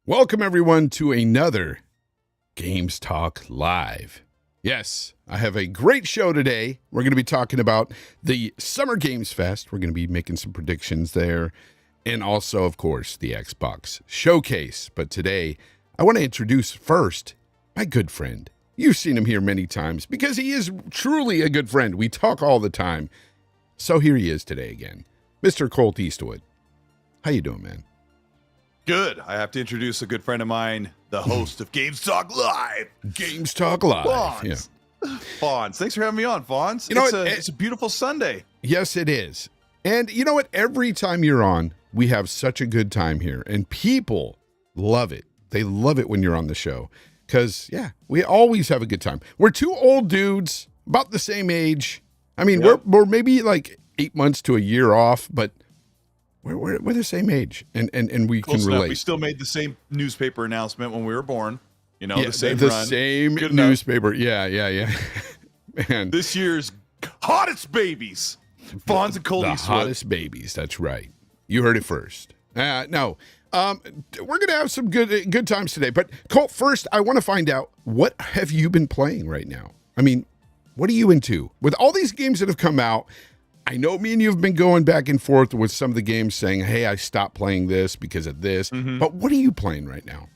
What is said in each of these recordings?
Welcome everyone to another Games Talk Live. Yes, I have a great show today. We're going to be talking about the Summer Games Fest. We're going to be making some predictions there. And also, of course, the Xbox Showcase. But today, I want to introduce first my good friend. You've seen him here many times because he is truly a good friend. We talk all the time. So here he is today again. Mr. Colt Eastwood. How you doing, man? Good. I have to introduce a good friend of mine, the host of Games Talk Live. Games Talk Live. Fonz. Yeah. Fonz. Thanks for having me on, Fonz. It's a beautiful Sunday. Yes, it is. And you know what? Every time you're on, we have such a good time here. And people love it. They love it when you're on the show. Because, yeah, we always have a good time. We're two old dudes, about the same age. I mean, Yep. we're maybe like 8 months to a year off, but we're the same age, and we Close can enough. relate. We still made the same newspaper announcement when we were born. You know, Yeah, the same the run. same Good enough. newspaper. Yeah. Man, This year's hottest babies, Fonz and Colt the Eastwood. hottest babies. That's right. You heard it first. No, we're gonna have some good times today. But Colt, first, I want to find out, what have you been playing right now? I mean, what are you into with all these games that have come out? I know me and you have been going back and forth with some of the games saying, hey, I stopped playing this because of this. Mm-hmm. But what are you playing right now?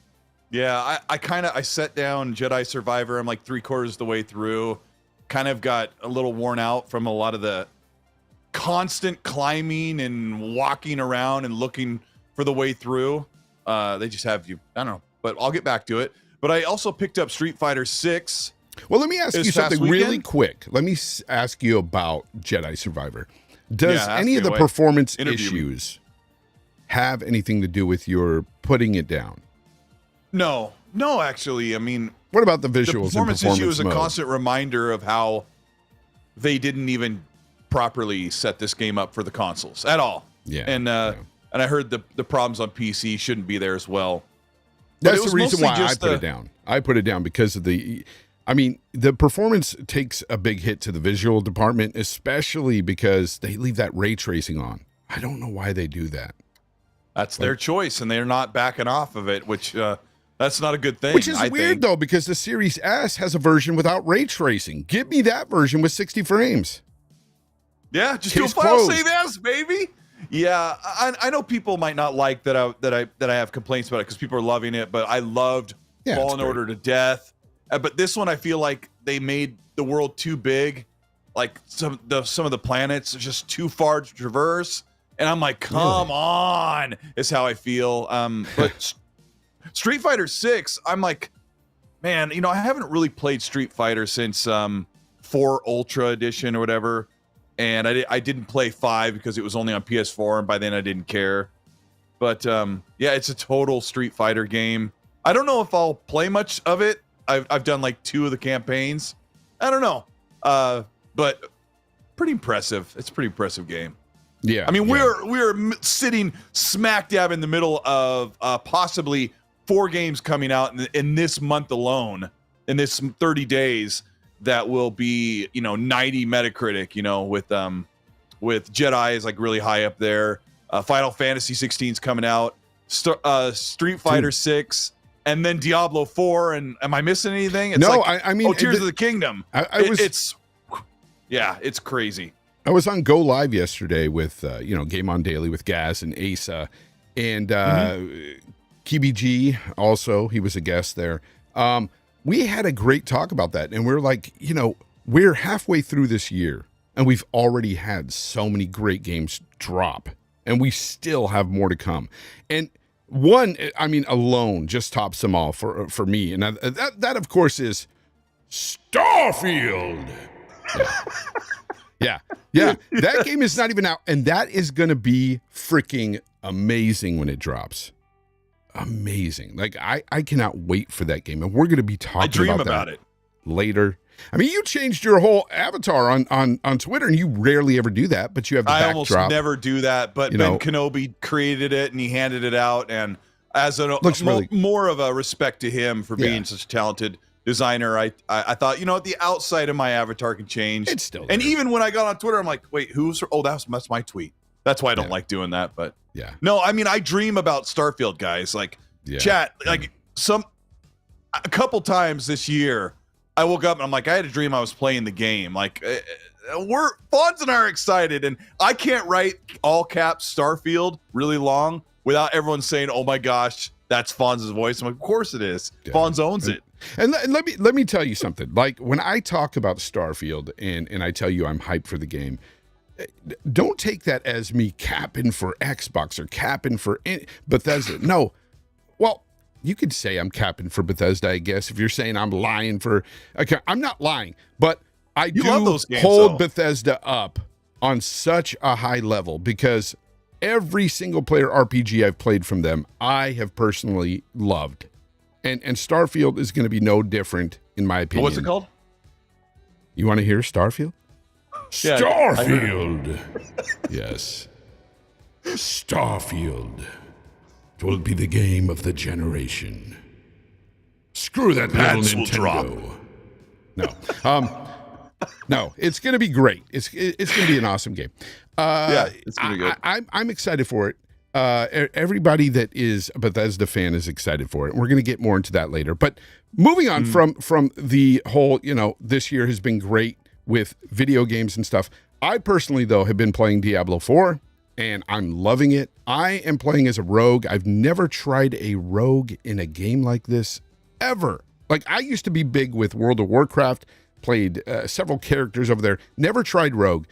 Yeah, I set down Jedi Survivor. I'm like 3/4 of the way through. Kind of got a little worn out from a lot of the constant climbing and walking around and looking for the way through. They just have you. I don't know, but I'll get back to it. But I also picked up Street Fighter 6. Well, let me ask you This something past really weekend? quick. Let me ask you about Jedi Survivor. Does Yeah, ask any me of the away. performance Interview me. issues have anything to do with your putting it down? No, actually. I mean, What about the the visuals performance and performance issue is a mode? constant reminder of how they didn't even properly set this game up for the consoles at all. Yeah, And yeah. and I heard the problems on PC shouldn't be there as well. But That's it was the reason mostly why I just put it down. I put it down because of the performance takes a big hit to the visual department, especially because they leave that ray tracing on. I don't know why they do that. That's their choice, and they're not backing off of it, which that's not a good thing. Which is I weird, think. though, because the Series S has a version without ray tracing. Give me that version with 60 frames. Yeah, just Case do a file closed. save as, baby. Yeah, I know people might not like that I have complaints about it because people are loving it, but I loved Yeah, it's Fallen great. Order to death. But this one, I feel like they made the world too big. Like some of the planets are just too far to traverse, and I'm like, come on, is how I feel. But Street Fighter 6, I'm like, man, you know, I haven't really played Street Fighter since 4 Ultra Edition or whatever. And I didn't play 5 because it was only on PS4, and by then I didn't care. But yeah, it's a total Street Fighter game. I don't know if I'll play much of it. I've done like 2 of the campaigns. I don't know, but pretty impressive. It's a pretty impressive game. Yeah. I mean, yeah. we're sitting smack dab in the middle of possibly 4 games coming out in this month alone, in this 30 days. That will be, 90 Metacritic, with Jedi is like really high up there. Final Fantasy 16 is coming out. Street Fighter 6, and then Diablo 4. And am I missing anything? It's No, like, I mean, Tears of the Kingdom. it's crazy. I was on Go Live yesterday with, Game On Daily with Gaz and Asa, and KBG also, he was a guest there. We had a great talk about that, and we're like, we're halfway through this year, and we've already had so many great games drop, and we still have more to come. And one, I mean, alone just tops them all for me, and that of course is Starfield. Yeah. That game is not even out, and that is going to be freaking amazing when it drops. Amazing. Like, I cannot wait for that game, and we're going to be talking I dream about it later. I mean, you changed your whole avatar on Twitter, and you rarely ever do that, but you have the I backdrop. almost never do that, but Ben Kenobi created it and he handed it out, and as more of a respect to him for being such a talented designer, I thought, the outside of my avatar can change. It's still and there. even when I got on Twitter, I'm like, wait, that's my tweet. That's why I don't like doing that. But yeah, no, I mean, I dream about Starfield, guys. Like, Yeah. Chat, like a couple times this year, I woke up and I'm like, I had a dream I was playing the game. Like, Fonz and I are excited, and I can't write all caps Starfield really long without everyone saying, "Oh my gosh, that's Fonz's voice." I'm like, of course it is. Yeah. Fonz owns it. And let me tell you something. Like when I talk about Starfield and I tell you I'm hyped for the game, don't take that as me capping for Xbox or capping for Bethesda. No. Well, you could say I'm capping for Bethesda, I guess, if you're saying I'm lying for. Okay, I'm not lying, but I do hold Bethesda up on such a high level because every single player RPG I've played from them, I have personally loved. And Starfield is going to be no different, in my opinion. What's it called? You want to hear Starfield? Yeah, Starfield. Yes. Starfield. It will be the game of the generation. Screw that little Nintendo. No. No, it's going to be great. It's going to be an awesome game. Yeah, it's going to be good. I'm excited for it. Everybody that is a Bethesda fan is excited for it. We're going to get more into that later. But moving on from the whole, this year has been great with video games and stuff. I personally, though, have been playing Diablo 4, and I'm loving it. I am playing as a rogue. I've never tried a rogue in a game like this, ever. Like, I used to be big with World of Warcraft, played several characters over there, never tried rogue.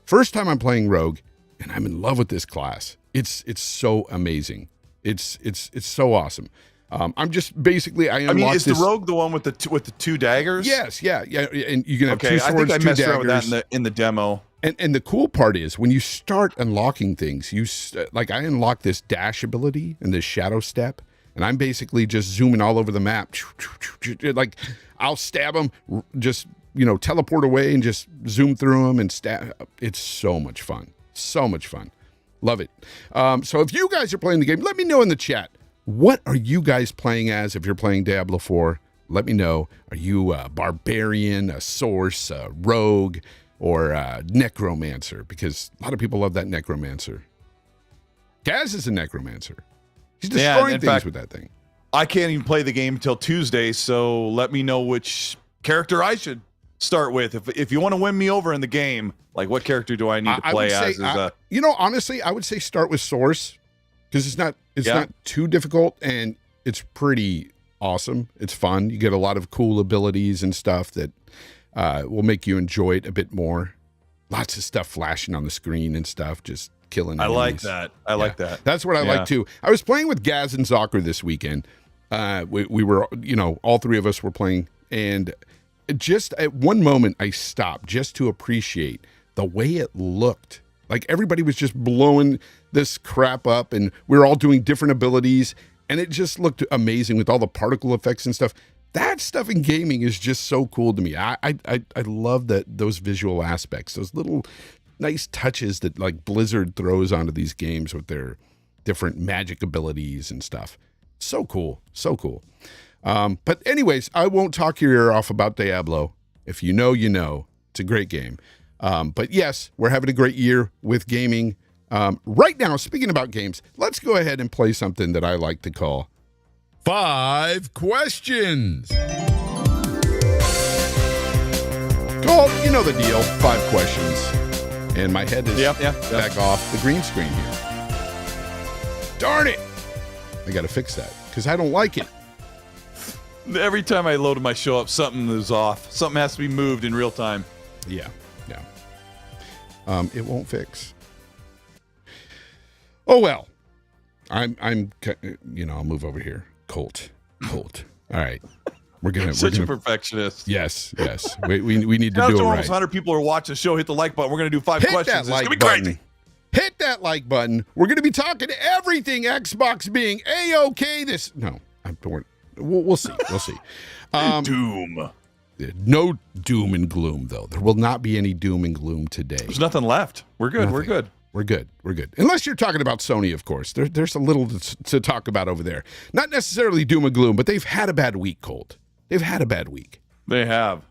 First time I'm playing rogue, and I'm in love with this class. It's so amazing. It's so awesome. I'm just basically I mean, is the rogue the one with the two daggers? Yes, yeah, and you can have two swords, I think I messed around with daggers. that in the demo. And the cool part is when you start unlocking things, like I unlocked this dash ability and this shadow step, and I'm basically just zooming all over the map. Like I'll stab them, just teleport away and just zoom through them and stab. It's so much fun. So much fun. Love it. So if you guys are playing the game, let me know in the chat. What are you guys playing as if you're playing Diablo 4? Let me know. Are you a barbarian, a source, a rogue, or a necromancer? Because a lot of people love that necromancer. Gaz is a necromancer. He's destroying things with that thing. I can't even play the game until Tuesday, so let me know which character I should start with. If you want to win me over in the game, like what character do I need to play as? Honestly, I would say start with source because it's not too difficult and it's pretty awesome. It's fun. You get a lot of cool abilities and stuff that will make you enjoy it a bit more. Lots of stuff flashing on the screen and stuff, just killing enemies. I like that. I like that. That's what I like too. I was playing with Gaz and Zocker this weekend. We were, all three of us were playing, and just at one moment I stopped just to appreciate the way it looked. Like everybody was just blowing this crap up and we were all doing different abilities and it just looked amazing with all the particle effects and stuff. That stuff in gaming is just so cool to me. I love those visual aspects, those little nice touches that like Blizzard throws onto these games with their different magic abilities and stuff. So cool. So cool. But anyways, I won't talk your ear off about Diablo. If you know, you know. It's a great game. But yes, we're having a great year with gaming. Right now, speaking about games, let's go ahead and play something that I like to call 5 Questions. Colt, you know the deal. 5 questions. And my head is back off the green screen here. Darn it. I got to fix that because I don't like it. Every time I load my show up, something is off. Something has to be moved in real time. Yeah. It won't fix. Oh well. I'll move over here. Colt. All right. We're gonna a perfectionist. Yes. We need to do it right. Almost 100 people are watching the show. Hit the like button. We're gonna do 5 questions. It's gonna be crazy. Hit that like button. We're gonna be talking to everything Xbox being A-OK. We'll see. Doom. No doom and gloom, though. There will not be any doom and gloom today. There's nothing left. We're good. Nothing. We're good. Unless you're talking about Sony, of course. There's a little to talk about over there. Not necessarily doom and gloom, but they've had a bad week, Colt. They've had a bad week. They have.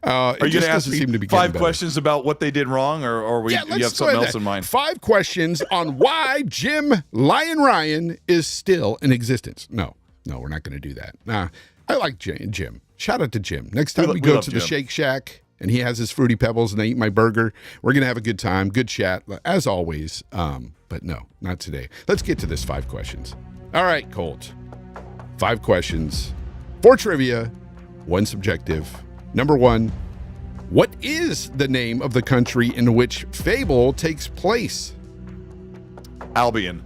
Are you going to ask me 5 questions about what they did wrong, or you have something else in mind? 5 questions on why Jim Lion Ryan is still in existence. No, we're not going to do that. Nah, I like Jim. Shout out to Jim. Next time we go to the Shake Shack and he has his Fruity Pebbles and I eat my burger, we're going to have a good time, good chat, as always. But no, not today. Let's get to this 5 questions. All right, Colt. 5 questions, 4 trivia, 1 subjective. Number 1, what is the name of the country in which Fable takes place? Albion.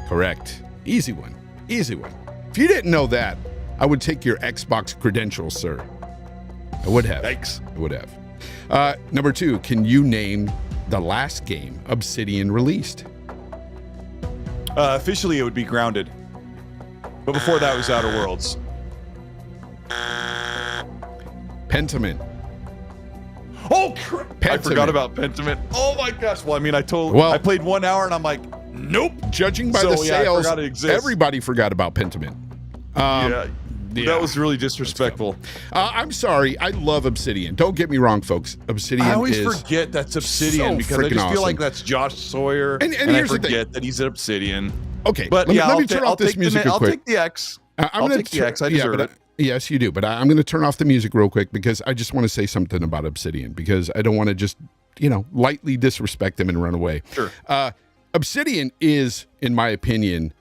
Correct. Easy one. If you didn't know that, I would take your Xbox credentials, sir. I would have. Thanks. I would have. Number 2, can you name the last game Obsidian released? Officially, it would be Grounded. But before that was Outer Worlds. Pentiment. Oh, Pentiment. I forgot about Pentiment. Oh my gosh. Well, I mean, I played 1 hour and I'm like, nope. Judging by the sales, everybody forgot about Pentiment. That was really disrespectful. I'm sorry. I love Obsidian. Don't get me wrong, folks. Obsidian. I always forget that's Obsidian because I just feel like that's Josh Sawyer, and I forget that he's at Obsidian. Okay, but let me turn off this music real quick. I'll take the X. I'll take the X. I deserve it. Yes, you do. But I'm going to turn off the music real quick because I just want to say something about Obsidian because I don't want to just, lightly disrespect them and run away. Sure. Obsidian is, in my opinion,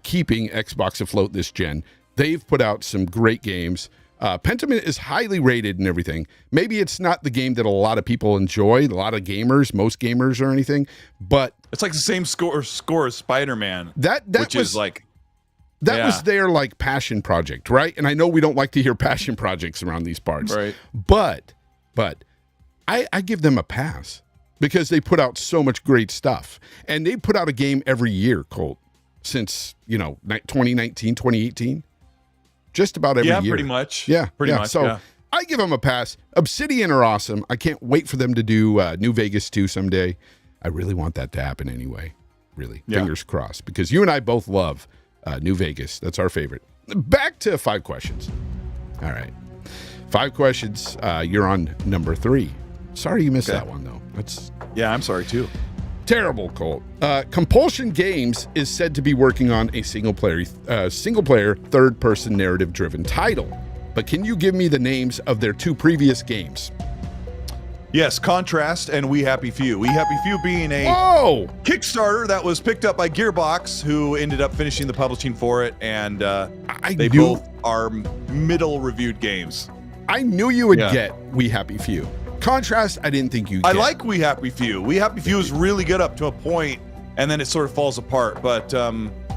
keeping Xbox afloat this gen. They've put out some great games. Pentiment is highly rated and everything. Maybe it's not the game that a lot of people enjoy, a lot of gamers, most gamers or anything, but it's like the same score as Spider-Man. That was their like passion project, right? And I know we don't like to hear passion projects around these parts, right? But I give them a pass because they put out so much great stuff, and they put out a game every year, Colt, since 2019, 2018. Just about every year. Pretty much. Pretty much. So I give them a pass. Obsidian are awesome. I can't wait for them to do New Vegas 2 someday. I really want that to happen anyway. Really. Yeah. Fingers crossed. Because you and I both love New Vegas. That's our favorite. Back to 5 questions. All right. 5 questions. You're on number 3. Sorry you missed that one, though. I'm sorry, too. Terrible, Colt. Compulsion Games is said to be working on a single-player, third-person narrative-driven title. But can you give me the names of their 2 previous games? Yes, Contrast and We Happy Few. We Happy Few being a Kickstarter that was picked up by Gearbox, who ended up finishing the publishing for it, and they both are middle-reviewed games. I knew you would get We Happy Few. Contrast, I didn't think you'd get. I like We Happy Few. We Happy Few is really good up to a point, and then it sort of falls apart. But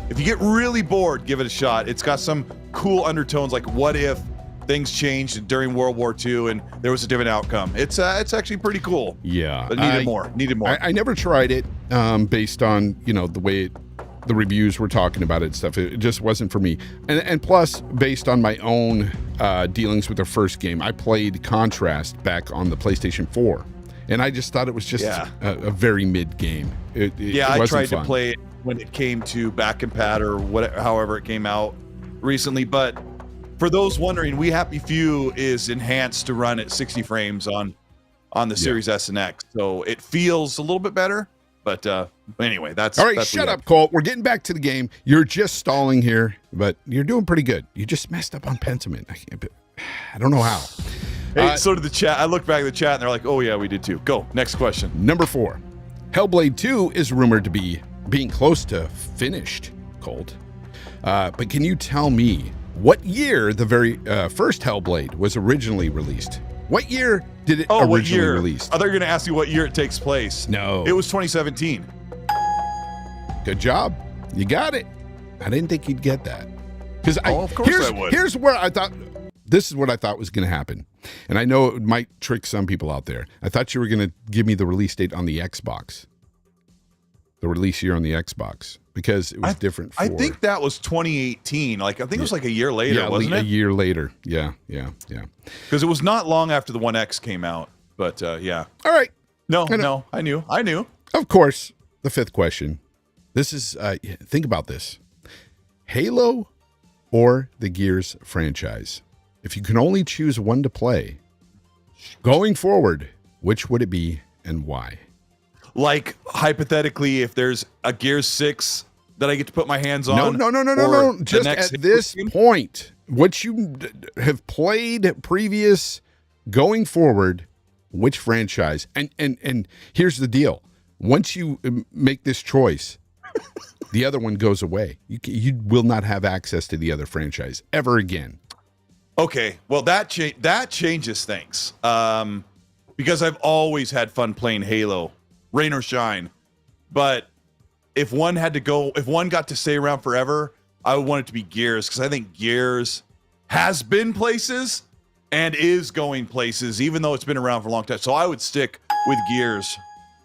if you get really bored, give it a shot. It's got some cool undertones, like what if things changed during World War II and there was a different outcome. It's actually pretty cool. Yeah. But needed more. I never tried it based on, the way the reviews were talking about it and stuff. It just wasn't for me. And plus, based on my own dealings with the first game, I played Contrast back on the PlayStation 4. And I just thought it was just a very mid game. I tried to play it when it came to back and pad or however it came out recently. But for those wondering, We Happy Few is enhanced to run at 60 frames on the Series S and X. So it feels a little bit better. But anyway, that's all right. Shut up, Colt. We're getting back to the game. You're just stalling here, but you're doing pretty good. You just messed up on Pentiment. I don't know how. Hey, so did the chat. I look back at the chat and they're like, "Oh yeah, we did too." Go next question. Number 4, Hellblade 2 is rumored to be being close to finished, Colt. But can you tell me what year the very first Hellblade was originally released? What year did it originally release? I thought you were going to ask me what year it takes place. No. It was 2017. Good job. You got it. I didn't think you'd get that. Because of course I would. Here's where I thought, this is what I thought was going to happen. And I know it might trick some people out there. I thought you were going to give me the release date on the Xbox. The release year on the Xbox. Because it was different for... I think that was 2018. I think it was like a year later, wasn't it? A year later. Yeah. Because it was not long after the One X came out. But yeah. All right. No, I knew. Of course, the 5th question. This is, think about this. Halo or the Gears franchise? if you can only choose one to play going forward, which would it be and why? Like, hypothetically, if there's a Gears 6 that I get to put my hands on. No. Just at this point, what you have played previous going forward, which franchise? And here's the deal. Once you make this choice, the other one goes away. You will not have access to the other franchise ever again. Okay, well, that changes things. Because I've always had fun playing Halo, rain or shine. But if one got to stay around forever, I would want it to be Gears, because I think Gears has been places and is going places, even though it's been around for a long time. So I would stick with Gears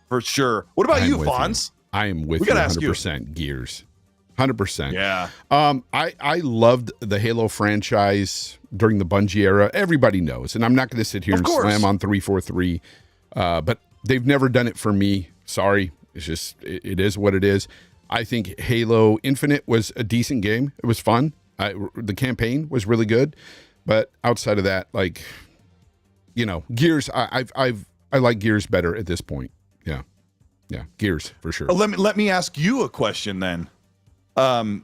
for sure. What about you, Fonz? I am with you 100%. Gears. 100%. Yeah. I loved the Halo franchise during the Bungie era. Everybody knows, and I'm not going to sit here and slam on 343, but they've never done it for me. Sorry. It's just, it is what it is. I think Halo Infinite was a decent game. It was fun. The campaign was really good, but outside of that, like, Gears, I like Gears better at this point. Yeah, Gears for sure. Let me ask you a question then.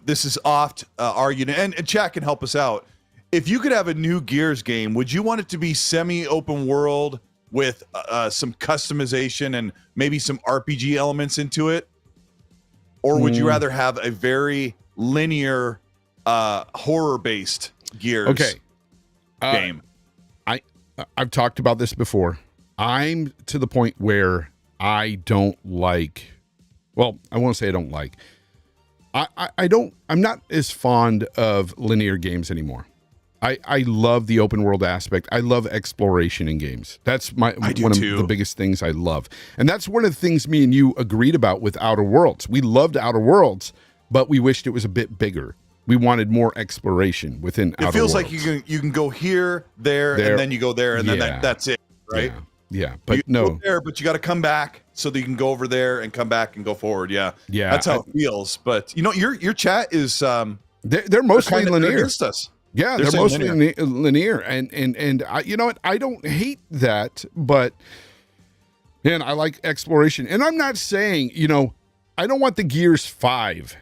This is oft argued, and chat can help us out. If you could have a new Gears game, would you want it to be semi-open world with some customization and maybe some RPG elements into it? Or would you rather have a very linear, horror-based Gears game? I've talked about this before. I'm to the point where I don't like, well, I won't say I don't like. I'm not as fond of linear games anymore. I love the open world aspect. I love exploration in games. That's one of the biggest things I love. And that's one of the things me and you agreed about with Outer Worlds. We loved Outer Worlds, but we wished it was a bit bigger. We wanted more exploration within Outer Worlds. It feels like you can go here, there, and then you go there, and then that's it, right? Yeah, but you go there, but you got to come back so that you can go over there and come back and go forward. Yeah, that's how it feels. But your chat is they're mostly linear against us. Yeah, they're mostly linear, and I, you know what? I don't hate that, but man, I like exploration. And I'm not saying, I don't want the Gears 5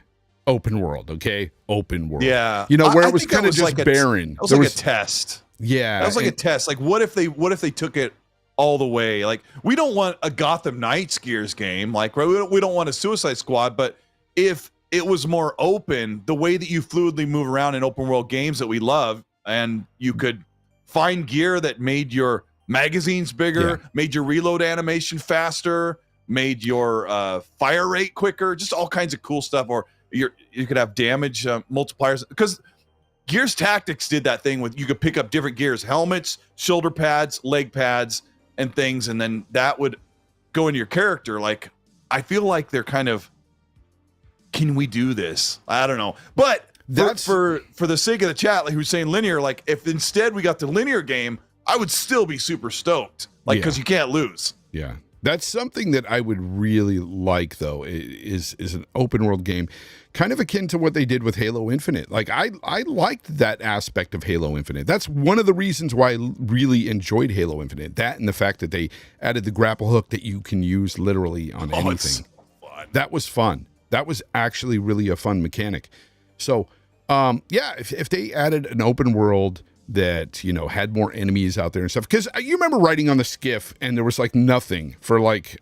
open world. Okay, open world. Yeah, where it was kind of just barren. It was like a test. Yeah, that was like a test. Like, what if they took it all the way? Like, we don't want a Gotham Knights Gears game. Like, right? We don't want a Suicide Squad. But if it was more open, the way that you fluidly move around in open world games that we love, and you could find gear that made your magazines bigger, made your reload animation faster, made your fire rate quicker, just all kinds of cool stuff. Or you could have damage multipliers, because Gears Tactics did that thing with, you could pick up different gears, helmets, shoulder pads, leg pads, and things, and then that would go into your character. Like, I feel like they're kind of, can we do this? I don't know. But that's for the sake of the chat, like who's saying linear, like if instead we got the linear game, I would still be super stoked. Like, because you can't lose. Yeah. That's something that I would really like, though, is an open world game, kind of akin to what they did with Halo Infinite. Like, I liked that aspect of Halo Infinite. That's one of the reasons why I really enjoyed Halo Infinite. That and the fact that they added the grapple hook that you can use literally on anything. That was fun. That was actually really a fun mechanic. So, if they added an open world that, had more enemies out there and stuff. Because you remember riding on the skiff and there was like nothing for like.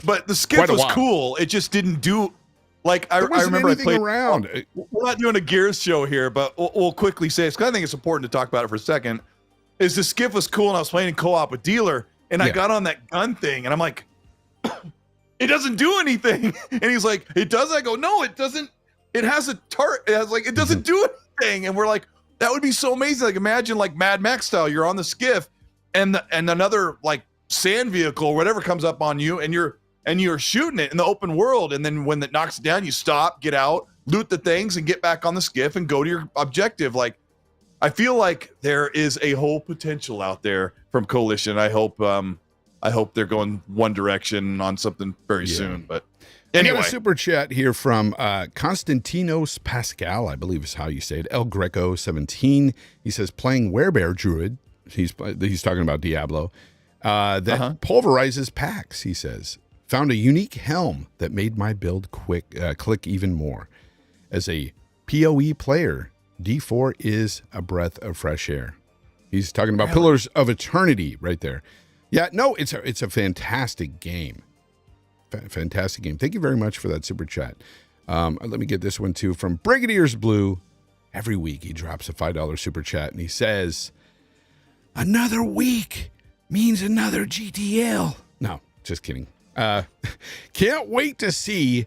But the skiff was cool. It just didn't do. Like, I remember I played around. We're not doing a Gears show here, but we'll quickly say this, because I think it's important to talk about it for a second. Is the skiff was cool, and I was playing in co-op with Dealer, and I got on that gun thing, and I'm like, it doesn't do anything. And he's like, it does? I go, no, it doesn't. It has a it doesn't do anything. And we're like, that would be so amazing. Like, imagine like Mad Max style, you're on the skiff, and another like sand vehicle or whatever comes up on you, and you're shooting it in the open world. And then when it knocks it down, you stop, get out, loot the things, and get back on the skiff and go to your objective. Like, I feel like there is a whole potential out there from Coalition. I hope they're going one direction on something very soon. But I got Anyway, a super chat here from Konstantinos Pascal, I believe is how you say it. El Greco 17. He says playing Werebear Druid. He's talking about Diablo. That pulverizes packs. He says found a unique helm that made my build click even more. As a PoE player, D4 is a breath of fresh air. He's talking about Pillars of Eternity right there. Yeah, no, it's a fantastic game. Fantastic game. Thank you very much for that super chat. Let me get this one too from Brigadier's Blue. Every week he drops a $5 super chat and he says, "Another week means another GTL." No, just kidding. Can't wait to see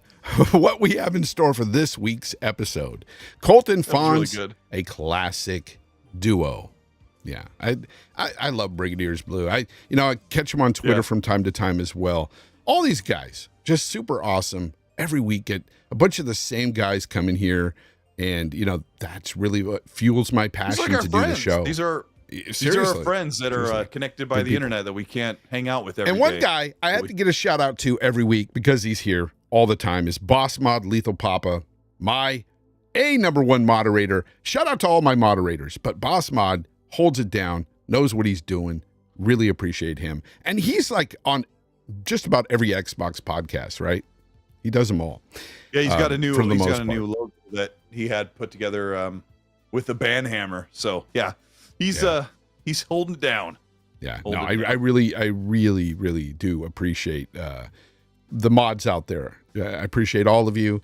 what we have in store for this week's episode. Colt and Fonz, really good. A classic duo. Yeah, I love Brigadier's Blue. I catch him on Twitter from time to time as well. All these guys, just super awesome. Every week, get a bunch of the same guys come in here, and that's really what fuels my passion to do the show. These are our friends that are connected by the internet that we can't hang out with every day. And one guy I have to get a shout out to every week because he's here all the time is Boss Mod Lethal Papa, my number one moderator. Shout out to all my moderators, but Boss Mod holds it down, knows what he's doing. Really appreciate him, and he's like on just about every Xbox podcast, right? He does them all. Yeah, he's got a new logo that he had put together with the band hammer. So yeah, he's holding it down. Yeah, I really do appreciate the mods out there. I appreciate all of you.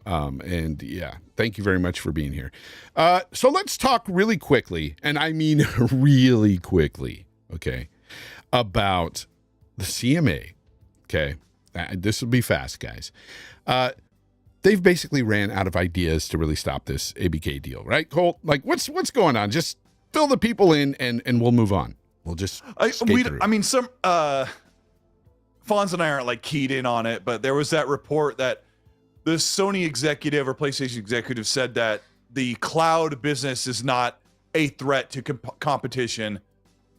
And yeah, thank you very much for being here. So let's talk really quickly, and I mean really quickly, okay, about the CMA. Okay, this will be fast, guys. They've basically ran out of ideas to really stop this ABK deal, right, Colt? Like, what's going on? Just fill the people in, and we'll move on. We'll just I mean, some Fonz and I aren't like keyed in on it, but there was that report that the Sony executive or PlayStation executive said that the cloud business is not a threat to competition,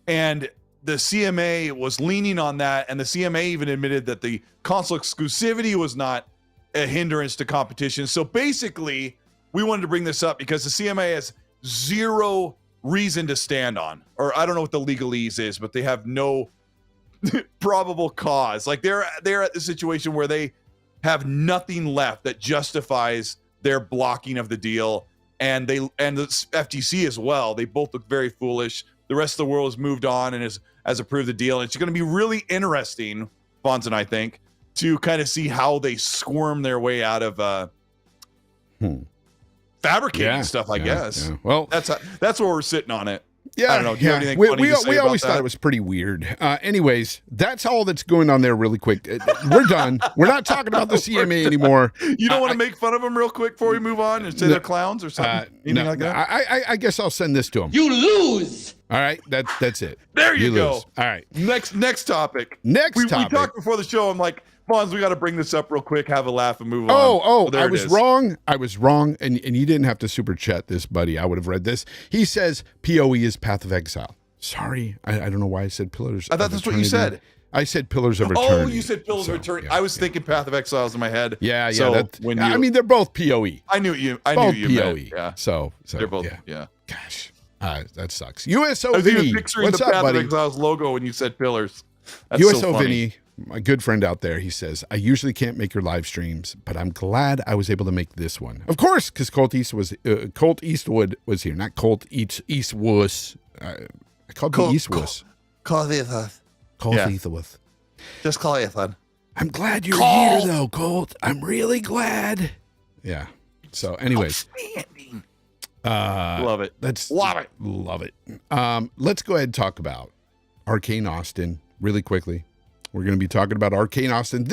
and the CMA was leaning on that, and the CMA even admitted that the console exclusivity was not a hindrance to competition. So basically, we wanted to bring this up because the CMA has zero reason to stand on, or I don't know what the legalese is, but they have no probable cause. Like they're at the situation where they have nothing left that justifies their blocking of the deal, and the FTC as well. They both look very foolish. The rest of the world has moved on and has approved the deal. And it's going to be really interesting, Fonz and I think, to kind of see how they squirm their way out of fabricating stuff. I guess. Yeah. Well, that's where we're sitting on it. Yeah, I don't know. Do you have anything funny to say we always about thought that? it was pretty weird. Anyways, that's all that's going on there really quick. We're done. We're not talking about the CMA anymore. You don't want to make fun of them real quick before we move on and say they're clowns or something? Like that? I guess I'll send this to them. You lose. All right, that's it. There you go. Lose. All right. Next topic. We talked before the show. I'm like, Fonz, we got to bring this up real quick, have a laugh, and move on. I was wrong. I was wrong, and you didn't have to super chat this, buddy. I would have read this. He says PoE is Path of Exile. Sorry, I don't know why I said Pillars. I thought that's what you said. I said Pillars of Eternity. Oh, you said Pillars of Eternity. Yeah, I was thinking Path of Exiles in my head. Yeah. So I mean, they're both PoE. I knew you PoE. meant. Yeah. So they're both. Yeah. Gosh, that sucks. USO I was Vinny, even picturing what's the up, Path buddy? of Exiles logo when you said Pillars. That's USO so funny. Vinny, my good friend out there, he says, I usually can't make your live streams, but I'm glad I was able to make this one. Of course, because Colt Eastwood was here, not Colt Eastwood. I called him Eastwood. Call Ethan. Eastwood. Just call Ethan. I'm glad you're here, though, Colt. I'm really glad. Yeah. So, anyways. Love it. Love it. Let's go ahead and talk about Arkane Austin really quickly. We're going to be talking about Arkane Austin.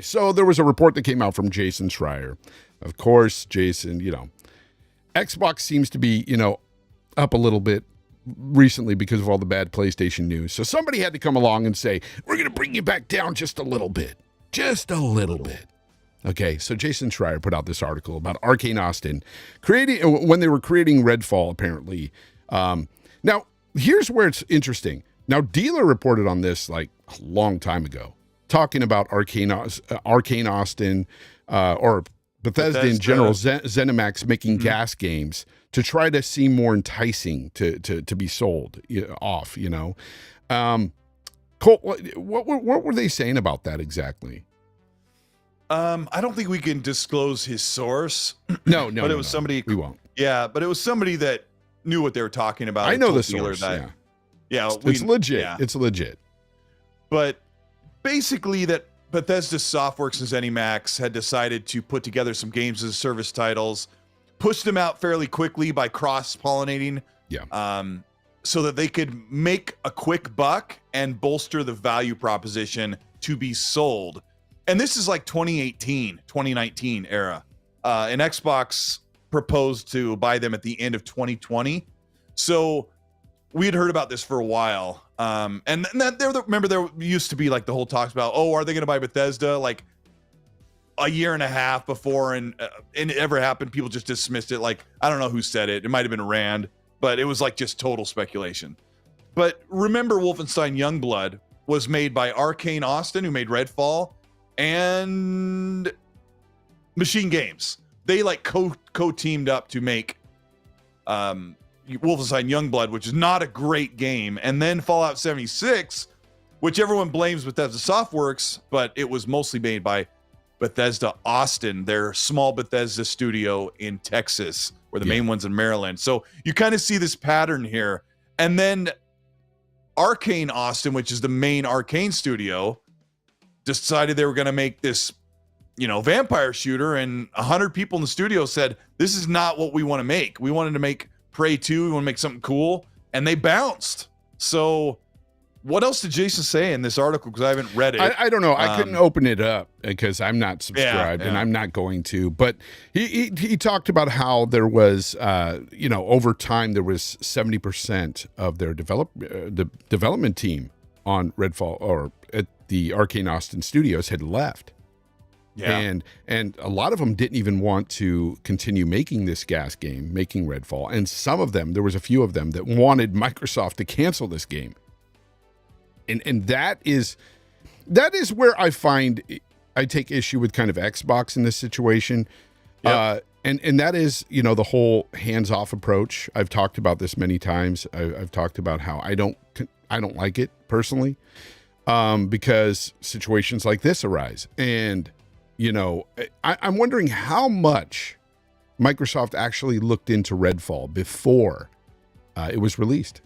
So there was a report that came out from Jason Schreier. Of course, Jason, Xbox seems to be, up a little bit recently because of all the bad PlayStation news. So somebody had to come along and say, we're going to bring you back down just a little bit. Just a little bit. Okay, so Jason Schreier put out this article about Arkane Austin when they were creating Redfall, apparently. Now, here's where it's interesting. Now, Dealer reported on this like a long time ago, talking about Arkane Austin, or Bethesda in general, ZeniMax making gas games to try to seem more enticing to be sold off, you know. Colt, what were they saying about that exactly? I don't think we can disclose his source. No, but it was somebody. We won't. Yeah, but it was somebody that knew what they were talking about. I know the source. Yeah, it's legit. Yeah. It's legit. But basically, that Bethesda Softworks and ZeniMax had decided to put together some games as a service titles, push them out fairly quickly by cross-pollinating. Yeah. So that they could make a quick buck and bolster the value proposition to be sold. And this is like 2018, 2019 era. And Xbox proposed to buy them at the end of 2020. So we had heard about this for a while. And remember, there used to be like the whole talks about, oh, are they going to buy Bethesda? Like a year and a half before, and it ever happened, people just dismissed it. Like, I don't know who said it. It might have been Rand, but it was like just total speculation. But remember, Wolfenstein Youngblood was made by Arkane Austin, who made Redfall, and Machine Games. They like co-teamed up to make Wolfenstein Youngblood, which is not a great game, and then Fallout 76, which everyone blames Bethesda Softworks, but it was mostly made by Bethesda Austin, their small Bethesda studio in Texas, where the main one's in Maryland. So you kind of see this pattern here. And then Arkane Austin, which is the main Arkane studio, decided they were going to make this, you know, vampire shooter, and 100 people in the studio said, this is not what we want to make. We wanted to make Prey 2. We want to make something cool. And they bounced. So what else did Jason say in this article? Because I haven't read it. I don't know. I couldn't open it up because I'm not subscribed, and I'm not going to. But he talked about how there was, you know, over time there was 70% of their the development team on Redfall, or at the Arkane Austin Studios, had left. Yeah. And a lot of them didn't even want to continue making this gas game, making Redfall. And some of them, there was a few of them that wanted Microsoft to cancel this game. And that is where I find I take issue with kind of Xbox in this situation. Yep. And that is, you know, the whole hands-off approach. I've talked about this many times. I've talked about how I don't like it personally, because situations like this arise. And, you know, I'm wondering how much Microsoft actually looked into Redfall before it was released.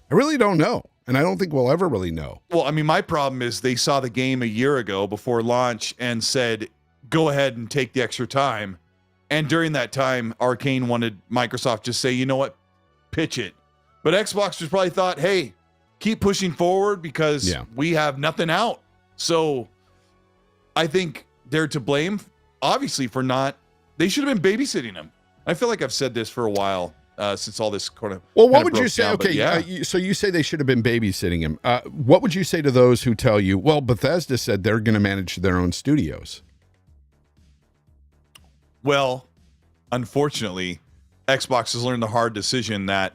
I really don't know. And I don't think we'll ever really know. Well, I mean, my problem is they saw the game a year ago before launch and said, go ahead and take the extra time. And during that time, Arkane wanted Microsoft to say, you know what, pitch it. But Xbox just probably thought, hey, keep pushing forward because we have nothing out. So I think they're to blame, obviously, for not, they should have been babysitting him. I feel like I've said this for a while. Since all this kind of what would you say? Okay, so you say they should have been babysitting him. What would you say to those who tell you, well, Bethesda said they're going to manage their own studios? Well, unfortunately, Xbox has learned the hard decision that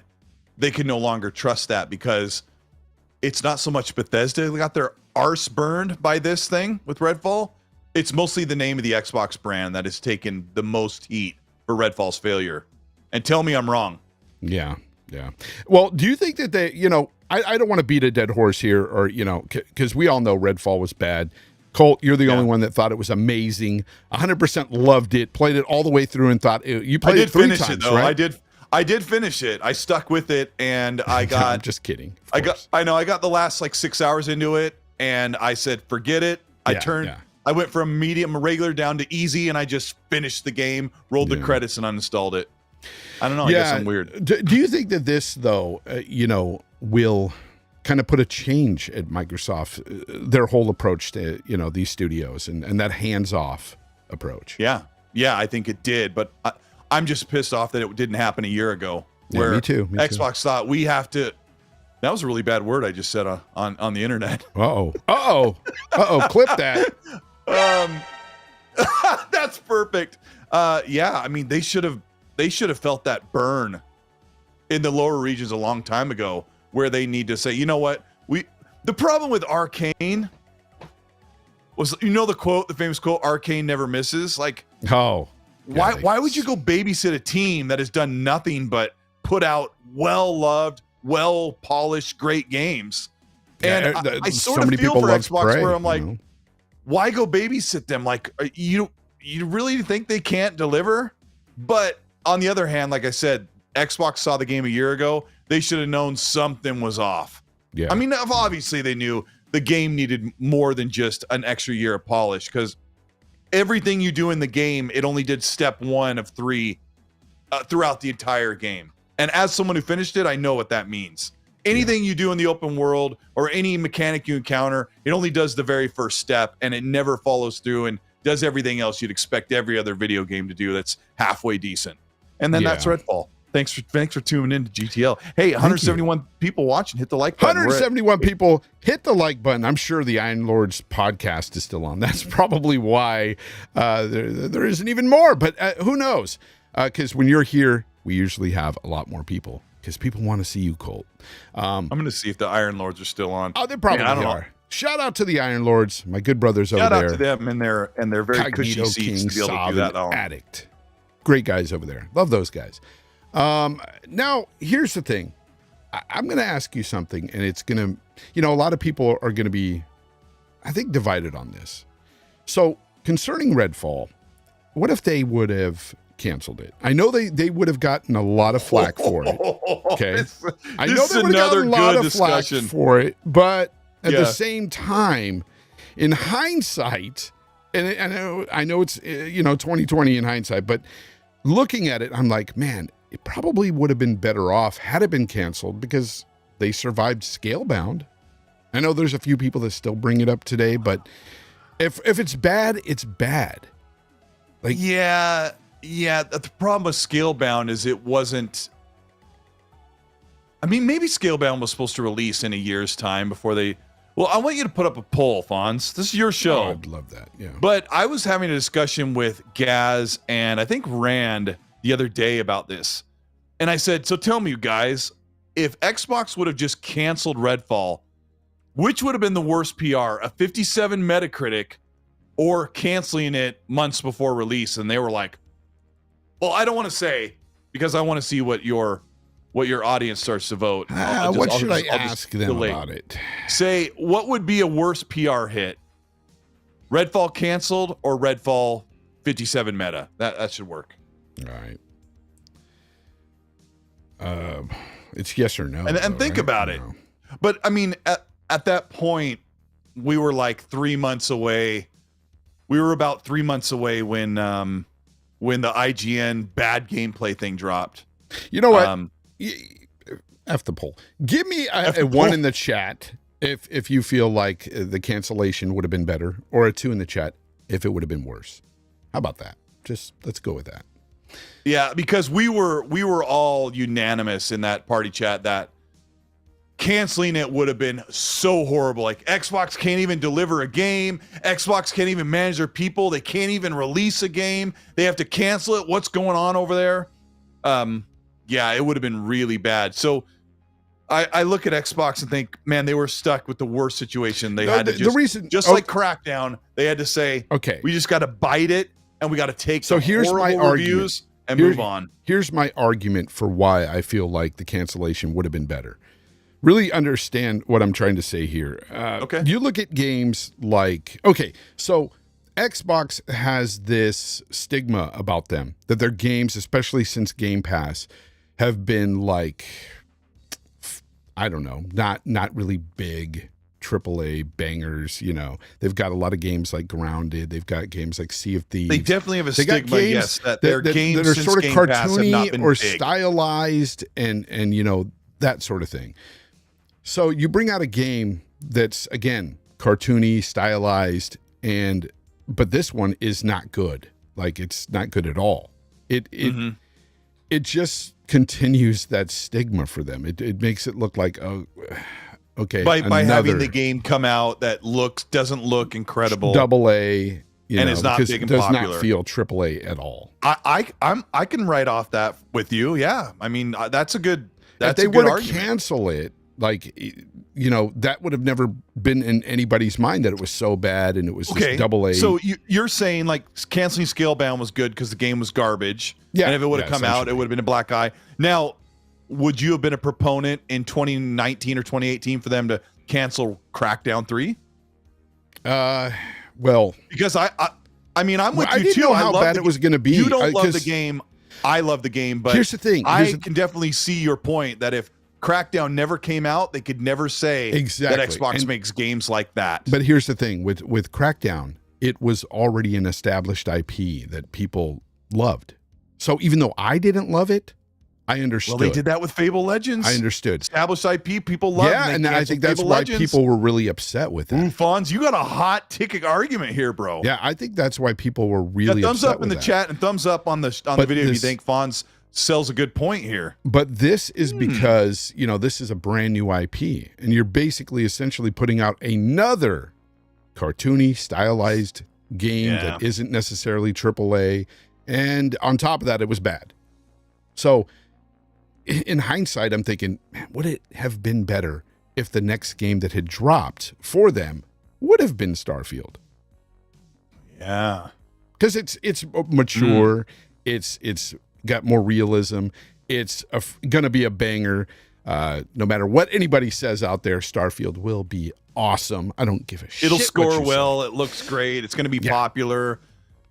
they can no longer trust that, because it's not so much Bethesda got their arse burned by this thing with Redfall. It's mostly the name of the Xbox brand that has taken the most heat for Redfall's failure. And tell me I'm wrong. Yeah. Well, do you think that they, you know, I don't want to beat a dead horse here, or, you know, because we all know Redfall was bad. Colt, you're the only one that thought it was amazing. 100% loved it, played it all the way through, and thought you played it 3 times, right? I did finish it. I stuck with it, and I got. I'm just kidding. I got the last like 6 hours into it, and I said, forget it. I went from medium regular down to easy, and I just finished the game, rolled the credits, and uninstalled it. I don't know. I guess I'm weird. Do you think that this, though, you know, will kind of put a change at Microsoft, their whole approach to, you know, these studios and that hands-off approach? Yeah, I think it did. But I'm just pissed off that it didn't happen a year ago. Where me too. Xbox thought we have to. That was a really bad word I just said on the internet. Clip that. That's perfect. Yeah, I mean, they should have felt that burn in the lower regions a long time ago, where they need to say, you know what, the problem with Arkane was, the famous quote, Arkane never misses. Like, Oh, why would you go babysit a team that has done nothing but put out well-loved, well-polished, great games? And I sort of feel for Xbox where I'm like, why go babysit them? Like, you really think they can't deliver? But on the other hand, like I said, Xbox saw the game a year ago. They should have known something was off. Yeah. I mean, obviously they knew the game needed more than just an extra year of polish, because everything you do in the game, it only did step 1 of 3 throughout the entire game. And as someone who finished it, I know what that means. Anything you do in the open world or any mechanic you encounter, it only does the very first step, and it never follows through and does everything else you'd expect every other video game to do that's halfway decent. And then that's Redfall. Thanks for tuning in to GTL. Hey, 171 people watching. Hit the like button. 171 people. Hit the like button. I'm sure the Iron Lords podcast is still on. That's probably why there isn't even more. But who knows? Because when you're here, we usually have a lot more people because people want to see you, Colt. I'm going to see if the Iron Lords are still on. Oh, they probably are. Shout out to the Iron Lords, my good brothers over there. Shout out to them and their very cushy seats King, to be able to do that. Addict. Great guys over there. Love those guys. Now, here's the thing. I'm going to ask you something, and it's going to, a lot of people are going to be, I think, divided on this. So, concerning Redfall, what if they would have canceled it? I know they would have gotten a lot of flack for it. Okay. I know they would have gotten a lot of flack for it, but at the same time, in hindsight, and I know it's, 2020 in hindsight, but looking at it, I'm like, man, it probably would have been better off had it been canceled because they survived Scalebound. I know there's a few people that still bring it up today, but if it's bad, it's bad. Like, yeah. The problem with Scalebound is it wasn't. I mean, maybe Scalebound was supposed to release in a year's time before they. Well, I want you to put up a poll, Fonz. This is your show. Oh, I'd love that. Yeah. But I was having a discussion with Gaz and I think Rand the other day about this. And I said, so tell me, you guys, if Xbox would have just canceled Redfall, which would have been the worst PR, a 57 Metacritic or canceling it months before release? And they were like, well, I don't want to say because I want to see what your audience starts to vote. What should I ask them about it? Say, what would be a worse PR hit? Redfall canceled or Redfall 57 meta? That should work. All right. It's yes or no. And think about it. But I mean, at that point, we were like 3 months away. We were about 3 months away when the IGN bad gameplay thing dropped. You know what? F the poll. Give me a 1 in the chat if you feel like the cancellation would have been better, or a 2 in the chat if it would have been worse. How about that? Just let's go with that. Yeah, because we were all unanimous in that party chat that canceling it would have been so horrible. Like, Xbox can't even deliver a game. Xbox can't even manage their people. They can't even release a game. They have to cancel it. What's going on over there? Yeah, it would have been really bad. So I look at Xbox and think, man, they were stuck with the worst situation. They had to just like Crackdown, they had to say, okay, we just got to bite it and we got to take here's my reviews and move on. Here's my argument for why I feel like the cancellation would have been better. Really understand what I'm trying to say here. Okay. You look at games like, so Xbox has this stigma about them that their games, especially since Game Pass, have been like, I don't know, not really big AAA bangers. They've got a lot of games like Grounded. They've got games like Sea of Thieves. They definitely have a stigma, yes, that their games that are since sort of Game Pass have cartoony not been or big. stylized and that sort of thing. So you bring out a game that's, again, cartoony, stylized, but this one is not good. Like, it's not good at all. It just continues that stigma for them. It makes it look like, by having the game come out that doesn't look incredible, AA, and it's not big and does popular. Not feel AAA at all. I can write off that with you. Yeah, I mean that's a good. That's if they a good were to argument. cancel it, like, you know, that would have never been in anybody's mind that it was so bad and it was Okay, this double A. so you're saying like canceling Scalebound was good because the game was garbage. Yeah, and if it would have come out, it would have been a black eye. Now, would you have been a proponent in 2019 or 2018 for them to cancel Crackdown 3? Well, Because I mean, I'm with I you didn't too. know I how love bad the it was going to be. You don't love the 'cause game. I love the game, but here's the thing. I can definitely see your point that if Crackdown never came out, they could never say Exactly. that Xbox And- makes games like that. But here's the thing with Crackdown, it was already an established IP that people loved. So even though I didn't love it, I understood. Well, they did that with Fable Legends. I understood. Established IP, people love. Yeah, and I think that's Fable why Legends. people were really upset with Ooh, that. Fonz, you got a hot ticket argument here, bro. Yeah, I think that's why people were really thumbs upset up in with the that. chat and thumbs up on the video if you think Fonz sells a good point here. But this is because, you know, this is a brand new IP, and you're basically essentially putting out another cartoony, stylized game that isn't necessarily AAA. And on top of that, it was bad. So in hindsight, I'm thinking, man, would it have been better if the next game that had dropped for them would have been Starfield? Yeah. Because it's mature, it's got more realism, it's gonna be a banger. No matter what anybody says out there, Starfield will be awesome. I don't give a shit. It'll what score you well. It looks great. It's going to be popular,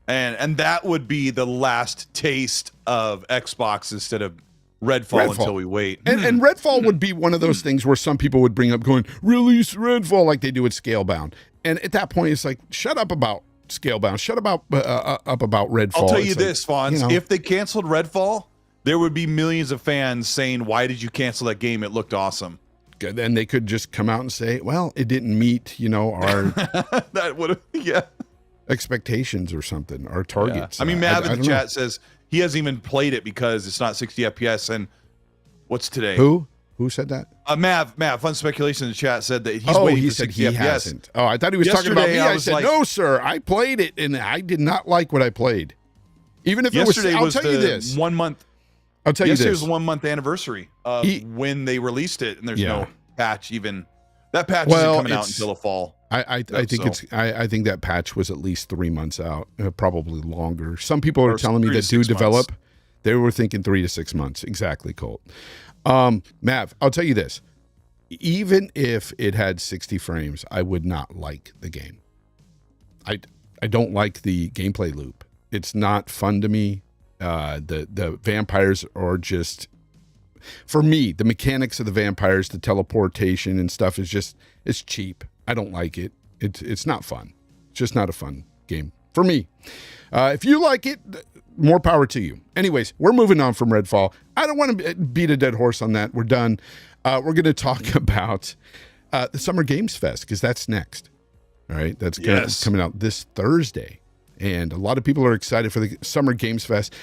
and that would be the last taste of Xbox instead of Redfall. Until we wait. And Redfall would be one of those things where some people would bring up going, release Redfall like they do with Scalebound. And at that point, it's like, shut up about Scalebound. Shut up about Redfall. I'll tell It's you like, this, Fonz. you know, If they canceled Redfall, there would be millions of fans saying, "Why did you cancel that game? It looked awesome." then they could just come out and say, well, it didn't meet, you know, our That would have, expectations or something, our targets. I mean, Mav in the don't chat know. says he hasn't even played it because it's not 60 FPS. And what's today? Who said that? Mav, fun speculation in the chat said that he's waiting he for said 60 he FPS. hasn't. Oh, I thought he was talking about me. Yesterday, I I was said, like- no, sir, I played it and I did not like what I played. Even if Yesterday it was, was I'll tell you the this. 1 month. I'll tell you Yesterday this. was the 1 month anniversary of when they released it, and there's Yeah. no patch even. That patch Well, isn't coming out it's- until the fall. I think So- I think that patch was at least 3 months out, probably longer. Some people are Or telling me 3 to that do 6 months. develop. They were thinking 3 to 6 months. Exactly, Colt. Mav, I'll tell you this. Even if it had 60 frames, I would not like the game. I don't like the gameplay loop. It's not fun to me. The vampires are just, for me, the mechanics of the vampires, the teleportation and stuff is just, it's cheap. I don't like it. It's not fun. It's just not a fun game for me. If you like it, more power to you. Anyways, we're moving on from Redfall. I don't want to beat a dead horse on that. We're done. We're going to talk about the Summer Games Fest because that's next. All right, that's coming out this Thursday. And a lot of people are excited for the Summer Games Fest.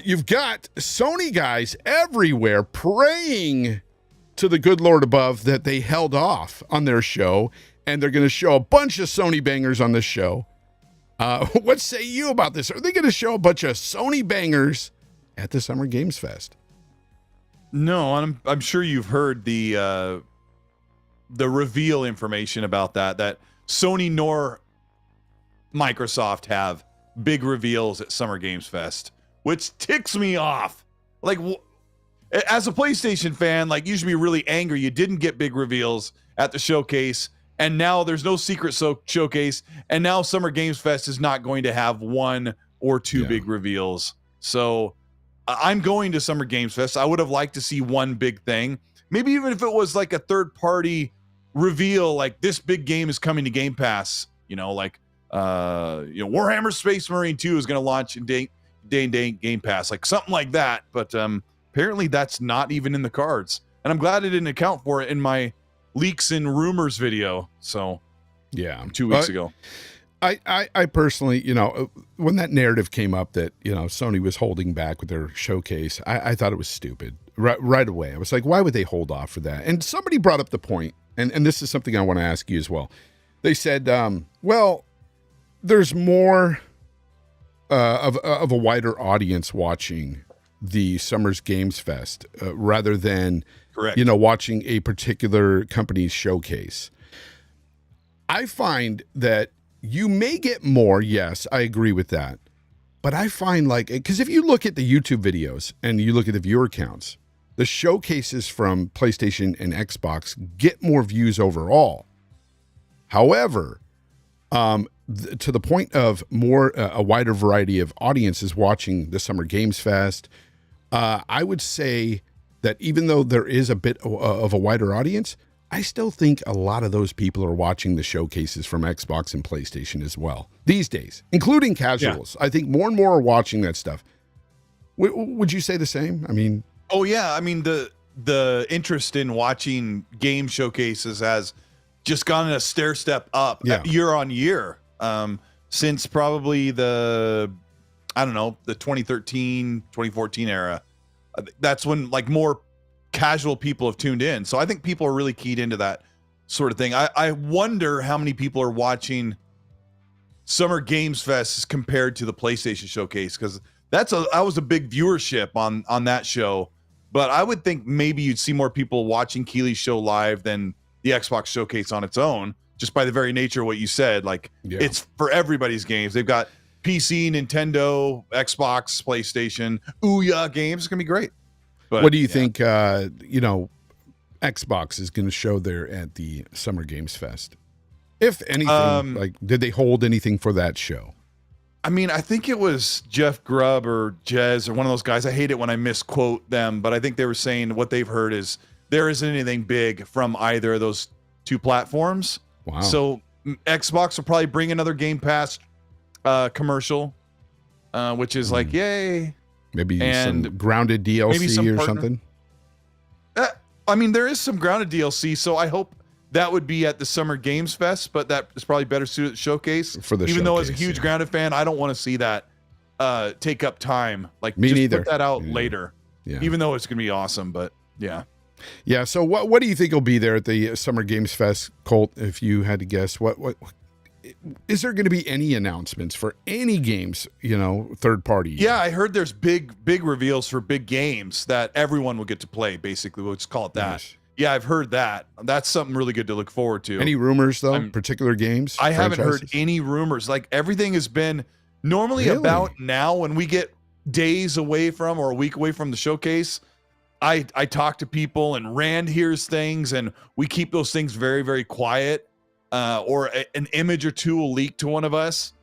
You've got Sony guys everywhere praying to the good Lord above that they held off on their show, and they're going to show a bunch of Sony bangers on this show. What say you about this? Are they going to show a bunch of Sony bangers at the Summer Games Fest? No, I'm sure you've heard the reveal information about that Sony nor Microsoft have big reveals at Summer Games Fest, which ticks me off. Like, as a PlayStation fan, like, you should be really angry you didn't get big reveals at the showcase, and now there's no secret showcase, and now Summer Games Fest is not going to have 1 or 2 big reveals. So I'm going to Summer Games Fest. I would have liked to see one big thing, maybe even if it was like a third-party reveal, like this big game is coming to Game Pass, like Warhammer Space Marine 2 is going to launch in Game Pass, like something like that. But apparently that's not even in the cards, and I'm glad I didn't account for it in my leaks and rumors video. So 2 weeks ago. I personally, when that narrative came up that, Sony was holding back with their showcase, I thought it was stupid right away. I was like, why would they hold off for that? And somebody brought up the point, and this is something I want to ask you as well. They said, well, there's more of a wider audience watching the Summer's Games Fest rather than, Correct. watching a particular company's showcase. I find that you may get more. Yes, I agree with that. But I find because if you look at the YouTube videos and you look at the viewer counts, the showcases from PlayStation and Xbox get more views overall. However, to the point of a wider variety of audiences watching the Summer Games Fest, I would say that even though there is a bit of a wider audience, I still think a lot of those people are watching the showcases from Xbox and PlayStation as well these days, including casuals. Yeah. I think more and more are watching that stuff. Would you say the same? I mean, oh yeah. I mean, the interest in watching game showcases has just gone a stair step up year on year. Since probably the 2013, 2014 era. That's when more casual people have tuned in. So I think people are really keyed into that sort of thing. I wonder how many people are watching Summer Games Fest compared to the PlayStation Showcase, because that was a big viewership on that show. But I would think maybe you'd see more people watching Keeley's show live than the Xbox Showcase on its own, just by the very nature of what you said. It's for everybody's games. They've got PC, Nintendo, Xbox, PlayStation, Ouya games. It's gonna be great. But, what do you think? Xbox is going to show there at the Summer Games Fest, if anything. Did they hold anything for that show? I mean, I think it was Jeff Grubb or Jez or one of those guys. I hate it when I misquote them, but I think they were saying what they've heard is there isn't anything big from either of those two platforms. Wow. So Xbox will probably bring another Game Pass commercial, which is yay. Maybe some grounded DLC or something. I mean, there is some grounded DLC, so I hope that would be at the Summer Games Fest, but that is probably better suited at Showcase. Even though as a huge grounded fan, I don't want to see that take up time. Me just neither. Put that out later. Yeah. Even though it's going to be awesome, but yeah. Yeah, so what do you think will be there at the Summer Games Fest, Colt, if you had to guess? What is there going to be any announcements for any games, third party? Yeah, I heard there's big reveals for big games that everyone will get to play, basically. We'll just call it that. Nice. Yeah, I've heard that. That's something really good to look forward to. Any rumors, though? Particular games? I haven't heard any rumors. Everything has been normally about now when we get days away from or a week away from the showcase. I talk to people and Rand hears things, and we keep those things very, very quiet. Or an image or two will leak to one of us.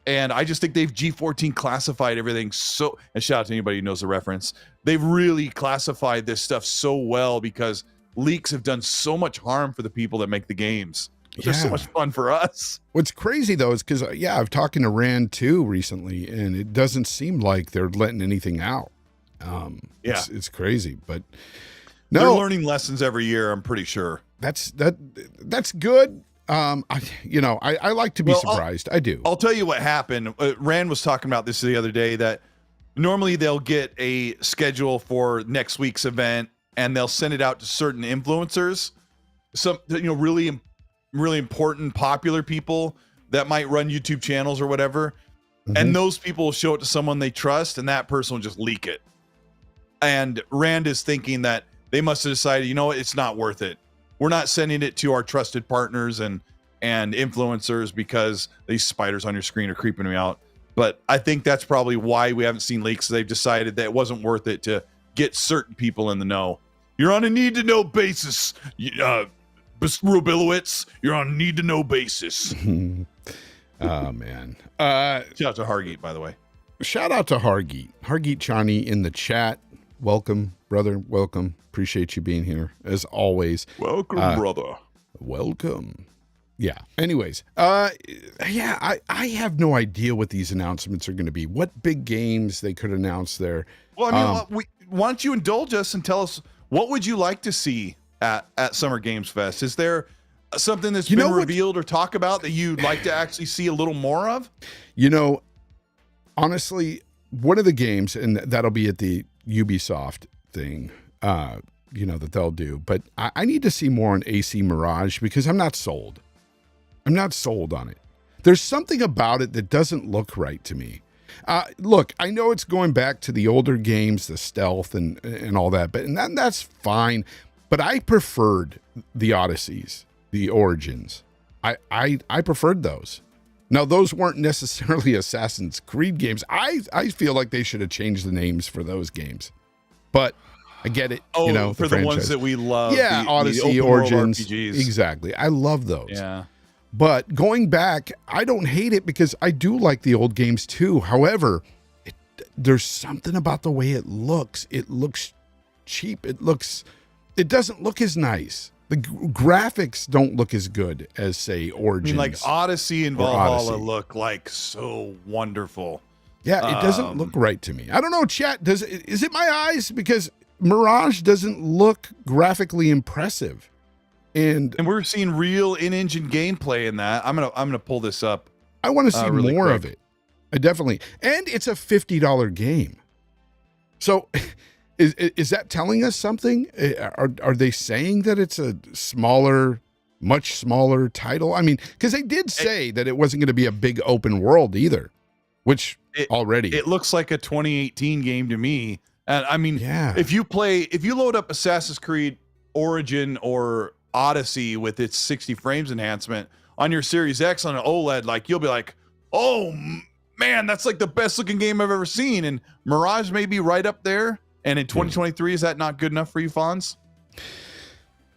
And I just think they've G14 classified everything so, and shout out to anybody who knows the reference. They've really classified this stuff so well because leaks have done so much harm for the people that make the games. They're so much fun for us. What's crazy though is because I've talked to Rand too recently, and it doesn't seem like they're letting anything out. It's crazy, but no, they're learning lessons every year. I'm pretty sure that's good. I like to be surprised. I do. I'll tell you what happened. Rand was talking about this the other day, that normally they'll get a schedule for next week's event and they'll send it out to certain influencers, some really important popular people that might run YouTube channels or whatever. Mm-hmm. And those people will show it to someone they trust, and that person will just leak it. And Rand is thinking that they must have decided, it's not worth it. We're not sending it to our trusted partners and influencers because these spiders on your screen are creeping me out. But I think that's probably why we haven't seen leaks. They've decided that it wasn't worth it to get certain people in the know. You're on a need-to-know basis, Rubilowitz. You're on a need-to-know basis. Oh, man. Shout out to Hargeet, by the way. Shout out to Hargeet. Hargeet Chani in the chat. Welcome, brother. Welcome. Appreciate you being here, as always. Welcome, brother. Welcome. Yeah. Anyways, I have no idea what these announcements are going to be. What big games they could announce there. Well, I mean, why don't you indulge us and tell us, what would you like to see at Summer Games Fest? Is there something that's been revealed or talk about that you'd like to actually see a little more of? Honestly, one of the games, and that'll be at the Ubisoft thing, that they'll do. But I need to see more on AC Mirage because I'm not sold. I'm not sold on it. There's something about it that doesn't look right to me. Look, I know it's going back to the older games, the stealth and all that, but that's fine. But I preferred the Odysseys, the Origins. I preferred those. Now, those weren't necessarily Assassin's Creed games. I feel like they should have changed the names for those games. But I get it. Oh, you know, for the ones that we love. Yeah, the Odyssey, open world Origins. RPGs. Exactly. I love those. Yeah. But going back, I don't hate it because I do like the old games too. However, there's something about the way it looks. It looks cheap. It doesn't look as nice. The graphics don't look as good as, say, Origins. I mean, like Odyssey and Valhalla look like so wonderful. Yeah, it doesn't look right to me. I don't know, chat. Is it my eyes? Because Mirage doesn't look graphically impressive. And we're seeing real in-engine gameplay in that. I'm gonna pull this up. I want to see really more quick. of it. I definitely. And it's a $50 game. So is that telling us something? Are they saying that it's a smaller, much smaller title? I mean, because they did say that it wasn't going to be a big open world either, which already it looks like a 2018 game to me. And I mean, yeah. if you load up Assassin's Creed Origin or Odyssey with its 60 frames enhancement on your Series X on an OLED, like you'll be like, oh man, that's like the best looking game I've ever seen. And Mirage may be right up there. And in 2023, is that not good enough for you, Fonz?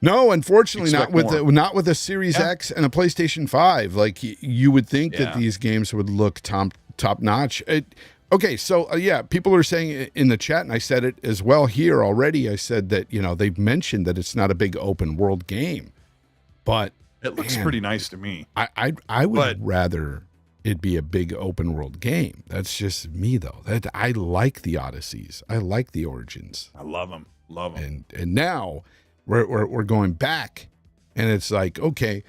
No, unfortunately, Expect not with a Series X and a PlayStation 5. Like you would think that Yeah. these games would look top notch. Okay, so yeah, people are saying in the chat, and I said it as well here already. I said that they've mentioned that it's not a big open world game, but It looks pretty nice to me. I would rather it be a big open world game. That's just me though. That I like the Odysseys. I like the Origins. I love them. Love them. And now we're going back, and it's like, okay,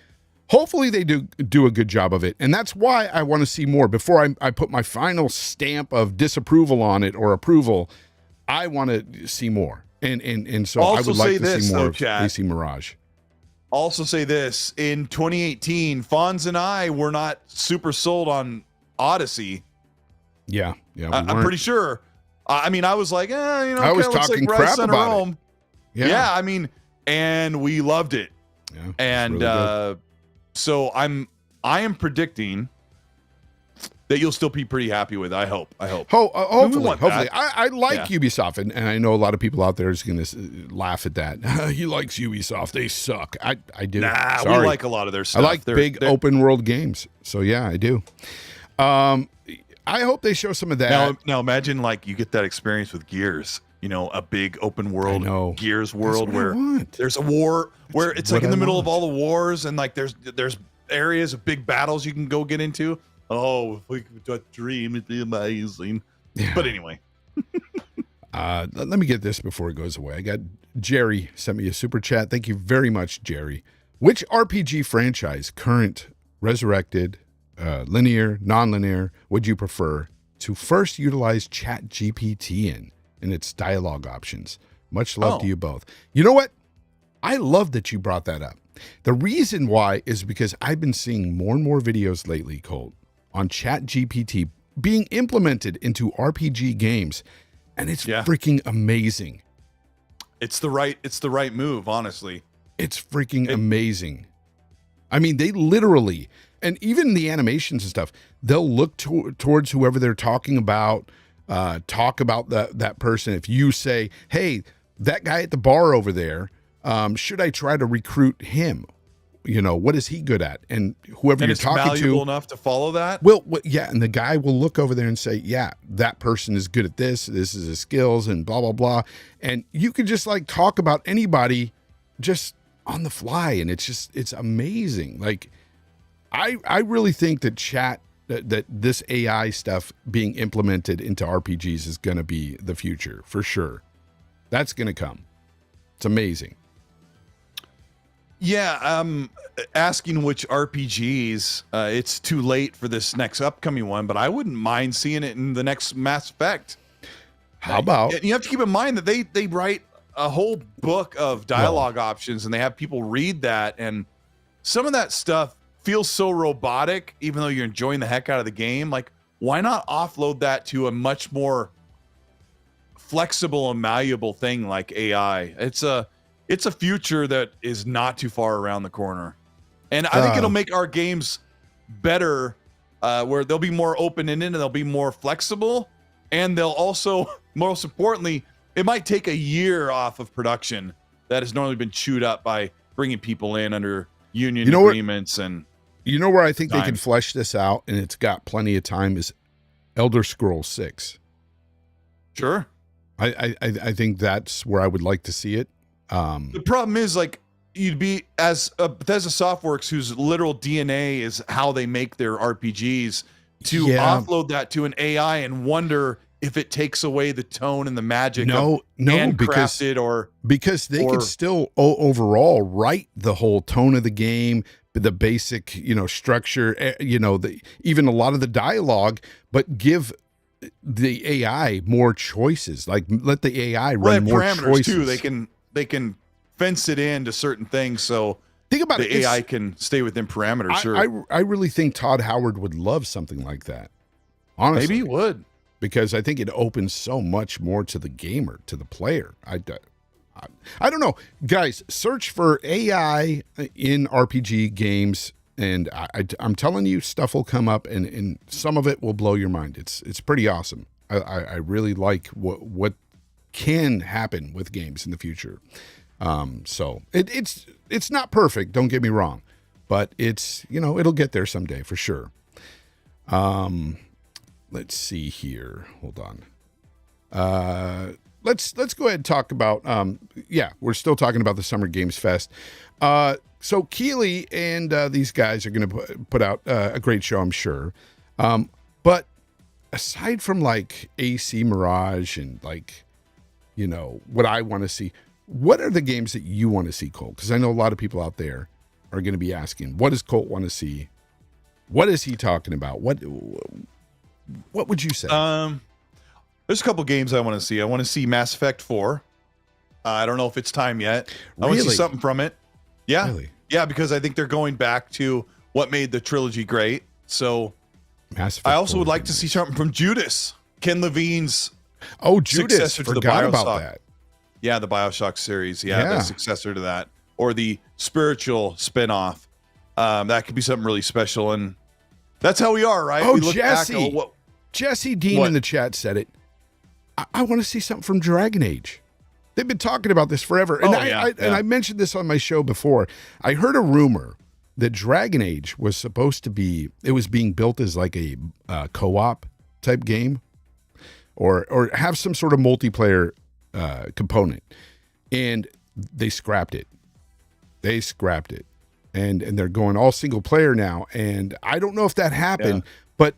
hopefully they do a good job of it. And that's why I want to see more. Before I put my final stamp of disapproval on it or approval, I want to see more. And so I Also would like say to this, see more though, of chat. AC Mirage. Also say this, in 2018, Fonz and I were not super sold on Odyssey. Yeah. I'm pretty sure. I mean, I was like, I was talking like crap Center about Rome. it. Yeah, I mean, and we loved it. Yeah, it's And really good. so I am predicting that you'll still be pretty happy with it. I hope. Hopefully. want that. I like Ubisoft, and I know a lot of people out there is going to laugh at that. He likes Ubisoft. They suck. I do. Nah, Sorry. we like a lot of their I stuff. like big open world games. So yeah, I do. I hope they show some of that. Now imagine like you get that experience with Gears. A big open I world know. Gears world That's what I where want. there's a war where it's like what in the I middle of want. all the wars and like there's areas of big battles you can go get into. Oh, if we could dream, it'd be amazing. Yeah. But anyway, Let me get this before it goes away. I got Jerry sent me a super chat. Thank you very much, Jerry. Which RPG franchise, current, resurrected, linear, non-linear, would you prefer to first utilize Chat GPT in its dialogue options? Much love to you both. You know what? I love that you brought that up. The reason why is because I've been seeing more and more videos lately, Colt, on Chat GPT being implemented into RPG games, and it's freaking amazing. it's the right move, honestly. It's freaking amazing. I mean, they literally, and even the animations and stuff, they'll look towards whoever they're talking about, talk about that person. If you say, hey, that guy at the bar over there, should I try to recruit him? What is he good at? And whoever And you're it's talking valuable to, enough to follow that. well, yeah, and the guy will look over there and say, yeah, that person is good at this. This is his skills and blah, blah, blah. And you can just like talk about anybody just on the fly. And it's amazing. Like, I really think that that this AI stuff being implemented into RPGs is going to be the future for sure. That's going to come. It's amazing. Yeah, asking which RPGs. It's too late for this next upcoming one, but I wouldn't mind seeing it in the next Mass Effect. How about? You have to keep in mind that they write a whole book of dialogue options, and they have people read that, and some of that stuff feels so robotic, even though you're enjoying the heck out of the game. Like, why not offload that to a much more flexible and malleable thing like AI? It's a future that is not too far around the corner. And I think it'll make our games better, where they'll be more open-ended and they'll be more flexible. And they'll also, most importantly, it might take a year off of production that has normally been chewed up by bringing people in under union agreements. And you know where I think they can flesh this out, and it's got plenty of time, is Elder Scrolls 6. Sure. I think that's where I would like to see it. The problem is, like, you'd be, as Bethesda Softworks, whose literal DNA is how they make their RPGs, to offload that to an AI and wonder if it takes away the tone and the magic of handcrafted, because they could still overall write the whole tone of the game, the basic, structure, even a lot of the dialogue, but give the AI more choices. Like, let the AI run more choices too. They can fence it in to certain things, so think about the AI can stay within parameters. Sure. I really think Todd Howard would love something like that. Honestly, maybe he would, because I think it opens so much more to the gamer, to the player. I don't know, guys. Search for AI in RPG games, and I'm telling you, stuff will come up, and some of it will blow your mind. It's pretty awesome. I really like what can happen with games in the future. So it's not perfect, don't get me wrong, but it's, it'll get there someday for sure. Let's see here. Hold on. Let's go ahead and talk about, we're still talking about the Summer Games Fest. So Keighley and these guys are going to put out a great show, I'm sure. But aside from like AC Mirage and like, what I want to see, what are the games that you want to see, Colt? Because I know a lot of people out there are going to be asking, what does Colt want to see? What is he talking about? What would you say? There's a couple games I want to see. I want to see Mass Effect 4. I don't know if it's time yet. I want to see something from it. Yeah. Really? Yeah, because I think they're going back to what made the trilogy great. So Mass Effect I also would like to see something from Judas, Ken Levine's Judas. successor to the Forgot BioShock. about that. Yeah, the BioShock series. Yeah, the successor to that, or the spiritual spinoff. That could be something really special, and that's how we are, right? Oh, we look Jesse. back, Jesse Dean in the chat said it. I want to see something from Dragon Age. They've been talking about this forever. And I mentioned this on my show before. I heard a rumor that Dragon Age was supposed to be, it was being built as like a co-op type game, or have some sort of multiplayer component. And they scrapped it. And they're going all single player now. And I don't know if that happened, but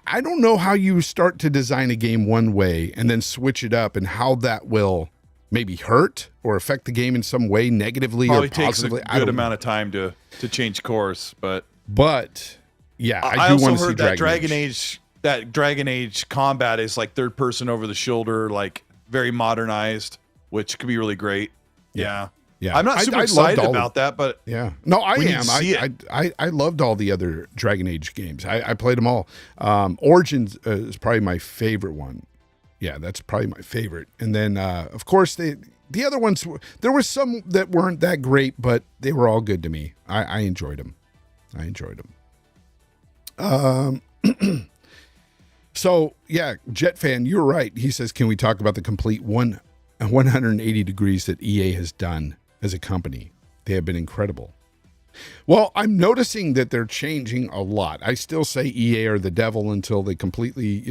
I don't know how you start to design a game one way and then switch it up, and how that will maybe hurt or affect the game in some way, negatively or positively. Takes a good amount of time to change course, but yeah, I do also want to see heard that Dragon Age. That Dragon Age combat is like third person over the shoulder, like very modernized, which could be really great. Yeah. I'm not super excited about that, but no, I am. I loved all the other Dragon Age games. I played them all. Origins is probably my favorite one. Yeah, that's probably my favorite. And then, of course, the other ones, there were some that weren't that great, but they were all good to me. I enjoyed them. So, yeah, Jet Fan, you're right. He says, can we talk about the complete 180 degrees that EA has done as a company? They have been incredible. Well, I'm noticing that they're changing a lot. I still say EA are the devil until they completely,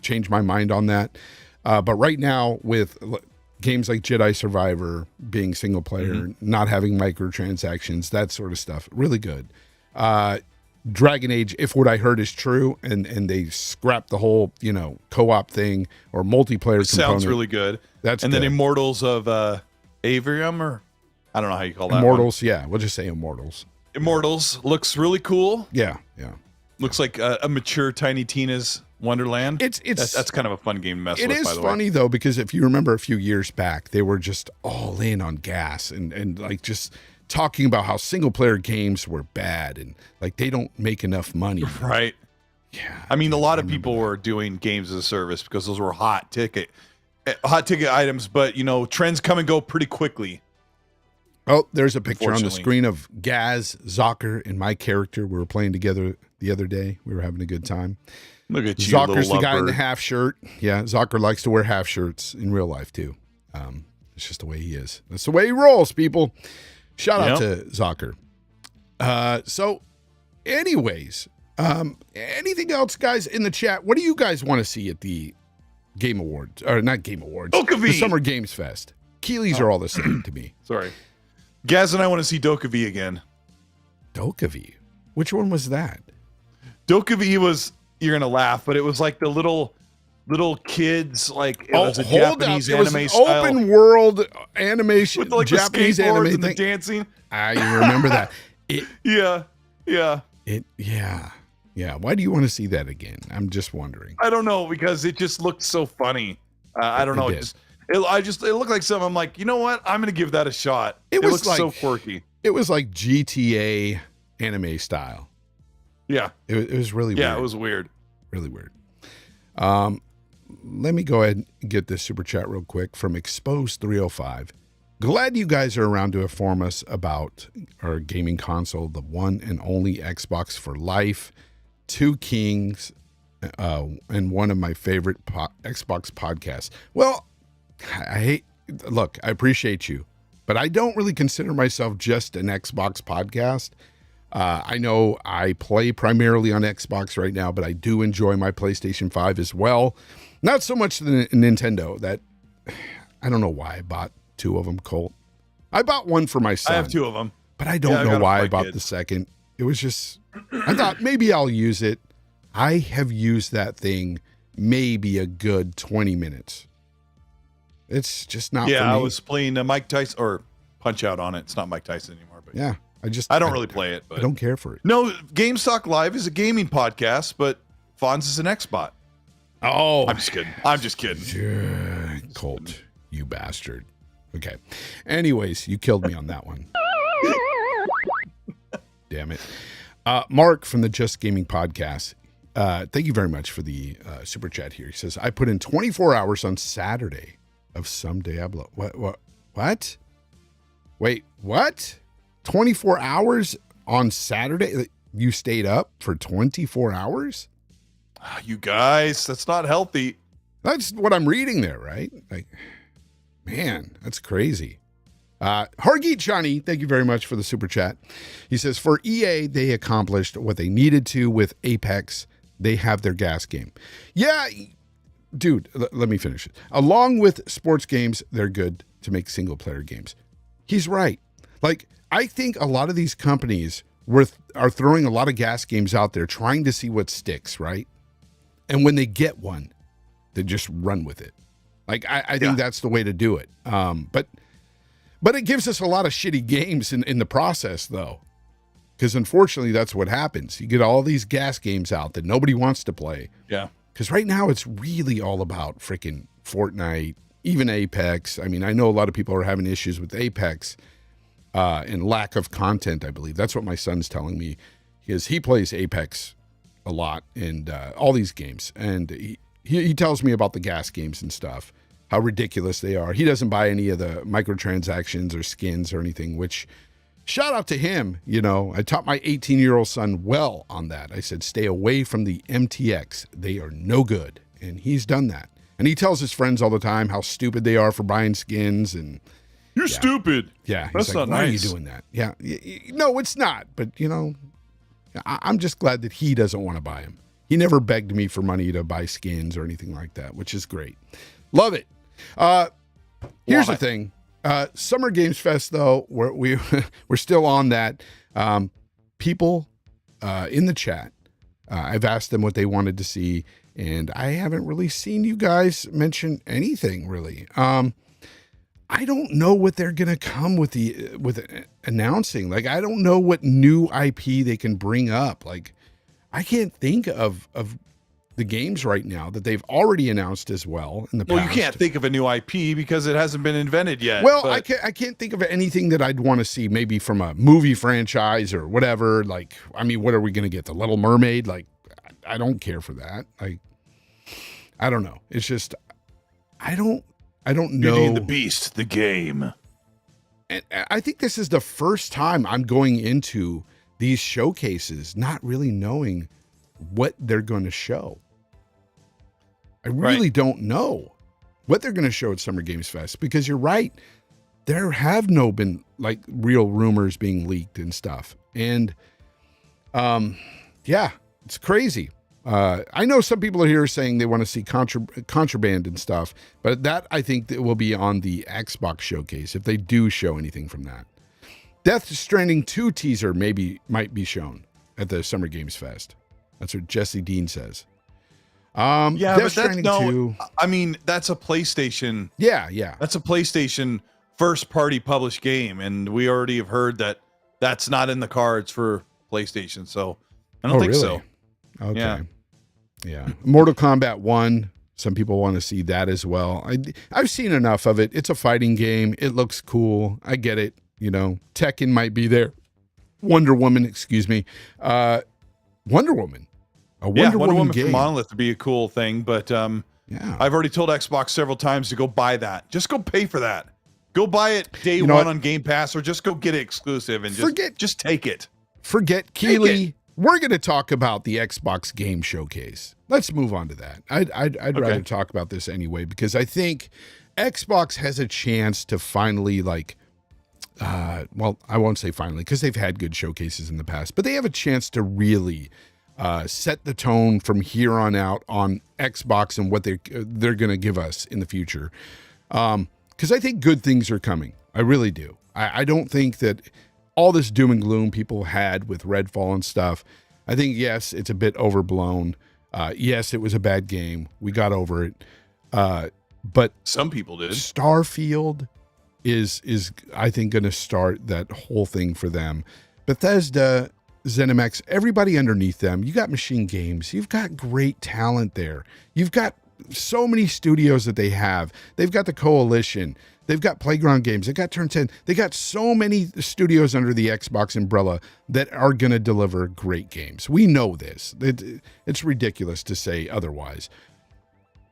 change my mind on that. But right now, with games like Jedi Survivor being single player, not having microtransactions, that sort of stuff, really good. Dragon Age, if what I heard is true, and they scrapped the whole, co-op thing or multiplayer component. Sounds really good. That's and good. then Immortals of Avrium, or I don't know how you call that. Immortals, yeah, we'll just say Immortals. Immortals looks really cool. Yeah. Looks like a mature Tiny Tina's Wonderland. That's kind of a fun game to mess with. It is funny though, because if you remember a few years back, they were just all in on gas and like just talking about how single player games were bad and like they don't make enough money. Right. Yeah. I mean, a dude, lot I of people remember were doing games as a service because those were hot ticket items, but you know, trends come and go pretty quickly. Oh, there's a picture on the Unfortunately. screen of Gaz, Zocker, and my character. We were playing together the other day. We were having a good time. Look at you, Zocker's the little guy in the lovebird. half shirt. Yeah, Zocker likes to wear half shirts in real life too. It's just the way he is. That's the way he rolls, people. Shout out to Zocker. So, anyways, anything else, guys, in the chat? What do you guys want to see at the Game Awards? Or not Game Awards. Dokkavi. The Summer Games Fest. Keeleys are all the same to me. Sorry. Gaz and I want to see Dokkavi again. Dokkavi. Which one was that? Dokkavi was, you're going to laugh, but it was like the little kids, like it was a Japanese It was anime an style. open world animation, With like Japanese the skateboards anime and the thing. dancing. I remember that. Yeah. Yeah. Why do you want to see that again? I'm just wondering. I don't know, because it just looked so funny. I don't know. It It looked like something. I'm like, you know what? I'm going to give that a shot. It was looks so like- quirky. It was like GTA anime style. Yeah. It was really Yeah, weird. it was weird. Really weird. Let me go ahead and get this super chat real quick from Expose305. Glad you guys are around to inform us about our gaming console, the one and only Xbox for life, two kings, and one of my favorite Xbox podcasts. Well, I appreciate you, but I don't really consider myself just an Xbox podcast. I know I play primarily on Xbox right now, but I do enjoy my PlayStation 5 as well. Not so much the Nintendo. That I don't know why I bought two of them, Colt. I bought one for my son. I have two of them. But I don't Yeah, I know got 'em why for I my bought kid. the second. It was just, I thought maybe I'll use it. I have used that thing maybe a good 20 minutes. It's just not for me. Yeah, I was playing Mike Tyson or Punch Out on it. It's not Mike Tyson anymore, but Yeah, I don't really play it. But I don't care for it. No, GameStalk Live is a gaming podcast, but Fonz is an Xbot. Oh, I'm just kidding. I'm just kidding. yeah, Colt, you bastard. Okay. Anyways, you killed me on that one. Damn it. Mark from the Just Gaming Podcast. Thank you very much for the super chat here. He says, I put in 24 hours on Saturday of some Diablo. What? Wait, what? 24 hours on Saturday? You stayed up for 24 hours? You guys, that's not healthy. That's what I'm reading there, right? Like, man, that's crazy. Hargeet Johnny, thank you very much for the super chat. He says, for EA, they accomplished what they needed to with Apex. They have their gas game. Yeah, dude, let me finish it. Along with sports games, they're good to make single player games. He's right. Like, I think a lot of these companies are throwing a lot of gas games out there trying to see what sticks, right? And when they get one, they just run with it. Like, I think that's the way to do it. But it gives us a lot of shitty games in the process, though. Because unfortunately, that's what happens. You get all these gas games out that nobody wants to play. Yeah. Because right now, it's really all about freaking Fortnite, even Apex. I mean, I know a lot of people are having issues with Apex and lack of content, I believe. That's what my son's telling me. Because he plays Apex a lot and all these games. And he tells me about the gas games and stuff, how ridiculous they are. He doesn't buy any of the microtransactions or skins or anything, which shout out to him. You know, I taught my 18-year-old son well on that. I said, stay away from the MTX. They are no good. And he's done that. And he tells his friends all the time how stupid they are for buying skins. And You're stupid. yeah, he's That's like, not why nice. are you doing that? Yeah, no, it's not. But, you know, I'm just glad that he doesn't want to buy them. He never begged me for money to buy skins or anything like that, which is great. Love it. Here's the thing. Summer Games Fest, though, we're still on that. People in the chat, I've asked them what they wanted to see, and I haven't really seen you guys mention anything, really. I don't know what they're gonna come with announcing. Like, I don't know what new IP they can bring up. Like, I can't think of the games right now that they've already announced as well in the past. Well, you can't think of a new IP because it hasn't been invented yet. Well, but I can't think of anything that I'd want to see maybe from a movie franchise or whatever. Like, I mean, what are we going to get? The Little Mermaid? Like, I don't care for that. I don't know. It's just I don't know. Beauty and the Beast, the game. And I think this is the first time I'm going into these showcases not really knowing what they're going to show. I really don't know what they're going to show at Summer Games Fest, because you're right. There have been like real rumors being leaked and stuff. And yeah, it's crazy. I know some people are here saying they want to see contraband and stuff, but that I think that will be on the Xbox showcase if they do show anything from that. Death Stranding 2 teaser might be shown at the Summer Games Fest. That's what Jesse Dean says. Yeah, Death but that's Stranding 2. I mean, that's a PlayStation. Yeah. That's a PlayStation first party published game, and we already have heard that that's not in the cards for PlayStation. So I don't think so. Okay. Yeah. Mortal Kombat 1. Some people want to see that as well. I've seen enough of it. It's a fighting game. It looks cool. I get it. You know, Tekken might be there. Wonder Woman, excuse me. Wonder Woman. Wonder Woman game. For Monolith would be a cool thing, but yeah. I've already told Xbox several times to go buy that. Just go pay for that. Go buy it day one on Game Pass, or just go get it exclusive and just take it. Forget Keeley. We're going to talk about the Xbox Game Showcase. Let's move on to that. I'd rather talk about this anyway, because I think Xbox has a chance to finally, like, well, I won't say finally, because they've had good showcases in the past, but they have a chance to really set the tone from here on out on Xbox and what they're going to give us in the future. Because I think good things are coming. I really do. I don't think that all this doom and gloom people had with Redfall and stuff, I think, yes, it's a bit overblown. Yes, it was a bad game. We got over it. But some people did. Starfield is I think going to start that whole thing for them. Bethesda, ZeniMax, everybody underneath them. You got Machine Games. You've got great talent there. You've got so many studios that they have. They've got the Coalition. They've got Playground Games. They got Turn 10. They got so many studios under the Xbox umbrella that are going to deliver great games. We know this. It's ridiculous to say otherwise.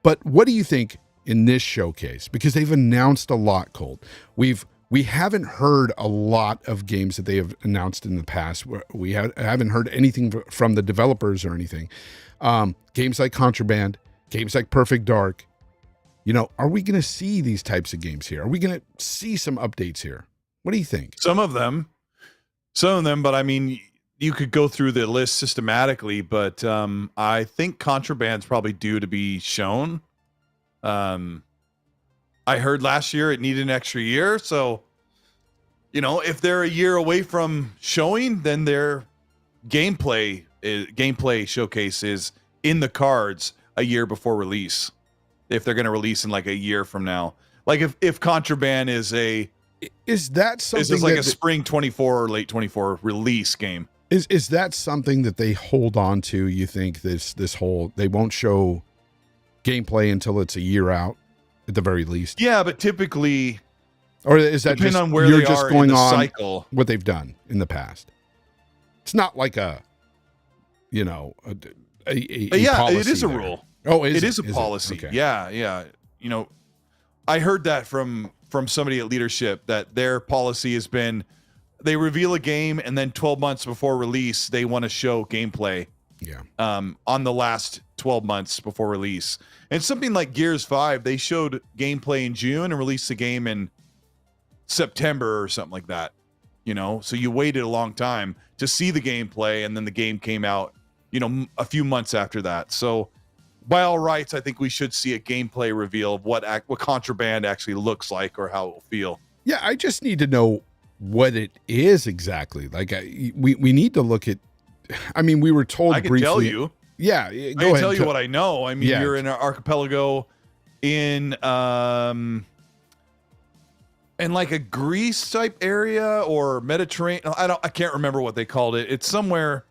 But what do you think in this showcase? Because they've announced a lot, Colt. We haven't heard a lot of games that they have announced in the past. We haven't heard anything from the developers or anything. Games like Contraband, games like Perfect Dark. You know, are we going to see these types of games here? Are we going to see some updates here? What do you think? Some of them, but I mean, you could go through the list systematically, but I think Contraband's probably due to be shown. I heard last year it needed an extra year. So, you know, if they're a year away from showing, then their gameplay showcase is in the cards a year before release. If they're going to release in like a year from now, like if Contraband is that something is like a spring 24 or late 24 release game? Is that something that they hold on to? You think this whole, they won't show gameplay until it's a year out at the very least? Yeah, but typically, or is that depending just on where you're they just are going in the on cycle, what they've done in the past? It's not like a, you know, a policy it is a there. rule. Oh, it is a policy. Okay. Yeah. You know, I heard that from somebody at leadership that their policy has been they reveal a game and then 12 months before release they want to show gameplay. Yeah. On the last 12 months before release. And something like Gears 5, they showed gameplay in June and released the game in September or something like that. You know, so you waited a long time to see the gameplay, and then the game came out, you know, a few months after that. So by all rights, I think we should see a gameplay reveal of what Contraband actually looks like or how it will feel. Yeah, I just need to know what it is exactly. Like, we need to look at. I mean, we were told I can briefly. tell you. Yeah, go ahead. I can tell you what I know. I mean, you're in an archipelago in like a Greece type area or Mediterranean. I can't remember what they called it. It's somewhere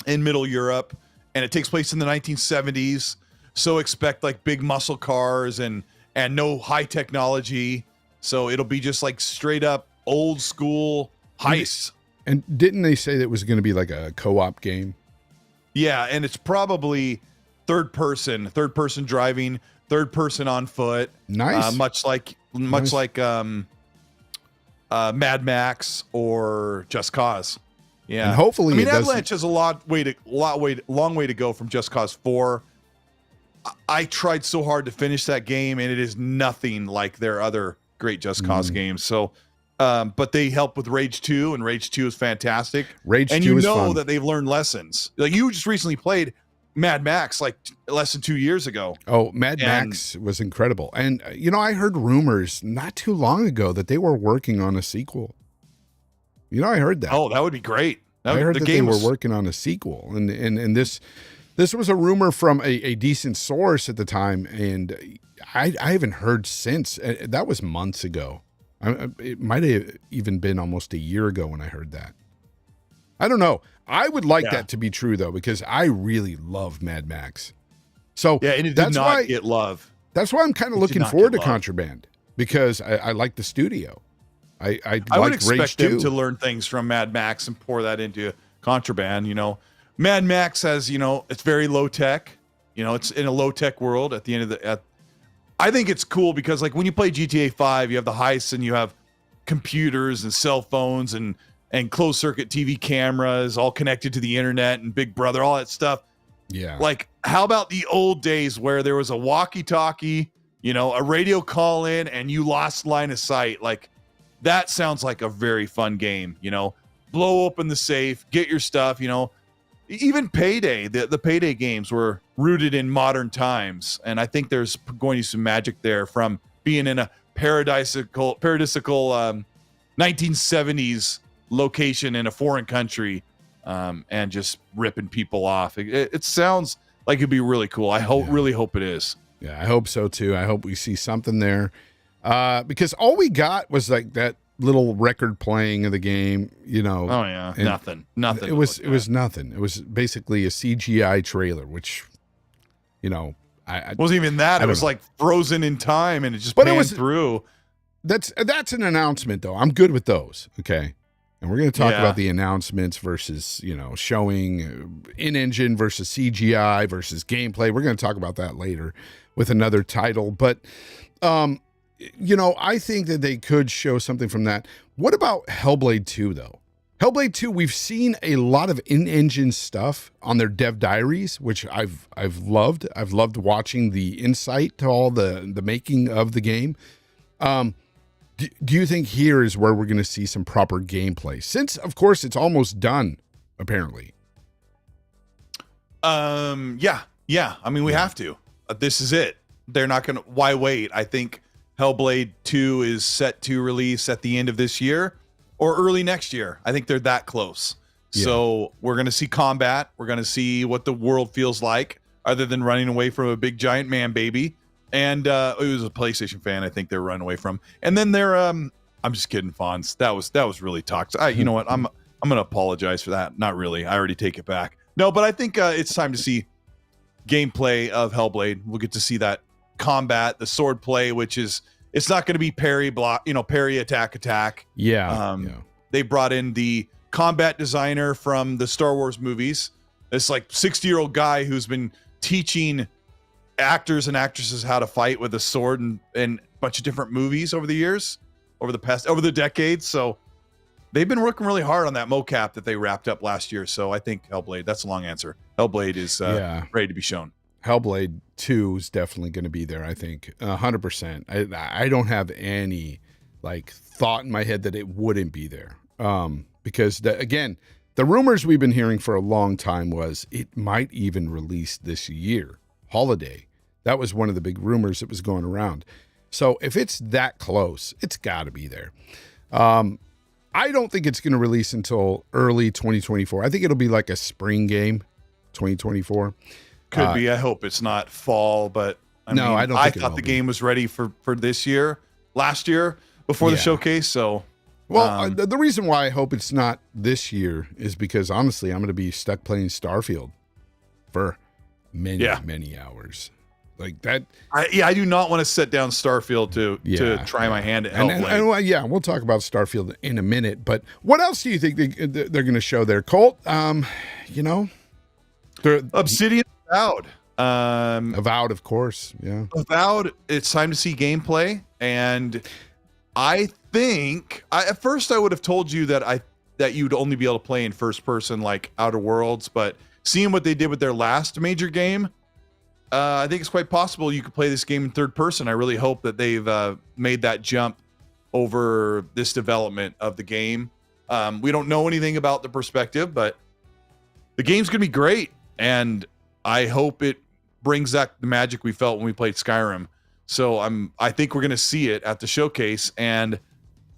in Middle Europe, and it takes place in the 1970s. So expect like big muscle cars and no high technology. So it'll be just like straight up old school heists. And didn't they say that it was going to be like a co-op game? Yeah, and it's probably third person driving, third person on foot. Nice. Much like Mad Max or Just Cause. Yeah. And hopefully I mean, it doesn't- Avalanche has a long way to go from Just Cause 4. I tried so hard to finish that game, and it is nothing like their other great Just Cause games. So, but they help with Rage 2, and Rage 2 is fantastic. Rage 2 and is you know fun. that they've learned lessons. Like, you just recently played Mad Max like less than 2 years ago. Oh, Mad Max was incredible. And, I heard rumors not too long ago that they were working on a sequel. I heard that. Oh, that would be great. I heard that they were working on a sequel. And this was a rumor from a decent source at the time. And I haven't heard since. That was months ago. It might have even been almost a year ago when I heard that. I don't know. I would like that to be true, though, because I really love Mad Max. So yeah, and it did not get love. That's why I'm kind of looking forward to Contraband, because I like the studio. I would like expect Rage them 2. to learn things from Mad Max and pour that into Contraband. Mad Max has, it's very low tech. It's in a low tech world. At the end of I think it's cool because, like, when you play GTA 5, you have the heists and you have computers and cell phones and closed circuit TV cameras all connected to the internet and Big Brother, all that stuff. Yeah. Like, how about the old days where there was a walkie-talkie, a radio call in, and you lost line of sight? Like, that sounds like a very fun game. Blow open the safe, get your stuff. Even Payday, the Payday games were rooted in modern times, and I think there's going to be some magic there from being in a paradisical 1970s location in a foreign country, and just ripping people off. It sounds like it'd be really cool. I really hope it is. Yeah, I hope so too. I hope we see something there, because all we got was like that little record playing of the game. Oh yeah, nothing. It was nothing. It was basically a CGI trailer, which, I wasn't even that. It was like frozen in time, and it just panned through. That's an announcement, though. I'm good with those. Okay. And we're going to talk about the announcements versus, showing in-engine versus CGI versus gameplay. We're going to talk about that later with another title. But, I think that they could show something from that. What about Hellblade 2, though? Hellblade 2, we've seen a lot of in-engine stuff on their dev diaries, which I've loved. I've loved watching the insight to all the making of the game. Do you think here is where we're going to see some proper gameplay? Since, of course, it's almost done, apparently. Yeah. I mean, we have to. This is it. They're not going to. Why wait? I think Hellblade 2 is set to release at the end of this year or early next year. I think they're that close. Yeah. So we're going to see combat. We're going to see what the world feels like, other than running away from a big giant man baby. And it was a PlayStation fan, I think they're running away from. And then they're I'm just kidding, Fonz. That was really toxic. You know what? I'm gonna apologize for that. Not really. I already take it back. No, but I think it's time to see gameplay of Hellblade. We'll get to see that combat, the sword play, which is, it's not going to be parry block, parry attack. Yeah. They brought in the combat designer from the Star Wars movies. This like 60-year-old guy who's been teaching actors and actresses how to fight with a sword and a bunch of different movies over the years, over the decades. So they've been working really hard on that mocap that they wrapped up last year. So I think Hellblade, that's a long answer. Hellblade is ready to be shown. Hellblade 2 is definitely going to be there, I think. 100%. I don't have any thought in my head that it wouldn't be there. Because again, the rumors we've been hearing for a long time was it might even release this year. Holiday. That was one of the big rumors that was going around. So if it's that close, it's got to be there. I don't think it's going to release until early 2024. I think it'll be like a spring game, 2024. Could be. I hope it's not fall, but I don't. I thought the game was ready for this year, last year, before the showcase. So, well, the reason why I hope it's not this year is because honestly, I'm going to be stuck playing Starfield for many hours. Like that. I do not want to set down Starfield to try my hand at Hellblade. And we'll talk about Starfield in a minute. But what else do you think they're going to show there, Colt? There's Obsidian Avowed. Avowed, of course. Yeah. Avowed, it's time to see gameplay. And I think at first I would have told you that you'd only be able to play in first person like Outer Worlds, but seeing what they did with their last major game, I think it's quite possible you could play this game in third person. I really hope that they've made that jump over this development of the game. We don't know anything about the perspective, but the game's gonna be great, and I hope it brings back the magic we felt when we played Skyrim. So I think we're gonna see it at the showcase, and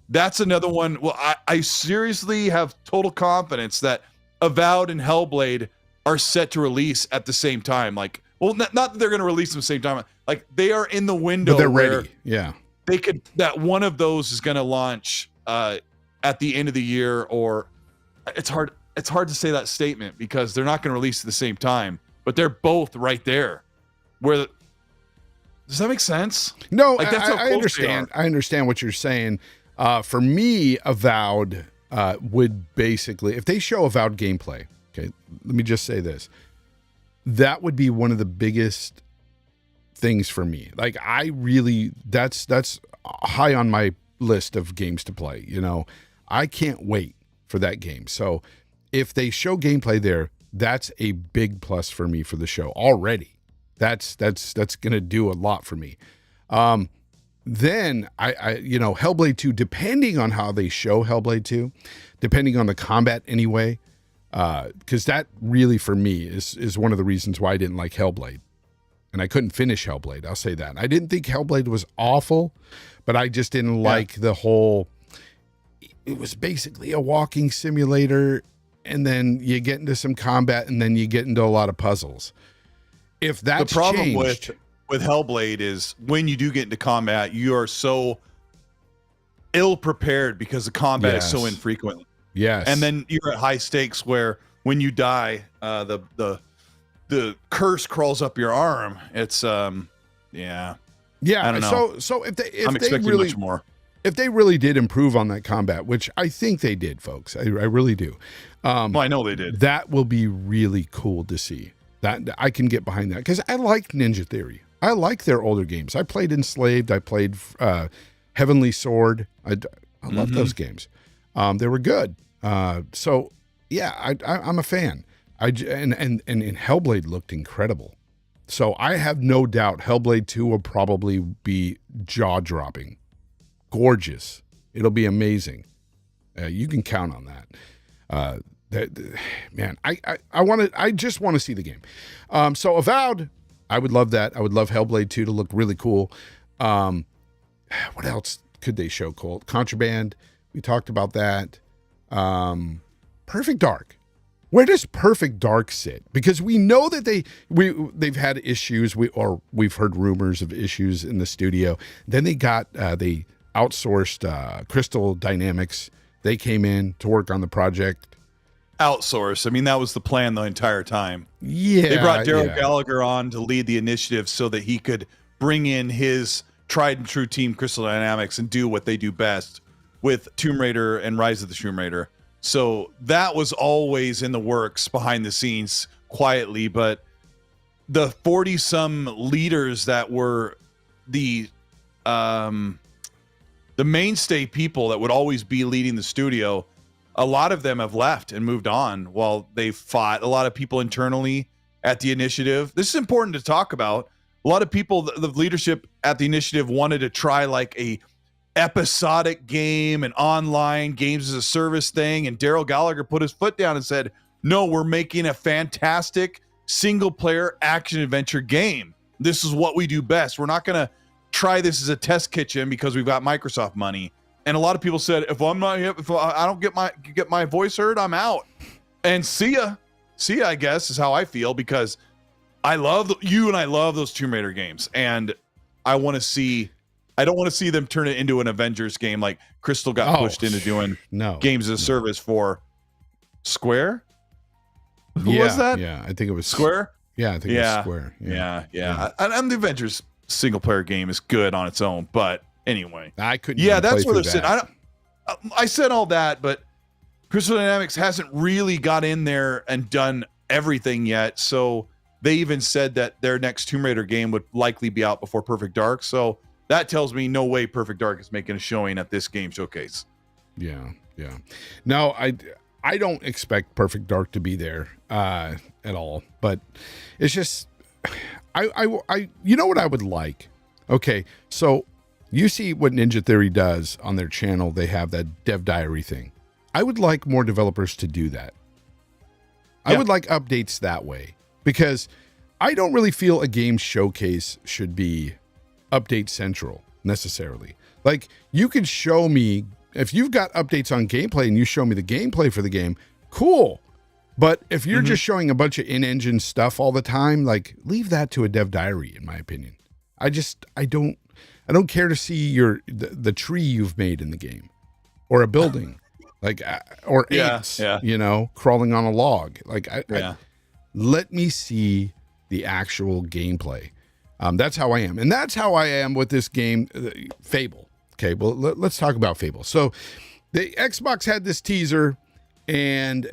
that's another one. Well, I seriously have total confidence that Avowed and Hellblade are set to release at the same time. Like, well, not that they're gonna release them at the same time. Like, they are in the window. But they're where ready. Yeah. they could, that one of those is gonna launch at the end of the year, or it's hard to say that statement because they're not gonna release at the same time, but they're both right there. Where does that make sense? No, like, that's how I close understand. they are. I understand what you're saying. For me, Avowed would basically, if they show Avowed gameplay, okay, let me just say this. That would be one of the biggest things for me. Like, I really, that's high on my list of games to play. You know, I can't wait for that game. So if they show gameplay there, that's a big plus for me for the show already. That's going to do a lot for me. Then I Hellblade 2, depending on how they show Hellblade 2, depending on the combat anyway, because that really for me is one of the reasons why I didn't like Hellblade, and I couldn't finish Hellblade. I'll say that. I didn't think Hellblade was awful, but I just didn't like the whole. It was basically a walking simulator, and then you get into some combat, and then you get into a lot of puzzles. If that's the problem changed, with Hellblade is when you do get into combat, you are so ill prepared because the combat is so infrequent. Yes. And then you're at high stakes where when you die, the curse crawls up your arm. It's yeah. I don't know. So if I'm they expecting really much more. If they really did improve on that combat, which I think they did, folks, I really do. Well, I know they did. That will be really cool to see. That I can get behind that because I like Ninja Theory. I like their older games. I played Enslaved. I played Heavenly Sword. I love those games. They were good. So yeah, I'm a fan. And Hellblade looked incredible. So I have no doubt Hellblade 2 will probably be jaw-dropping, gorgeous. It'll be amazing. You can count on that. Man, I just want to see the game. So Avowed, I would love that. I would love Hellblade 2 to look really cool. What else could they show, Colt? Contraband, we talked about that. Perfect Dark. Where does Perfect Dark sit? Because we know that they've had issues. We've heard rumors of issues in the studio. Then they outsourced Crystal Dynamics. They came in to work on the project. Outsource. I mean, that was the plan the entire time. Yeah. They brought Daryl Gallagher on to lead the initiative so that he could bring in his tried and true team, Crystal Dynamics, and do what they do best with Tomb Raider and Rise of the Tomb Raider. So that was always in the works behind the scenes quietly, but the 40-some leaders that were the mainstay people that would always be leading the studio, a lot of them have left and moved on while they fought. A lot of people internally at the initiative. This is important to talk about. A lot of people, the leadership at the initiative wanted to try like a episodic game and online games as a service thing. And Daryl Gallagher put his foot down and said, no, we're making a fantastic single player action adventure game. This is what we do best. We're not going to try this as a test kitchen because we've got Microsoft money. And a lot of people said, if I don't get my voice heard, I'm out. And see ya, I guess, is how I feel, because I love you and I love those Tomb Raider games. And I don't want to see them turn it into an Avengers game like Crystal got pushed into doing games as a service for Square. Who was that? Yeah, I think it was Square. Yeah, I think it was Square. Yeah. And the Avengers single player game is good on its own, but anyway, I couldn't. Yeah, that's where they're sitting. I said all that, but Crystal Dynamics hasn't really got in there and done everything yet. So they even said that their next Tomb Raider game would likely be out before Perfect Dark. So that tells me no way Perfect Dark is making a showing at this game showcase. Yeah. No, I don't expect Perfect Dark to be there at all, but it's just I you know what I would like? Okay, so you see what Ninja Theory does on their channel. They have that dev diary thing. I would like more developers to do that. I would like updates that way, because I don't really feel a game showcase should be update central necessarily. Like, you could show me, if you've got updates on gameplay and you show me the gameplay for the game, cool. But if you're just showing a bunch of in-engine stuff all the time, like, leave that to a dev diary, in my opinion. I don't care to see the tree you've made in the game, or a building, like, or ants, you know, crawling on a log. Like, let me see the actual gameplay. That's how I am, and that's how I am with this game, Fable. Okay, well, let's talk about Fable. So, the Xbox had this teaser, and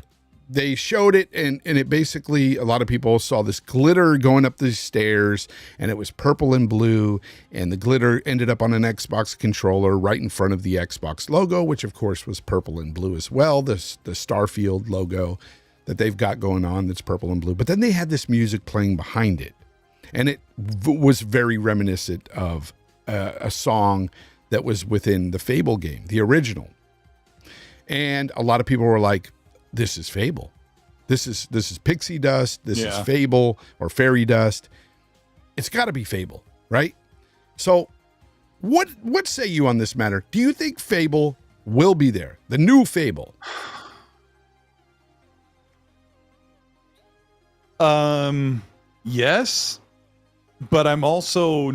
they showed it, and it basically, a lot of people saw this glitter going up these stairs, and it was purple and blue, and the glitter ended up on an Xbox controller right in front of the Xbox logo, which of course was purple and blue as well, the Starfield logo that they've got going on that's purple and blue. But then they had this music playing behind it, and it was very reminiscent of a song that was within the Fable game, the original. And a lot of people were like, this is Fable. This is pixie dust. This is Fable or fairy dust. It's got to be Fable, right? So what say you on this matter? Do you think Fable will be there? The new Fable? Yes, but I'm also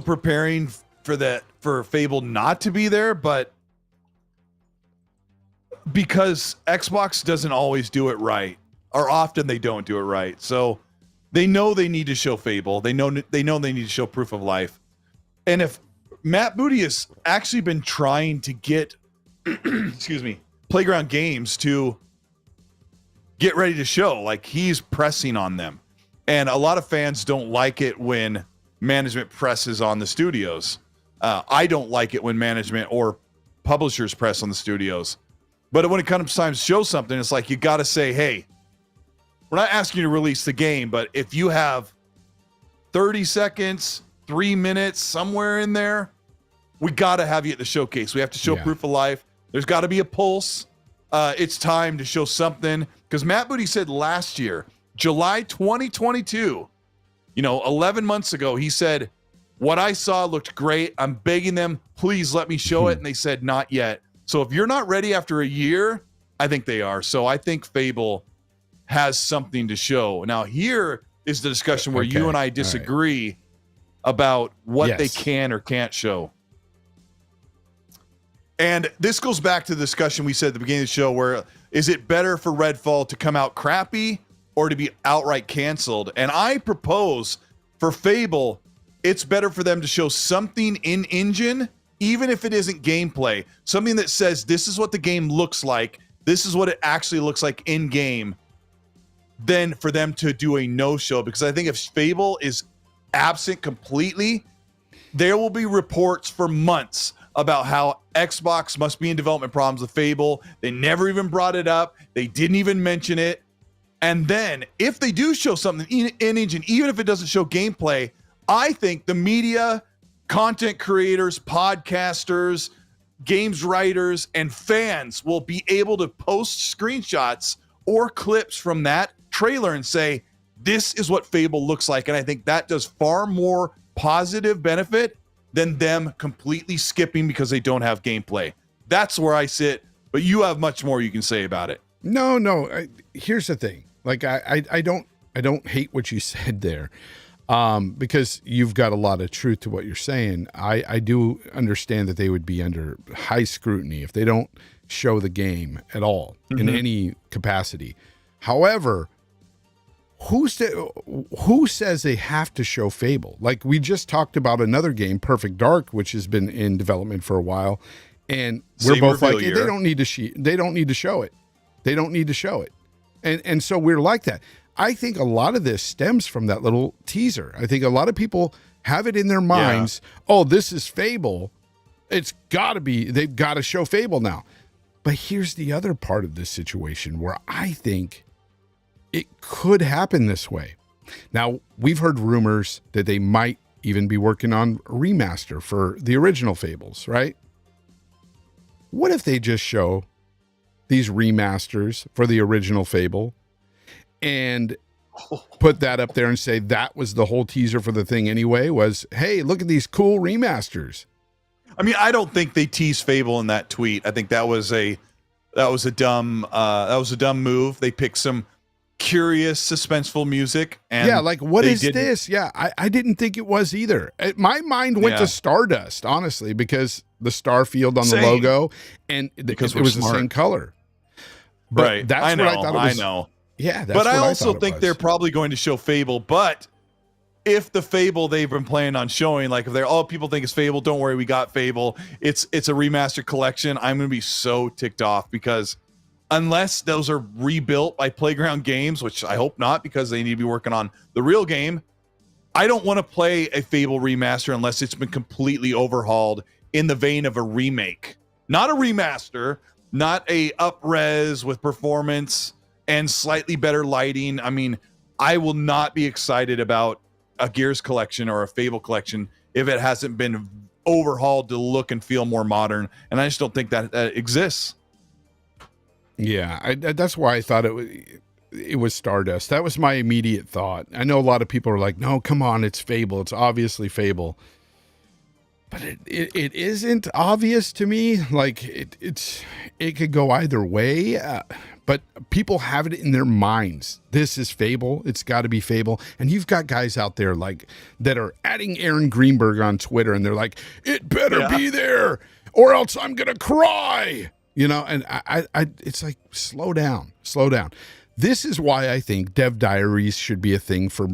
preparing for Fable not to be there, but because Xbox doesn't always do it right, or often they don't do it right. So they know they need to show Fable. They know they need to show Proof of Life. And if Matt Booty has actually been trying to get, excuse me, Playground Games to get ready to show, like, he's pressing on them. And a lot of fans don't like it when management presses on the studios. I don't like it when management or publishers press on the studios. But when it comes time to show something, it's like, you got to say, hey, we're not asking you to release the game, but if you have 30 seconds, 3 minutes, somewhere in there, we got to have you at the showcase. We have to show Proof of Life. There's got to be a pulse. It's time to show something. Because Matt Booty said last year, July 2022, 11 months ago, he said, what I saw looked great. I'm begging them, please let me show it. And they said, not yet. So if you're not ready after a year, I think they are. So I think Fable has something to show. Now, here is the discussion where you and I disagree about what they can or can't show. And this goes back to the discussion we said at the beginning of the show, where is it better for Redfall to come out crappy or to be outright canceled? And I propose for Fable, it's better for them to show something in engine, even if it isn't gameplay, something that says this is what the game looks like, this is what it actually looks like in game, than for them to do a no-show. Because I think if Fable is absent completely, there will be reports for months about how Xbox must be in development problems with Fable. They never even brought it up. They didn't even mention it. And then if they do show something in engine, even if it doesn't show gameplay, I think the media, content creators, podcasters, games writers, and fans will be able to post screenshots or clips from that trailer and say, this is what Fable looks like. And I think that does far more positive benefit than them completely skipping because they don't have gameplay. That's where I sit, but you have much more you can say about it. No. Here's the thing. Like, I don't hate what you said there. Because you've got a lot of truth to what you're saying. I do understand that they would be under high scrutiny if they don't show the game at all in any capacity. However, who says they have to show Fable? Like, we just talked about another game, Perfect Dark, which has been in development for a while, and we're both like, they don't need to show it. They don't need to show it. And so we're like that. I think a lot of this stems from that little teaser. I think a lot of people have it in their minds, oh, this is Fable. It's got to be, they've got to show Fable now. But here's the other part of this situation where I think it could happen this way. Now, we've heard rumors that they might even be working on a remaster for the original Fables, right? What if they just show these remasters for the original Fable and put that up there and say that was the whole teaser for the thing anyway, was, hey, look at these cool remasters. I mean, I don't think they teased Fable in that tweet. I think that was a dumb move. They picked some curious, suspenseful music, and yeah, like what is this? Yeah, I didn't think it was either. My mind went to Stardust, honestly, because the star field on the logo, and because it was the same color. But right, that's what I thought it was. I know. Yeah, that's but what I also think was. they're probably going to show Fable. But if the Fable they've been planning on showing, like if they're people think it's Fable, don't worry, we got Fable. It's a remastered collection. I'm going to be so ticked off because unless those are rebuilt by Playground Games, which I hope not, because they need to be working on the real game, I don't want to play a Fable remaster unless it's been completely overhauled in the vein of a remake, not a remaster, not a up-res with performance and slightly better lighting. I mean, I will not be excited about a Gears collection or a Fable collection if it hasn't been overhauled to look and feel more modern, and I just don't think that exists. Yeah, that's why I thought it was Stardust. That was my immediate thought. I know a lot of people are like, no, come on, it's Fable. It's obviously Fable. But it isn't obvious to me. Like, it could go either way. But people have it in their minds. This is Fable. It's got to be Fable. And you've got guys out there like that are adding Aaron Greenberg on Twitter, and they're like, it better be there, or else I'm going to cry. You know, and I it's like, slow down. This is why I think Dev Diaries should be a thing for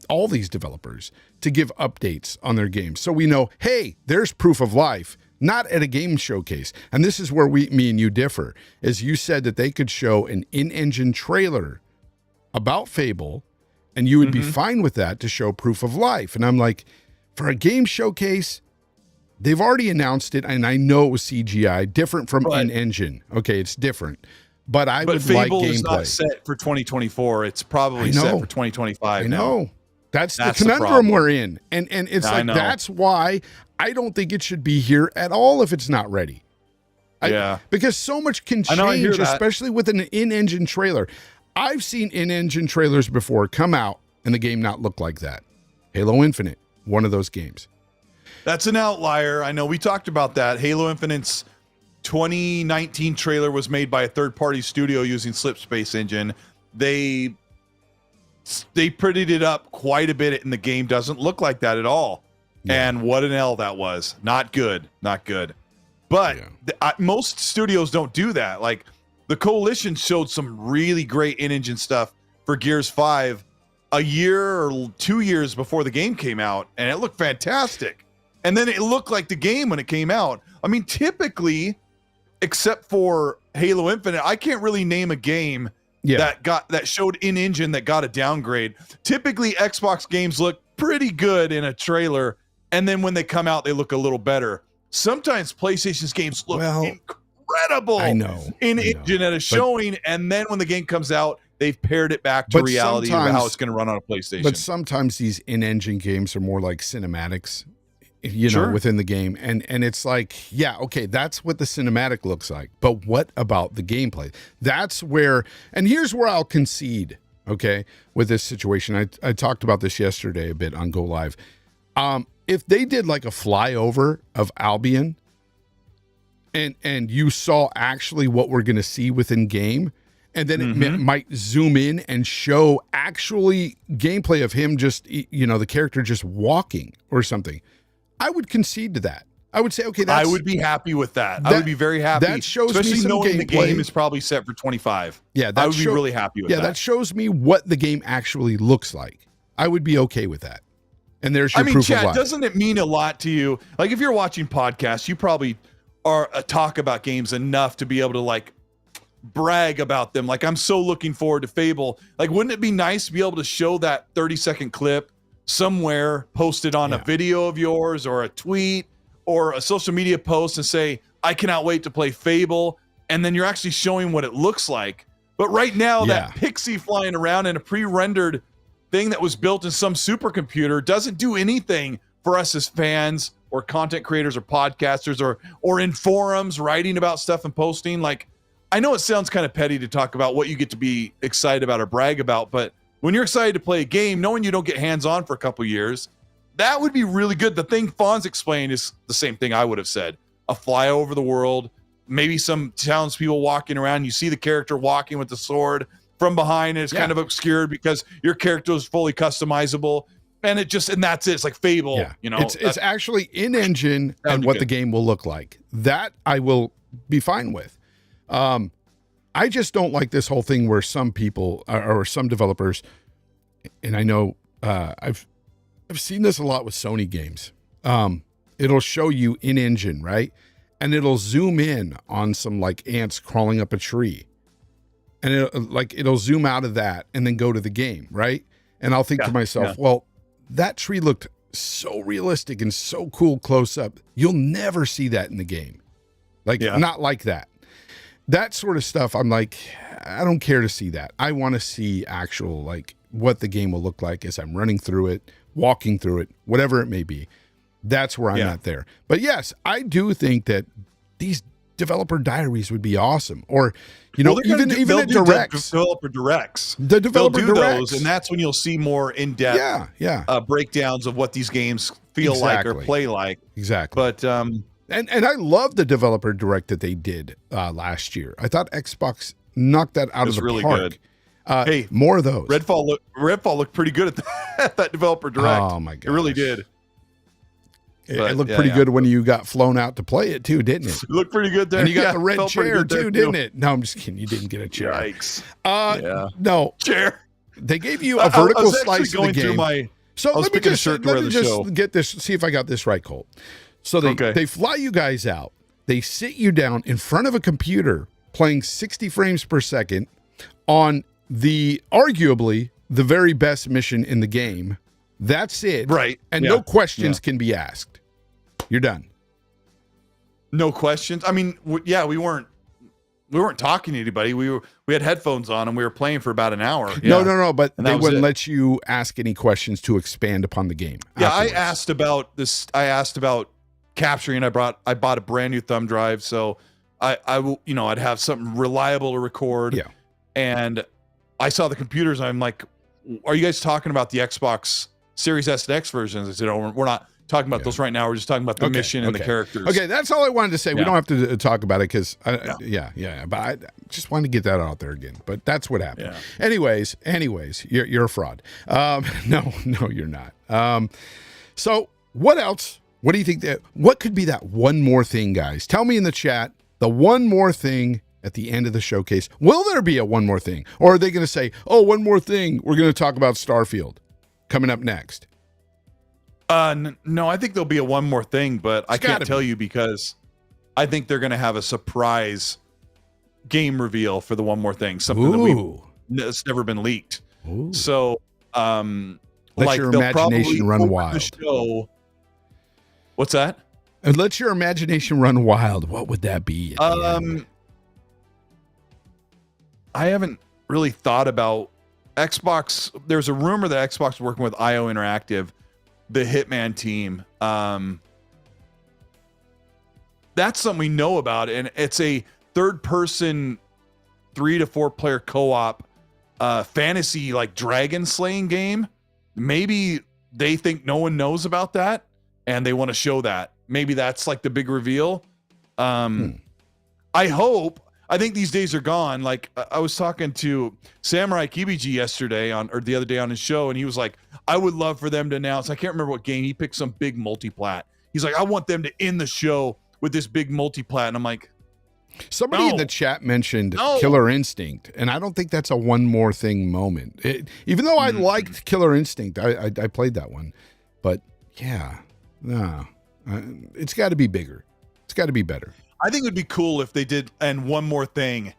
all these developers to give updates on their games. So we know, hey, there's proof of life, not at a game showcase. And this is where me and you differ, is you said that they could show an in-engine trailer about Fable and you would be fine with that to show proof of life. And I'm like, for a game showcase, they've already announced it, and I know it was CGI, different from in-engine. Okay, it's different. But I would like gameplay. Fable is not set for 2024. It's probably set for 2025 I know. Now. That's the conundrum we're in. And it's like, that's why I don't think it should be here at all if it's not ready. Because so much can change, especially with an in-engine trailer. I've seen in-engine trailers before come out and the game not look like that. Halo Infinite, one of those games. That's an outlier. I know we talked about that. Halo Infinite's 2019 trailer was made by a third-party studio using Slipspace Engine. They prettied it up quite a bit, and the game doesn't look like that at all. Yeah. And what an L that was. Not good. But most studios don't do that. Like, the Coalition showed some really great in-engine stuff for Gears 5 a year or 2 years before the game came out, and it looked fantastic. And then it looked like the game when it came out. I mean, typically, except for Halo Infinite, I can't really name a game that showed in-engine that got a downgrade. Typically, Xbox games look pretty good in a trailer, and then when they come out, they look a little better. Sometimes PlayStation's games look incredible in-engine at a showing, and then when the game comes out, they've paired it back to reality of how it's going to run on a PlayStation. But sometimes these in-engine games are more like cinematics, you know, within the game. And it's like, yeah, okay, that's what the cinematic looks like. But what about the gameplay? That's where, and here's where I'll concede, okay, with this situation. I talked about this yesterday a bit on Go Live. If they did like a flyover of Albion and you saw actually what we're going to see within game, and then it might zoom in and show actually gameplay of him just, you know, the character just walking or something, I would concede to that. I would say, okay, I would be happy with that. I would be very happy. That shows especially me some knowing gameplay. The game is probably set for 25. Yeah, I would be really happy with that. Yeah, that shows me what the game actually looks like. I would be okay with that. And there's your proof of life. Doesn't it mean a lot to you? Like, if you're watching podcasts, you probably are talk about games enough to be able to like brag about them. Like, I'm so looking forward to Fable. Like, wouldn't it be nice to be able to show that 30-second clip somewhere, posted on a video of yours or a tweet or a social media post, and say, I cannot wait to play Fable, and then you're actually showing what it looks like. But right now, that pixie flying around in a pre-rendered thing that was built in some supercomputer doesn't do anything for us as fans or content creators or podcasters or in forums writing about stuff and posting. Like, I know it sounds kind of petty to talk about what you get to be excited about or brag about, but when you're excited to play a game, knowing you don't get hands-on for a couple years, that would be really good. The thing Fonz explained is the same thing I would have said. A fly over the world, maybe some townspeople walking around. You see the character walking with the sword from behind, and it's kind of obscured because your character is fully customizable. And that's it. It's like Fable, you know. It's actually in-engine and what the game will look like. That I will be fine with. I just don't like this whole thing where some people or some developers, and I know I've seen this a lot with Sony games. It'll show you in-engine, right? And it'll zoom in on some like ants crawling up a tree. And it'll zoom out of that and then go to the game, right? And I'll think to myself, well, that tree looked so realistic and so cool close up. You'll never see that in the game. Like, not like that. That sort of stuff, I'm like, I don't care to see that. I want to see actual, like, what the game will look like as I'm running through it, walking through it, whatever it may be. That's where I'm at there. But yes, I do think that these developer diaries would be awesome. Or, you know, even the directs. Developer directs. The developer directs. Those, and that's when you'll see more in-depth breakdowns of what these games feel like or play like. Exactly. But and I love the developer direct that they did last year. I thought Xbox knocked that out of the really park. Good. Hey, more of those. Redfall looked pretty good at that developer direct. Oh my god, it really did. It looked pretty good when you got flown out to play it too, didn't it? It looked pretty good there. And you got the red chair too, didn't it? No, I'm just kidding. You didn't get a chair. Yikes. No. Chair. They gave you a vertical slice of the game. Let me just get this, see if I got this right, Colt. So they fly you guys out. They sit you down in front of a computer playing 60 frames per second on arguably the very best mission in the game. That's it. Right. And no questions can be asked. You're done. No questions. I mean, we weren't talking to anybody. We had headphones on and we were playing for about an hour. No. But they wouldn't let you ask any questions to expand upon the game. Yeah, afterwards. I asked about this. I asked about capturing. I bought a brand new thumb drive, so I'd have something reliable to record. Yeah. And I saw the computers. I'm like, are you guys talking about the Xbox Series S and X versions? I said, oh, we're not talking about those right now. We're just talking about the mission and the characters. Okay, that's all I wanted to say. We don't have to talk about it because, but I just wanted to get that out there again. But that's what happened. Yeah. Anyways, you're a fraud. No, you're not. So what else? What do you think what could be that one more thing, guys? Tell me in the chat the one more thing at the end of the showcase. Will there be a one more thing? Or are they going to say, oh, one more thing, we're going to talk about Starfield coming up next? No, I think there'll be a one more thing, but I can't tell you because I think they're going to have a surprise game reveal for the one more thing, something that's never been leaked. Ooh. So, let your imagination run wild. What's that? And let your imagination run wild. What would that be? I haven't really thought about Xbox. There's a rumor that Xbox is working with IO Interactive, the Hitman team. That's something we know about, and it's a third-person 3 to 4 player co-op fantasy like dragon slaying game. Maybe they think no one knows about that, and they want to show that. Maybe that's like the big reveal. I hope. I think these days are gone. Like I was talking to Samurai Kibiji yesterday or the other day on his show, and he was like, I would love for them to announce, I can't remember what game, he picked some big multi-plat. He's like, I want them to end the show with this big multi-plat. And I'm like, somebody in the chat mentioned Killer Instinct, and I don't think that's a one more thing moment. Even though I liked Killer Instinct, I played that one. But yeah, no, it's got to be bigger. It's got to be better. I think it would be cool if they did, and one more thing,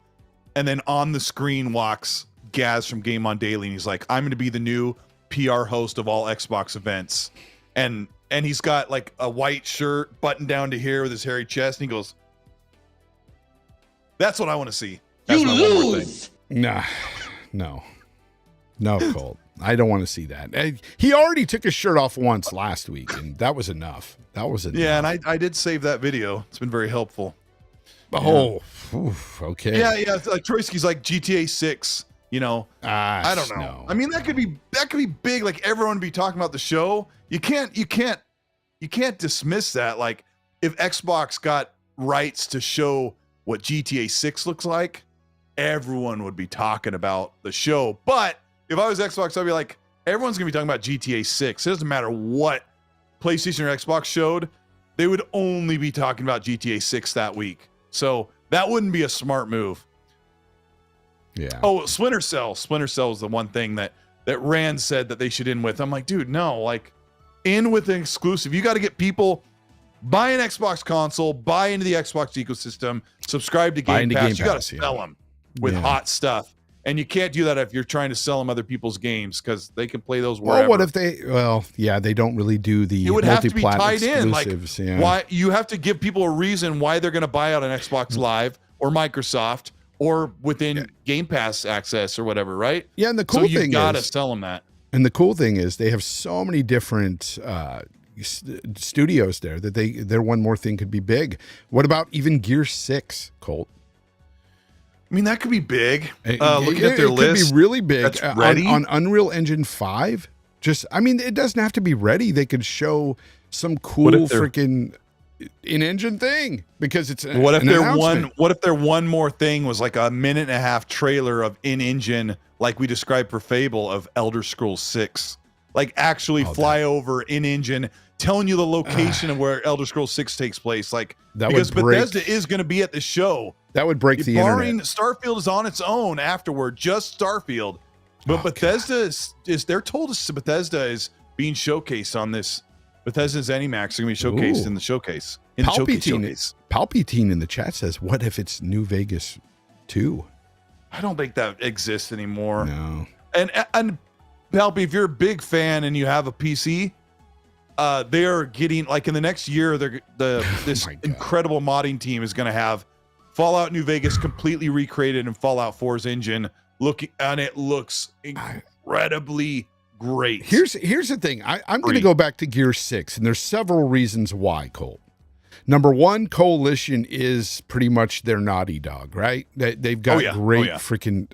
and then on the screen walks Gaz from Game On Daily, and he's like, I'm going to be the new PR host of all Xbox events. And he's got like a white shirt buttoned down to here with his hairy chest, and he goes, that's what I want to see. That's You my one more lose. thing. Nah, no, Colt. I don't want to see that. He already took his shirt off once last week, and that was enough. That was enough. Yeah, and I did save that video. It's been very helpful. Oh, oof, okay. Yeah. It's like Troyski's like GTA 6, you know. I don't know. No. I mean, that could be big. Like everyone would be talking about the show. You can't dismiss that. Like if Xbox got rights to show what GTA 6 looks like, everyone would be talking about the show. But if I was Xbox, I'd be like, everyone's gonna be talking about GTA 6. It doesn't matter what PlayStation or Xbox showed, they would only be talking about GTA 6 that week. So that wouldn't be a smart move. Yeah. Oh, Splinter Cell. Splinter Cell is the one thing that Rand said that they should end with. I'm like, dude, no, like in with an exclusive. You got to get people buy an Xbox console, buy into the Xbox ecosystem, subscribe to Game Pass. You got to sell them with hot stuff. And you can't do that if you're trying to sell them other people's games because they can play those wherever. Well, what if they? Well, yeah, they don't really do the. It would have to be tied in. Like, yeah. why you have to give people a reason why they're going to buy out an Xbox Live or Microsoft or within Game Pass access or whatever, right? Yeah, and the cool so thing you gotta is, sell them that. And the cool thing is, they have so many different studios there that their one more thing could be big. What about even Gear 6, Colt? I mean, that could be big. Looking at their list, could be really big. that's ready? On Unreal Engine 5. I mean, it doesn't have to be ready. They could show some cool freaking in-engine thing because it's what if an announcement. What if their one more thing was like a 1.5-minute trailer of in-engine, like we described for Fable, of Elder Scrolls 6, like actually fly over in-engine, telling you the location of where Elder Scrolls 6 takes place, like that because would break, Bethesda is going to be at the show. That would break the barring internet. Starfield is on its own afterward, just Starfield, but Bethesda is they're told us Bethesda is being showcased on this. Bethesda's ZeniMax are going to be showcased in the showcase. Palpatine in the chat says, "What if it's New Vegas 2?" I don't think that exists anymore. No. And Palpy, if you're a big fan and you have a PC, they are getting like in the next year, this incredible modding team is going to have Fallout New Vegas completely recreated in Fallout 4's engine. It looks incredibly great. Here's the thing. I'm going to go back to Gear 6, and there's several reasons why, Colt. Number one, Coalition is pretty much their Naughty Dog, right? They've got great freaking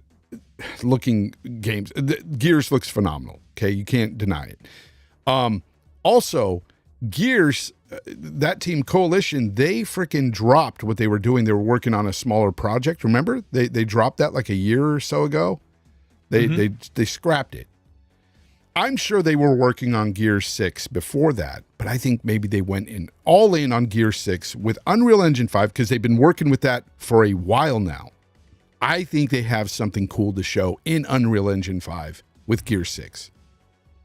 looking games. Gears looks phenomenal. Okay, you can't deny it. Also, Gears, that team Coalition, they freaking dropped what they were doing. They were working on a smaller project. Remember, they dropped that like a year or so ago. They scrapped it. I'm sure they were working on Gear 6 before that, but I think maybe they went all in on Gear 6 with Unreal Engine 5 because they've been working with that for a while now. I think they have something cool to show in Unreal Engine 5 with Gear 6.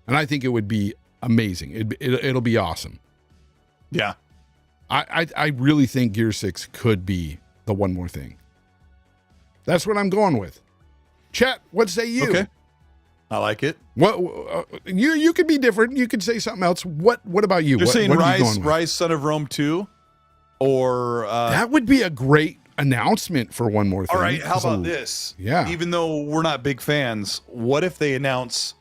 And I think it would be amazing. It'll be awesome. Yeah. I really think Gear 6 could be the one more thing. That's what I'm going with. Chat, what say you? Okay. I like it. What you could be different. You could say something else. What about you? You're saying what are you going with? Rise Son of Rome 2? Or that would be a great announcement for one more thing. All right, how about this? Yeah. Even though we're not big fans, what if they announce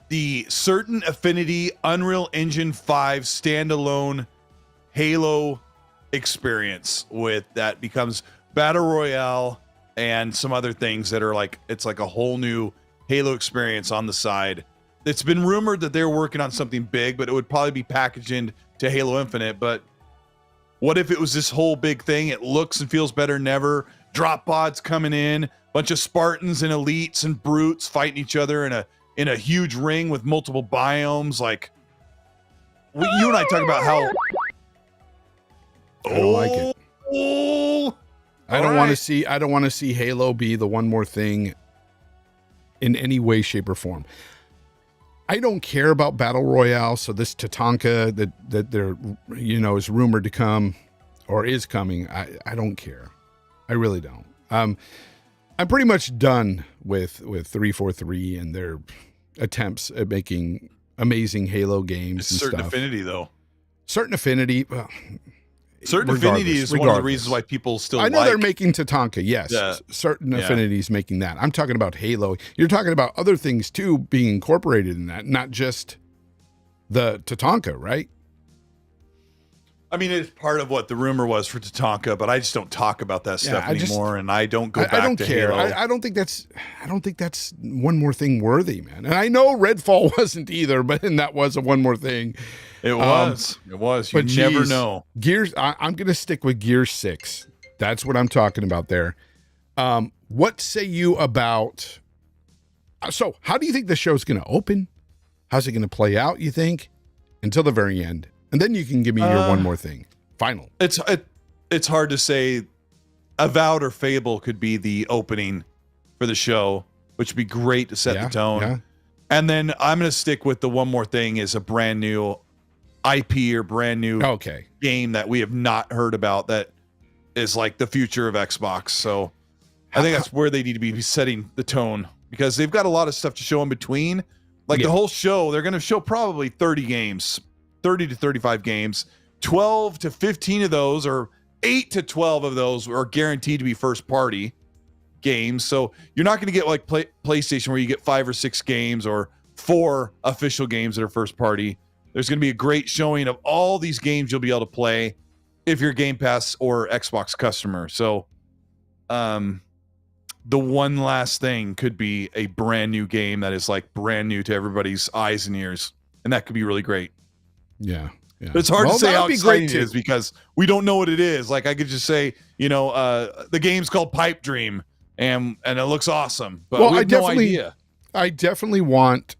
the Certain Affinity Unreal Engine 5 standalone Halo experience with that becomes Battle Royale and some other things that are like, it's like a whole new Halo experience on the side. It's been rumored that they're working on something big, but it would probably be packaged into Halo Infinite. But what if it was this whole big thing? It looks and feels better than ever. Drop pods coming in, bunch of Spartans and elites and brutes fighting each other in a huge ring with multiple biomes. Like, you and I talk about how I don't like it. I don't want to see Halo be the one more thing in any way, shape, or form. I don't care about Battle Royale, so this Tatanka that there is rumored to come or is coming, I don't care. I really don't. I'm pretty much done with 343 and their attempts at making amazing Halo games and Certain stuff. Affinity, though. Certain Affinity. Well, Certain Affinity is one of the reasons why people still I know they're making Tatanka, yes. Yeah. Certain Yeah. Affinity's making that. I'm talking about Halo. You're talking about other things, too, being incorporated in that, not just the Tatanka, right? I mean, it's part of what the rumor was for Tatanka, but I just don't talk about that stuff anymore, and I don't go back I don't to care. Halo. I don't think that's one more thing worthy, man. And I know Redfall wasn't either, but and that was a one more thing. It was. You but never geez, know. Gears. I'm going to stick with Gear 6. That's what I'm talking about there. What say you about? So, how do you think the show's going to open? How's it going to play out? You think until the very end, and then you can give me your one more thing. Final. It's hard to say. Avowed or Fable could be the opening for the show, which would be great to set the tone. Yeah. And then I'm going to stick with the one more thing is a brand new IP or brand new game that we have not heard about that is like the future of Xbox. So I think that's where they need to be setting the tone because they've got a lot of stuff to show in between. Like the whole show, they're going to show probably 30 games, 30 to 35 games, 12 to 15 of those or 8 to 12 of those are guaranteed to be first party games. So you're not going to get like PlayStation where you get 5 or 6 games or 4 official games that are first party. There's going to be a great showing of all these games you'll be able to play if you're Game Pass or Xbox customer. So the one last thing could be a brand new game that is like brand new to everybody's eyes and ears. And that could be really great. Yeah. Yeah. But it's hard to say how exciting it too. is because we don't know what it is. Like I could just say, the game's called Pipe Dream and it looks awesome, but we have no idea. I definitely want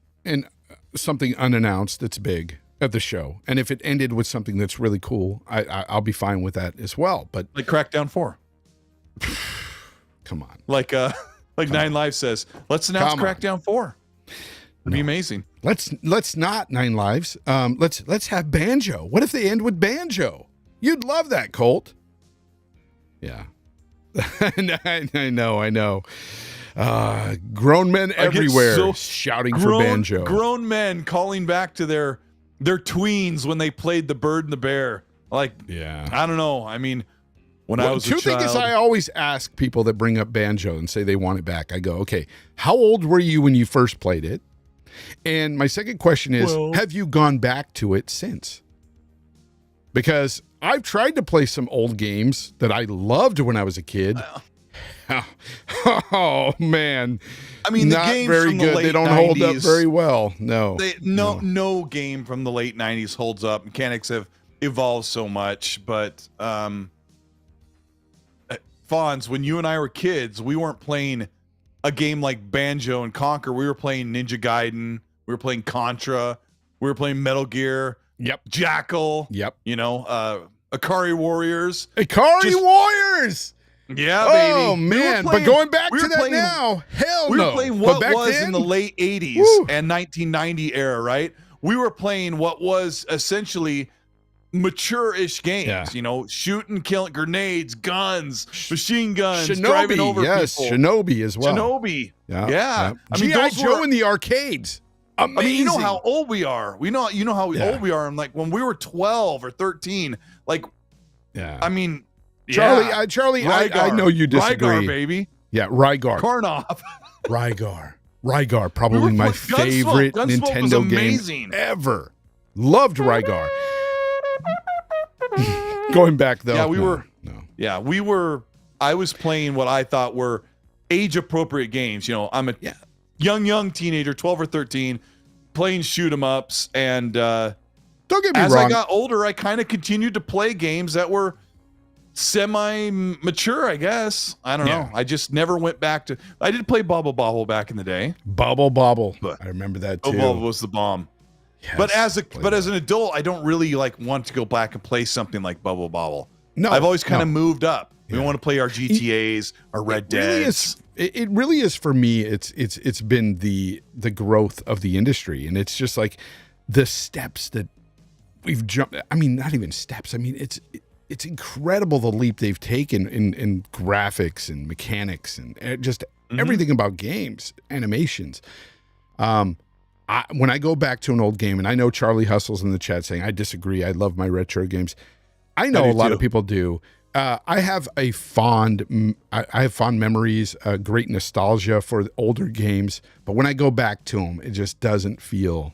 something unannounced that's big at the show. And if it ended with something that's really cool, I'll be fine with that as well. But like Crackdown 4. Come on. Like Nine Lives says, let's announce Crackdown 4. It'd be amazing. Let's not 9 Lives. Let's have Banjo. What if they end with Banjo? You'd love that, Colt. Yeah. I know. Grown men everywhere shouting for Banjo. Grown men calling back to their tweens when they played The Bird and the Bear. Like, I don't know. I mean, when I was a child. Two things I always ask people that bring up Banjo and say they want it back. I go, okay, how old were you when you first played it? And my second question is, have you gone back to it since? Because I've tried to play some old games that I loved when I was a kid. Oh man! I mean, not the games very from good. The late they don't 90s, hold up very well. No game from the late 90s holds up. Mechanics have evolved so much, but Fonz, when you and I were kids, we weren't playing a game like Banjo and Conquer. We were playing Ninja Gaiden. We were playing Contra. We were playing Metal Gear. Yep. Jackal. Yep. Akari Warriors. Warriors. Yeah, baby. Oh man! But going back to that now, hell no. We were playing what was then, in the late 80s and 1990 era, right? We were playing what was essentially mature-ish games. Yeah. Shooting, killing, grenades, guns, machine guns, driving over people. Shinobi as well. Shinobi. Yeah. I mean, G.I. Joe in the arcades. Amazing. I mean, you know how old we are. You know how old we are. I'm like, when we were 12 or 13, like, I mean, Charlie, I know you disagree. Rygar, baby. Yeah, Rygar. Karnov. Rygar, probably my favorite Nintendo game ever. Loved Rygar. Going back though. I was playing what I thought were age-appropriate games. I'm a young teenager, 12 or 13, playing shoot 'em ups, and don't get me wrong. As I got older, I kind of continued to play games that were semi-mature, I guess. I don't know. I just never went back to. I did play Bubble Bobble back in the day. Bubble Bobble, I remember that too. Bubble Bobble was the bomb. Yes, but as an adult, I don't really want to go back and play something like Bubble Bobble. No, I've always kind of moved up. We want to play our GTAs, our Red Deads. It really is for me. It's been the growth of the industry, and it's just like the steps that we've jumped. I mean, not even steps. I mean, it's incredible the leap they've taken in graphics and mechanics and just everything about games, animations. When I go back to an old game, and I know Charlie Hustle's in the chat saying, I disagree, I love my retro games. I know a lot of people do. I have fond memories, great nostalgia for the older games, but when I go back to them, it just doesn't feel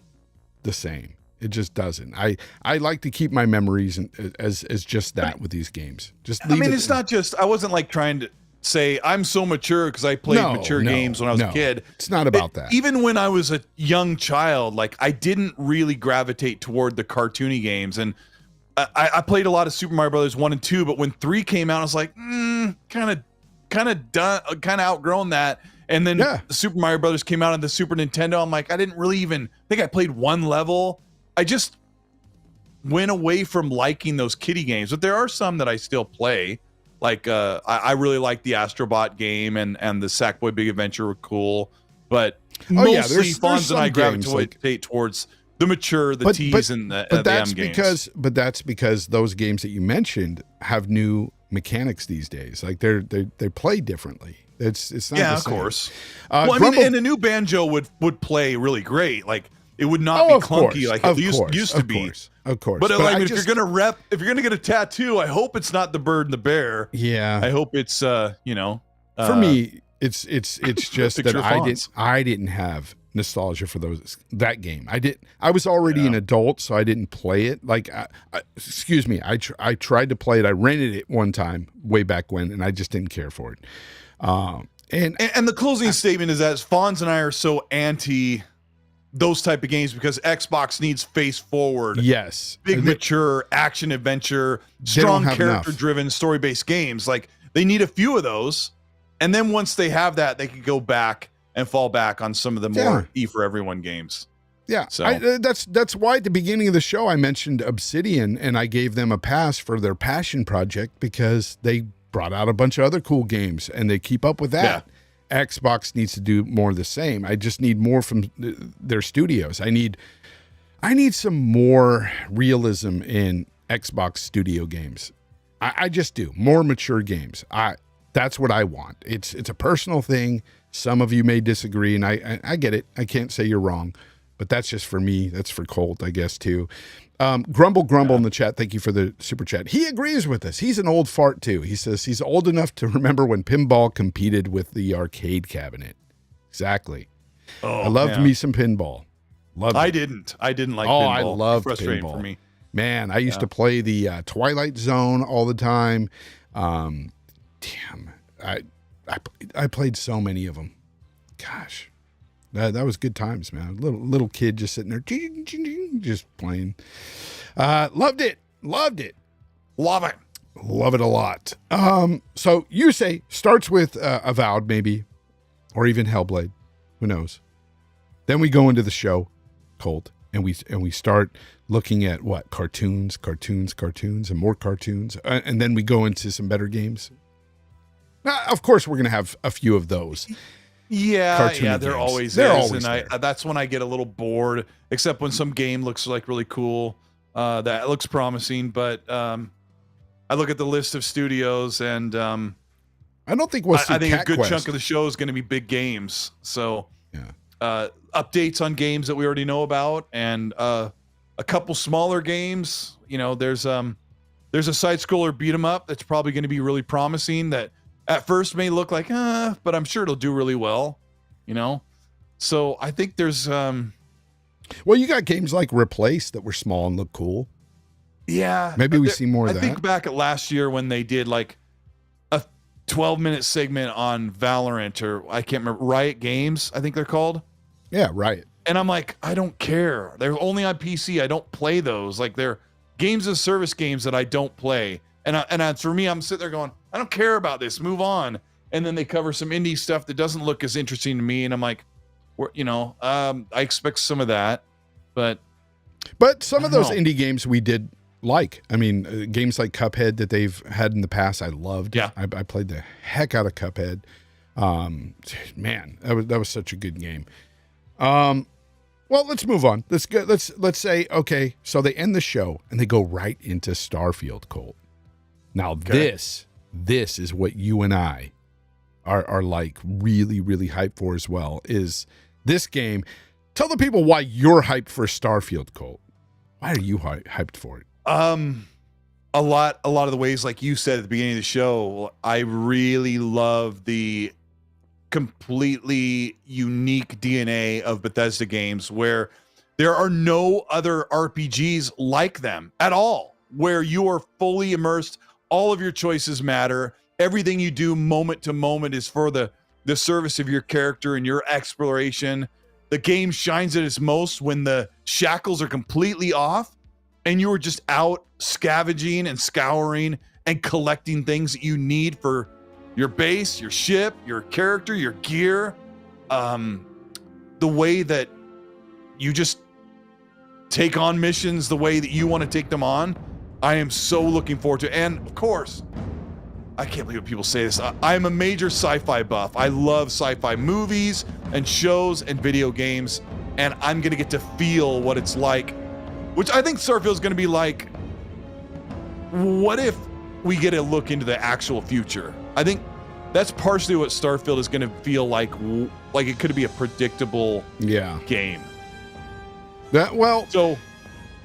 the same. It just doesn't. I like to keep my memories as just that with these games. Just leave it's not just, I wasn't like trying to say I'm so mature because I played mature games when I was a kid. It's not about that. Even when I was a young child, like I didn't really gravitate toward the cartoony games, and I played a lot of Super Mario Brothers 1 and 2, but when 3 came out, I was like, kind of done, kind of outgrown that. And then the Super Mario Brothers came out on the Super Nintendo. I'm like, I didn't really even think I played one level. I just went away from liking those kiddie games, but there are some that I still play. Like I really like the Astrobot game and the Sackboy Big Adventure were cool, but mostly Fonz and I gravitate towards the mature, the tease, and the M games. But that's because those games that you mentioned have new mechanics these days. Like they play differently. It's not the same. Of course. Well, I mean, and a new banjo would play really great. Like it would not be clunky like it used to be. Of course. But like if you're gonna get a tattoo, I hope it's not the bird and the bear. Yeah. I hope it's for me, it's just that I didn't have nostalgia for that game. I was already an adult, so I didn't play it. Like excuse me, I tried to play it. I rented it one time way back when, and I just didn't care for it. And the closing statement is that Fonz and I are so anti those type of games because Xbox needs face forward, big mature action adventure, strong character driven story based games. Like they need a few of those, and then once they have that, they could go back and fall back on some of the more E for everyone games. Yeah, so that's why at the beginning of the show I mentioned Obsidian, and I gave them a pass for their passion project because they brought out a bunch of other cool games and they keep up with that. Xbox needs to do more of the same. I just need more from their studios. I need some more realism in Xbox studio games. I just do more mature games. That's what I want. It's a personal thing. Some of you may disagree, and I get it. I can't say you're wrong, but that's just for me. That's for Colt, I guess, too. Grumble in the chat. Thank you for the super chat. He agrees with us. He's an old fart too. He says he's old enough to remember when pinball competed with the arcade cabinet. Exactly. I loved me some pinball. I didn't like pinball. I loved frustrating pinball. For me. Man, I used to play the Twilight Zone all the time. I played so many of them. Gosh. That was good times, man. Little kid just sitting there, just playing. Loved it. Love it. Love it a lot. So you say starts with Avowed, maybe, or even Hellblade. Who knows? Then we go into the show, Colt, and we start looking at what cartoons, and more cartoons, and then we go into some better games. Now, of course, we're gonna have a few of those. Yeah, there always is, and that's when I get a little bored. Except when some game looks like really cool, that looks promising. But I look at the list of studios, and I don't think we'll see. I think Cat a good Quest. chunk of the show is going to be big games. So updates on games that we already know about, and a couple smaller games. You know, there's a side scroller beat 'em up that's probably going to be really promising. That at first may look like, but I'm sure it'll do really well, you know? So I think there's... Well, you got games like Replace that were small and look cool. Yeah. Maybe we see more of that. I think back at last year when they did like a 12-minute segment on Valorant, or I can't remember, Riot Games, I think they're called. Yeah, Riot. And I'm like, I don't care. They're only on PC. I don't play those. Like they're games of service games that I don't play. And for me, I'm sitting there going, I don't care about this. Move on. And then they cover some indie stuff that doesn't look as interesting to me. And I'm like, I expect some of that. But some of those indie games we did like. I mean, games like Cuphead that they've had in the past, I loved. Yeah. I played the heck out of Cuphead. Man, that was such a good game. Well, let's move on. Let's say, okay, so they end the show and they go right into Starfield, Colt. Now this is what you and I are like really, really hyped for as well, is this game. Tell the people why you're hyped for Starfield, Colt. Why are you hyped for it? A lot of the ways, like you said at the beginning of the show, I really love the completely unique DNA of Bethesda games where there are no other RPGs like them at all, where you are fully immersed. All of your choices matter. Everything you do moment to moment is for the service of your character and your exploration. The game shines at its most when the shackles are completely off and you are just out scavenging and scouring and collecting things that you need for your base, your ship, your character, your gear. The way that you just take on missions the way that you want to take them on, I am so looking forward to. And of course, I can't believe when people say this, I'm a major sci-fi buff. I love sci-fi movies and shows and video games, and I'm gonna get to feel what it's like, which I think Starfield is gonna be like. What if we get a look into the actual future? I think that's partially what Starfield is gonna feel like it could be a predictable game. So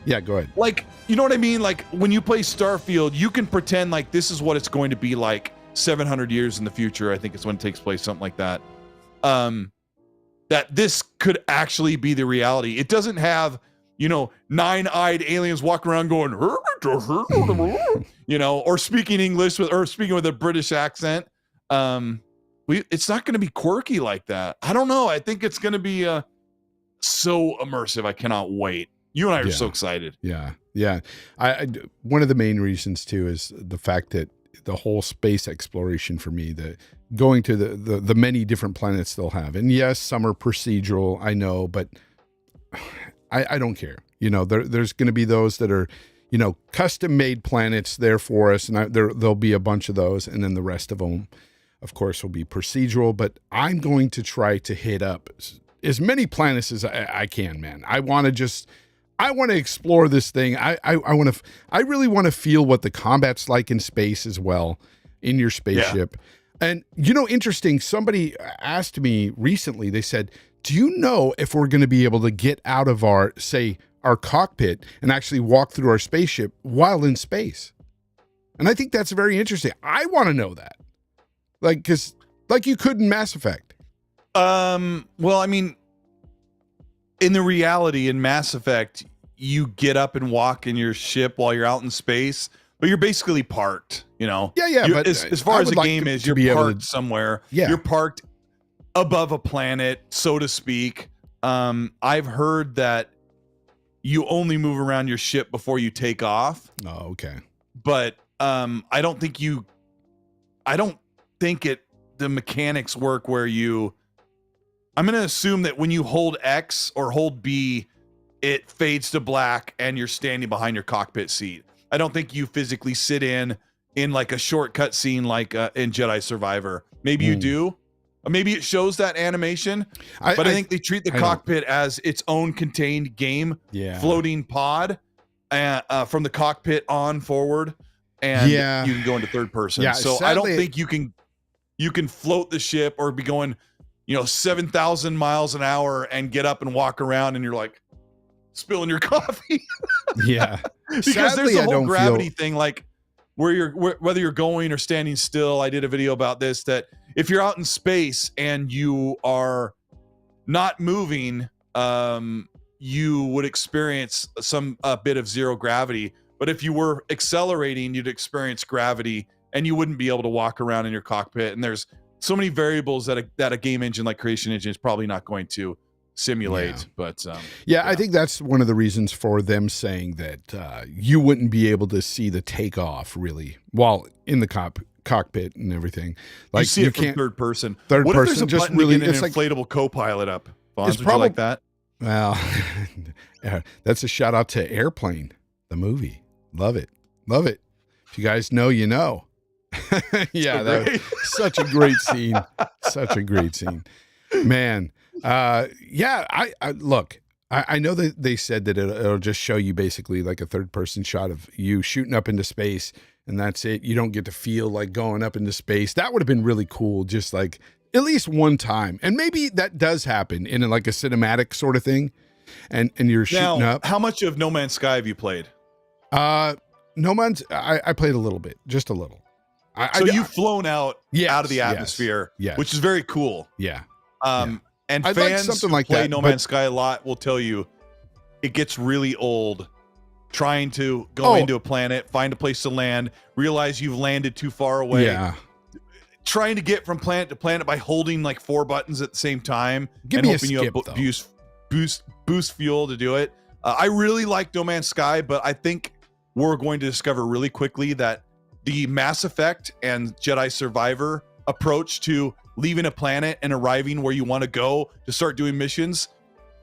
yeah, go ahead. Like, you know what I mean? Like when you play Starfield, you can pretend like this is what it's going to be like 700 years in the future. I think it's when it takes place, something like that. That this could actually be the reality. It doesn't have, you know, nine-eyed aliens walking around going, you know, or speaking English or speaking with a British accent. It's not going to be quirky like that. I don't know. I think it's going to be so immersive. I cannot wait. You and I are so excited. Yeah. I one of the main reasons too is the fact that the whole space exploration for me, the going to the many different planets they'll have, and yes, some are procedural, I know, but I don't care. You know, there's going to be those that are, you know, custom made planets there for us, and there'll be a bunch of those, and then the rest of them, of course, will be procedural. But I'm going to try to hit up as many planets as I can, man. I want to explore this thing. I really want to feel what the combat's like in space as well, in your spaceship. Yeah. And, you know, interesting, somebody asked me recently, they said, do you know if we're going to be able to get out of our cockpit and actually walk through our spaceship while in space? And I think that's very interesting. I want to know that. Like, because like you could in Mass Effect. Well, I mean, in the reality in Mass Effect, you get up and walk in your ship while you're out in space, but you're basically parked, you know? Yeah. But as far as the game is, you're parked somewhere. Yeah. You're parked above a planet, so to speak. I've heard that you only move around your ship before you take off. Oh, okay. But I don't think the mechanics work where I'm going to assume that when you hold X or hold B, it fades to black and you're standing behind your cockpit seat. I don't think you physically sit in like a shortcut scene like in Jedi Survivor. Maybe you do. Maybe it shows that animation. But I think they treat the cockpit as its own contained game, floating pod from the cockpit on forward. And you can go into third person. Yeah, so sadly, I don't think you can float the ship or be going, you know, 7,000 miles an hour and get up and walk around and you're like spilling your coffee. Yeah. Because sadly, there's a whole gravity thing, like whether you're going or standing still. I did a video about this, that if you're out in space and you are not moving, you would experience a bit of zero gravity. But if you were accelerating, you'd experience gravity and you wouldn't be able to walk around in your cockpit. And there's so many variables that a game engine like Creation Engine is probably not going to simulate. Yeah. But I think that's one of the reasons for them saying that you wouldn't be able to see the takeoff really while in the cockpit and everything. Like you see it from third person. What if there's a just button really to get an inflatable co-pilot up? Fonz, it's would you like that? Well, that's a shout out to Airplane, the movie. Love it. If you guys know, you know. Yeah, that was such a great scene. Such a great scene, man. I look. I know that they said that it'll just show you basically like a third person shot of you shooting up into space, and that's it. You don't get to feel like going up into space. That would have been really cool, just like at least one time. And maybe that does happen in like a cinematic sort of thing. And you're shooting up. How much of No Man's Sky have you played? No Man's, I played a little bit, just a little. So you've flown out Yes, of the atmosphere, yes. which is very cool. Yeah. And I'd fans like something who like play that, No but- Man's Sky a lot will tell you it gets really old trying to go into a planet, find a place to land, realize you've landed too far away. Yeah. Trying to get from planet to planet by holding like 4 buttons at the same time Give and me a hoping you have skip, boost fuel to do it. I really like No Man's Sky, but I think we're going to discover really quickly that the Mass Effect and Jedi Survivor approach to leaving a planet and arriving where you want to go to start doing missions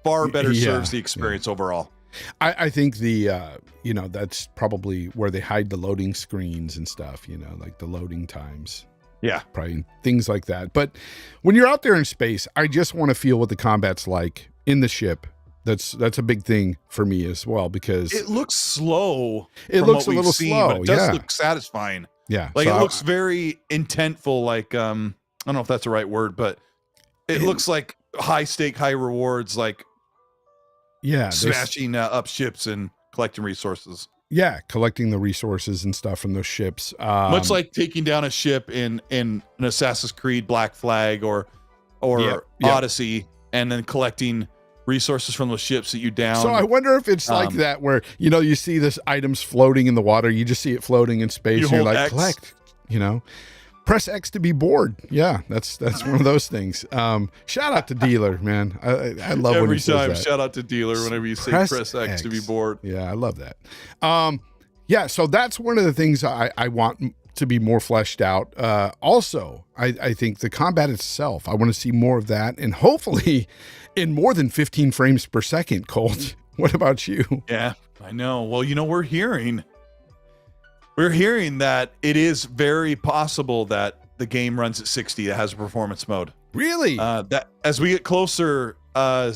far better serves the experience overall. I think that's probably where they hide the loading screens and stuff, like the loading times. Yeah. Probably things like that. But when you're out there in space, I just want to feel what the combat's like in the ship. That's a big thing for me as well, because it looks slow. It from looks what a little we've seen, slow. but it does look satisfying. Yeah. Like so it looks very intentful. Like, I don't know if that's the right word, but it looks like high stake, high rewards, like smashing up ships and collecting resources. Yeah. Collecting the resources and stuff from those ships. Much like taking down a ship in an Assassin's Creed Black Flag or Odyssey, and then collecting resources from those ships that you down. So I wonder if it's like that, where you see this items floating in the water, you just see it floating in space, and you're like, X. Collect, press X to be bored. Yeah, that's one of those things. Shout out to Dealer, man. I love every when he says time. that. Shout out to Dealer whenever you say press X to be bored. Yeah, I love that. So that's one of the things I want to be more fleshed out. Also, I think the combat itself, I want to see more of that, and hopefully in more than 15 frames per second, Colt. What about you? Yeah, I know. Well, we're hearing that it is very possible that the game runs at 60. It has a performance mode. Really? That as we get closer, I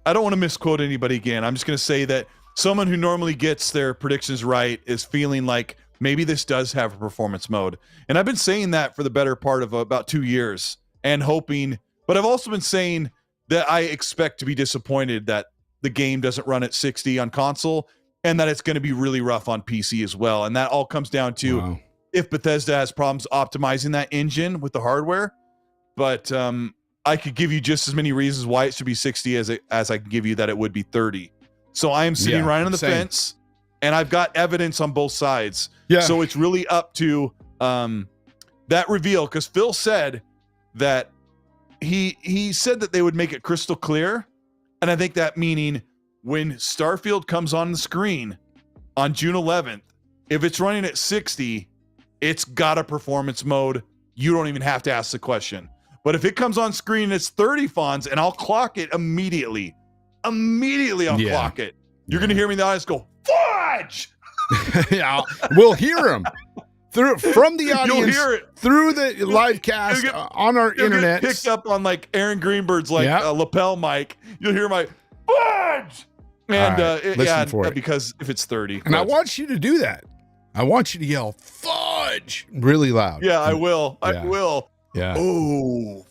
don't want to misquote anybody again. I'm just going to say that someone who normally gets their predictions right is feeling like maybe this does have a performance mode. And I've been saying that for the better part of about 2 years and hoping, but I've also been saying that I expect to be disappointed that the game doesn't run at 60 on console and that it's going to be really rough on PC as well. And that all comes down to if Bethesda has problems optimizing that engine with the hardware. But I could give you just as many reasons why it should be 60 as I can give you that it would be 30. So I am sitting right on the fence, and I've got evidence on both sides. Yeah. So it's really up to that reveal, because Phil said that he said that they would make it crystal clear, and I think that meaning when Starfield comes on the screen on June 11th, if it's running at 60, it's got a performance mode. You don't even have to ask the question. But if it comes on screen and it's 30 Fonz, and I'll clock it immediately I'll clock it. You're going to hear me in the audience go, fudge! Yeah, we'll hear him. From the audience, you'll hear it through the live cast on our internet. Get picked up on like Aaron Greenberg's lapel mic. You'll hear my fudge, and because if it's 30, and I want you to do that. I want you to yell fudge really loud. Yeah, I will. I will. Yeah. Oh,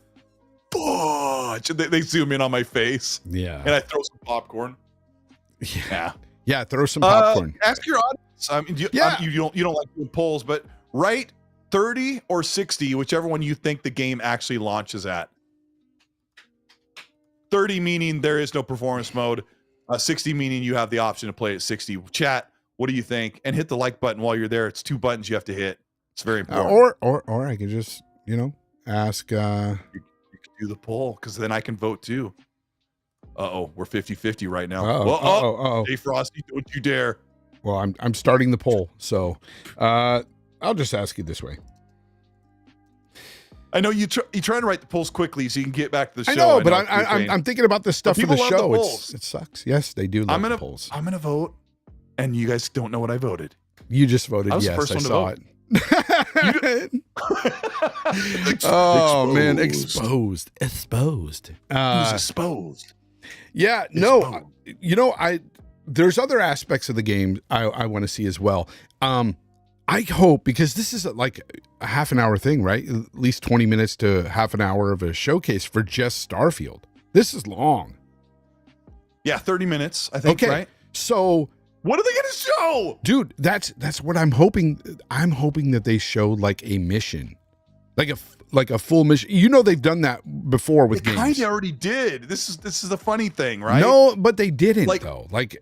fudge! They zoom in on my face. Yeah, and I throw some popcorn. Yeah. Throw some popcorn. Ask your audience. I mean, you don't like doing polls, but write 30 or 60, whichever one you think the game actually launches at. 30 meaning there is no performance mode. 60 meaning you have the option to play at 60. Chat, what do you think? And hit the like button while you're there. It's 2 buttons you have to hit. It's very important. Or I could just ask. You can do the poll, because then I can vote too. We're 50-50 right now. Hey Frosty, don't you dare. Well, I'm starting the poll, so I'll just ask you this way. I know you trying to write the polls quickly so you can get back to the show. I know, but I'm thinking about this stuff for the show. It sucks. Yes, they do love the polls. I'm gonna vote, and you guys don't know what I voted. You just voted yes. I saw it. Man, exposed. Who's exposed? Yeah, no, there's other aspects of the game I want to see as well. I hope, because this is like a half an hour thing, right? At least 20 minutes to half an hour of a showcase for just Starfield. This is long. Yeah, 30 minutes, I think, Okay. right? So What are they going to show? dude, that's what I'm hoping. I'm hoping that they show like a mission, like a full mission. You know, they've done that before with They games. kind of already did. This is the funny thing, right? No, but they didn't Like- though. Like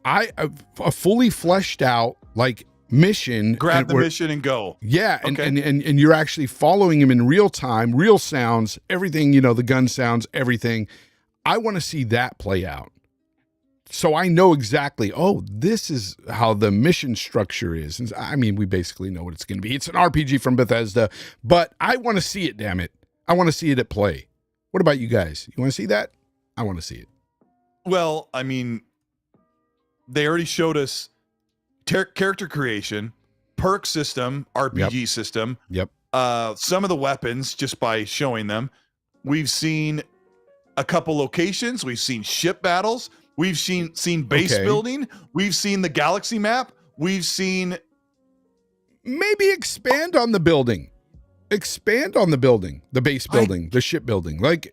a fully fleshed out like mission. Grab the where- mission and go. Yeah, and, Okay. and you're actually following him in real time, real sounds, everything, you know, the gun sounds, everything. I want to see that play out. So I know exactly, oh, this is how the mission structure is. And I mean, we basically know what it's going to be. It's an RPG from Bethesda, but I want to see it, damn it. I want to see it at play. What about you guys? You want to see that? I want to see it. Well, I mean, they already showed us character creation, perk system, RPG system. Yep. Some of the weapons just by showing them. We've seen a couple locations. We've seen ship battles. We've seen base Okay. building. We've seen the galaxy map. We've seen Maybe expand on the building. Expand on the building, the base building, the ship building. Like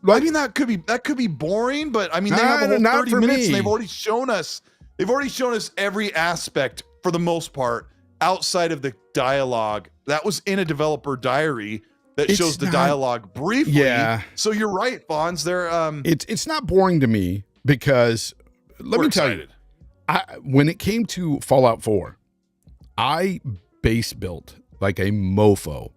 I mean, that could be boring, but I mean, they have a whole Not 30 for minutes me. and they've already shown us every aspect for the most part outside of the dialogue that was in a developer diary that It's shows the not- dialogue briefly. Yeah. So you're right, Fonz. They're it's not boring to me because let we're me tell excited. you, when it came to Fallout 4, I base built like a mofo.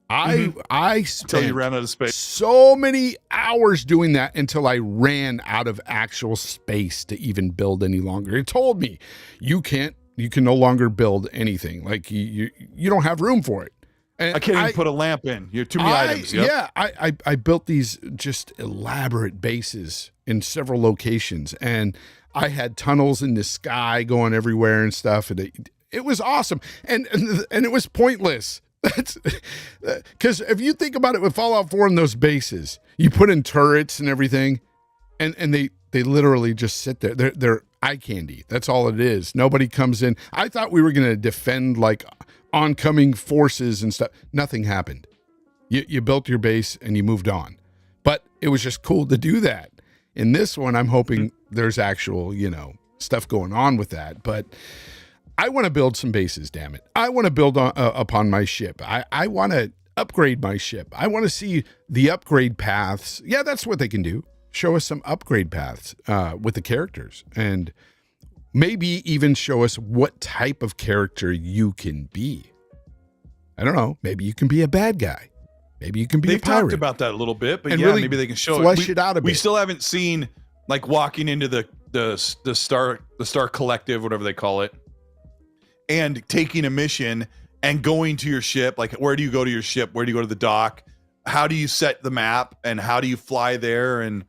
I Until you spent ran out of space. so many hours doing that until I ran out of actual space to even build any longer. It told me you can no longer build anything. Like you don't have room for it. And I can't even put a lamp in. You have too many items. Yep. Yeah, I built these just elaborate bases in several locations, and I had tunnels in the sky going everywhere and stuff, and it was awesome, and it was pointless. That's because if you think about it with Fallout 4 and those bases, you put in turrets and everything, and they literally just sit there. They're eye candy. That's all it is. Nobody comes in. I thought we were gonna defend like oncoming forces and stuff. Nothing happened. You built your base and you moved on. But it was just cool to do that. In this one, I'm hoping there's actual, stuff going on with that. But I want to build some bases, damn it. I want to build upon my ship. I want to upgrade my ship. I want to see the upgrade paths. Yeah, that's what they can do. Show us some upgrade paths with the characters. And maybe even show us what type of character you can be. I don't know. Maybe you can be a bad guy. Maybe you can be They've a pirate. talked about that a little bit, but And yeah, really maybe they can show flesh it out a We bit. still haven't seen like walking into the Star Collective, whatever they call it, and taking a mission and going to your ship. Like, where do you go to your ship? Where do you go to the dock? How do you set the map and how do you fly there and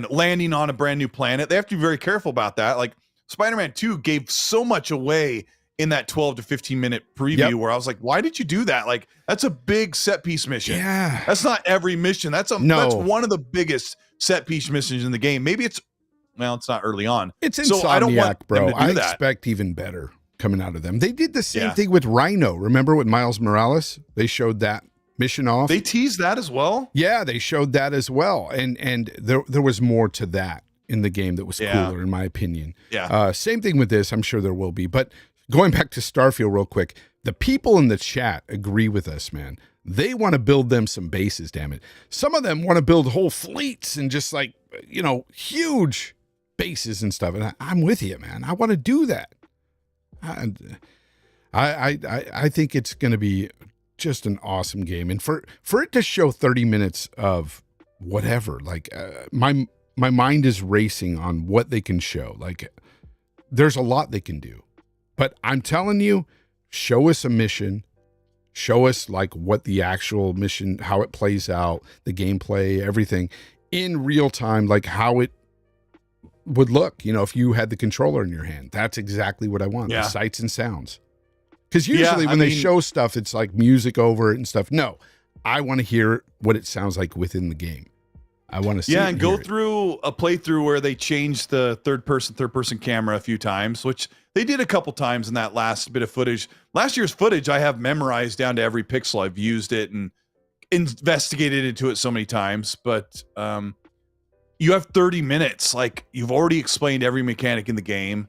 landing on a brand new planet? They have to be very careful about that. Like Spider-Man 2 gave so much away in that 12 to 15 minute preview Yep. where I was like, why did you do that? Like, that's a big set piece mission. Yeah. That's not every mission. That's one of the biggest set piece missions in the game. Maybe it's not early on. It's So I don't want Insomniac, bro. them to do I that. expect even better coming out of them. They did the same Yeah. thing with Rhino. Remember with Miles Morales? They showed that mission off. They teased that as well. Yeah, they showed that as well. And there was more to that in the game that was Yeah. cooler, in my opinion. Yeah. Same thing with this. I'm sure there will be. But going back to Starfield real quick, the people in the chat agree with us, man. They want to build them some bases, damn it. Some of them want to build whole fleets and just like, huge bases and stuff. And I'm with you, man. I want to do that. I think it's going to be just an awesome game. And for it to show 30 minutes of whatever, like my mind is racing on what they can show. Like there's a lot they can do. But I'm telling you, show us a mission. Show us like what the actual mission, how it plays out, the gameplay, everything in real time, like how it would look, if you had the controller in your hand. That's exactly what I want. Yeah. The sights and sounds. Because usually when they mean- show stuff, it's like music over it and stuff. No, I want to hear what it sounds like within the game. I want to see. Yeah, and go through a playthrough where they changed the third person camera a few times, which they did a couple times in that last bit of footage. Last year's footage I have memorized down to every pixel. I've used it and investigated into it so many times, but you have 30 minutes. Like, you've already explained every mechanic in the game.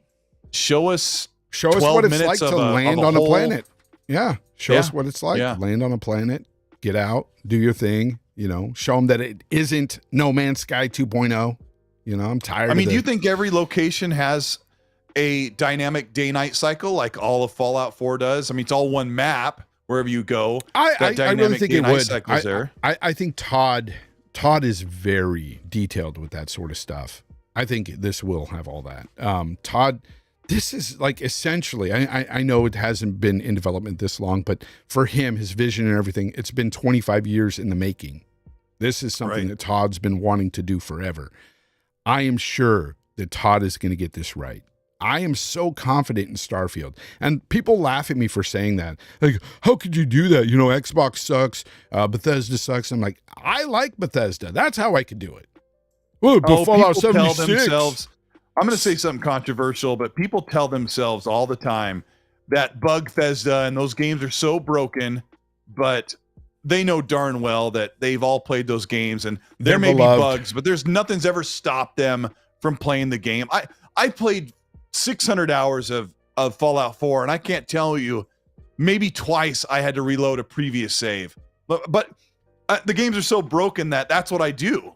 Show us what it's like to land on a planet. Yeah. Show us what it's like. Yeah. Land on a planet, get out, do your thing, you know, show them that it isn't No Man's Sky 2.0. You know, I'm tired. I mean, do you think every location has a dynamic day-night cycle like all of Fallout 4 does? I mean, it's all one map wherever you go. I really think it would. I think Todd is very detailed with that sort of stuff. I think this will have all that. Todd, this is like essentially, I know it hasn't been in development this long, but for him, his vision and everything, it's been 25 years in the making. This is something that Todd's been wanting to do forever. I am sure that Todd is going to get this right. I am so confident in Starfield. And people laugh at me for saying that. Like, how could you do that? You know, Xbox sucks. Bethesda sucks. I'm like, I like Bethesda. That's how I could do it. Well, but Fallout 76. I'm going to say something controversial, but people tell themselves all the time that Bethesda and those games are so broken, but they know darn well that they've all played those games and there may be bugs, but nothing's ever stopped them from playing the game. I played 600 hours of Fallout 4, and I can't tell you, maybe twice I had to reload a previous save. But the games are so broken that that's what I do.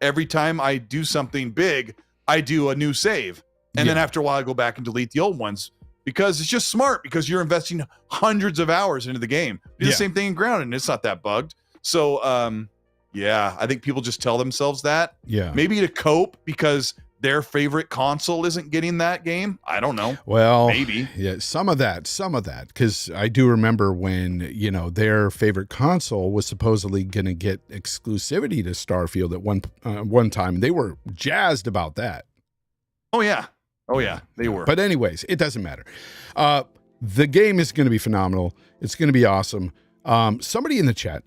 Every time I do something big, I do a new save. And then after a while, I go back and delete the old ones because it's just smart, because you're investing hundreds of hours into the game. Do the same thing in ground, and it's not that bugged. So, I think people just tell themselves that. Yeah. Maybe to cope because their favorite console isn't getting that game. I don't know. Well, maybe. Yeah, some of that, because I do remember when, you know, their favorite console was supposedly going to get exclusivity to Starfield at one time. They were jazzed about that. Oh yeah, they were. But anyways, it doesn't matter. The game is going to be phenomenal. It's going to be awesome. Somebody in the chat,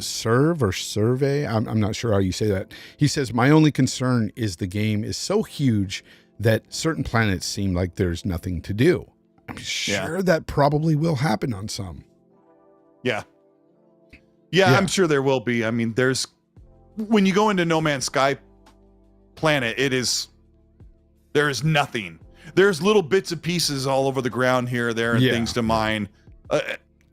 Survey, I'm not sure how you say that. He says, my only concern is the game is so huge that certain planets seem like there's nothing to do. I'm sure that probably will happen on some. Yeah, I'm sure there will be. I mean, when you go into No Man's Sky planet, there's nothing. There's little bits and pieces all over the ground here, there, and things to mine.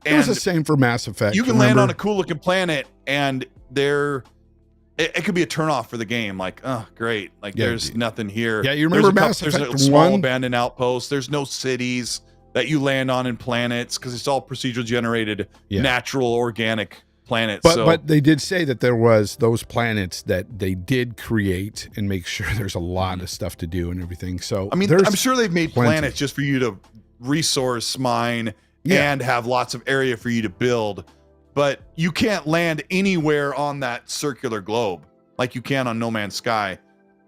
It was the same for Mass Effect. You can land on a cool looking planet and it could be a turnoff for the game. Like, oh, great. Like there's nothing here. Yeah, you remember Mass Effect 1? There's a small abandoned outpost. There's no cities that you land on in planets because it's all procedural generated, natural, organic planets. But they did say that there was those planets that they did create and make sure there's a lot of stuff to do and everything. So I mean, I'm sure they've made planets just for you to resource mine and have lots of area for you to build, but you can't land anywhere on that circular globe like you can on No Man's Sky.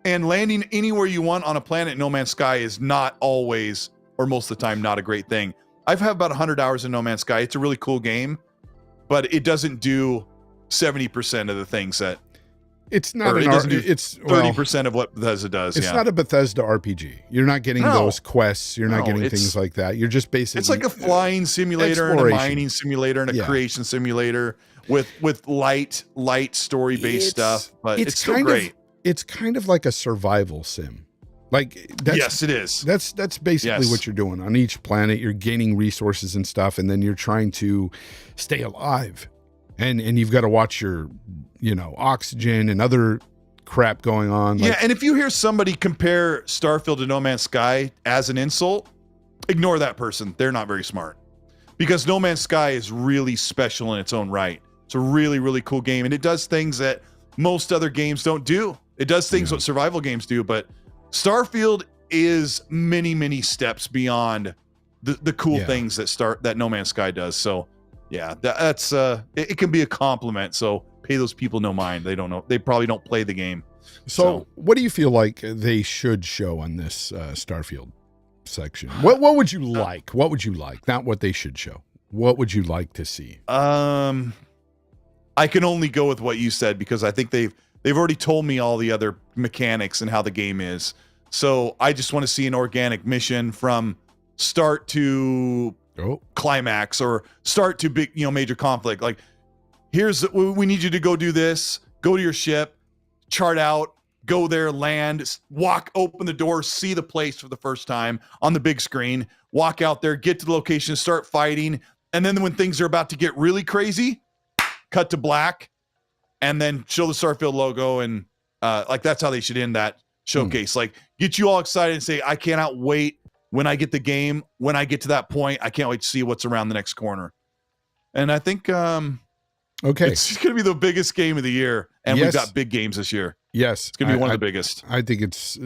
And landing anywhere you want on a planet in No Man's Sky is not always, or most of the time, not a great thing. I've had about 100 hours in No Man's Sky. It's a really cool game, but it doesn't do 70% of the things that it's not. It's 30% of what Bethesda does. It's not a Bethesda RPG. You're not getting those quests. You're not getting things like that. You're just basically. It's like a flying simulator and a mining simulator and a creation simulator with light story based stuff. But it's still great. It's kind of like a survival sim. Like yes, it is. That's basically what you're doing on each planet. You're gaining resources and stuff, and then you're trying to stay alive. And you've got to watch your, oxygen and other crap going on. Yeah, and if you hear somebody compare Starfield to No Man's Sky as an insult, ignore that person. They're not very smart. Because No Man's Sky is really special in its own right. It's a really, really cool game, and it does things that most other games don't do. It does things what survival games do, but Starfield is many, many steps beyond the cool things that No Man's Sky does. So yeah, that's it can be a compliment. So pay those people no mind. They don't know. They probably don't play the game. So what do you feel like they should show on this Starfield section? What would you like? What would you like? Not what they should show. What would you like to see? I can only go with what you said because I think they've They've already told me all the other mechanics and how the game is. So I just want to see an organic mission from start to climax or start to big, major conflict. Like, we need you to go do this, go to your ship, chart out, go there, land, walk, open the door, see the place for the first time on the big screen, walk out there, get to the location, start fighting. And then when things are about to get really crazy, cut to black and then show the Starfield logo. And like, that's how they should end that showcase. Like, get you all excited and say, I cannot wait when I get the game, when I get to that point, I can't wait to see what's around the next corner. And I think, it's going to be the biggest game of the year. And we've got big games this year. Yes. It's going to be one of the biggest. I think it's,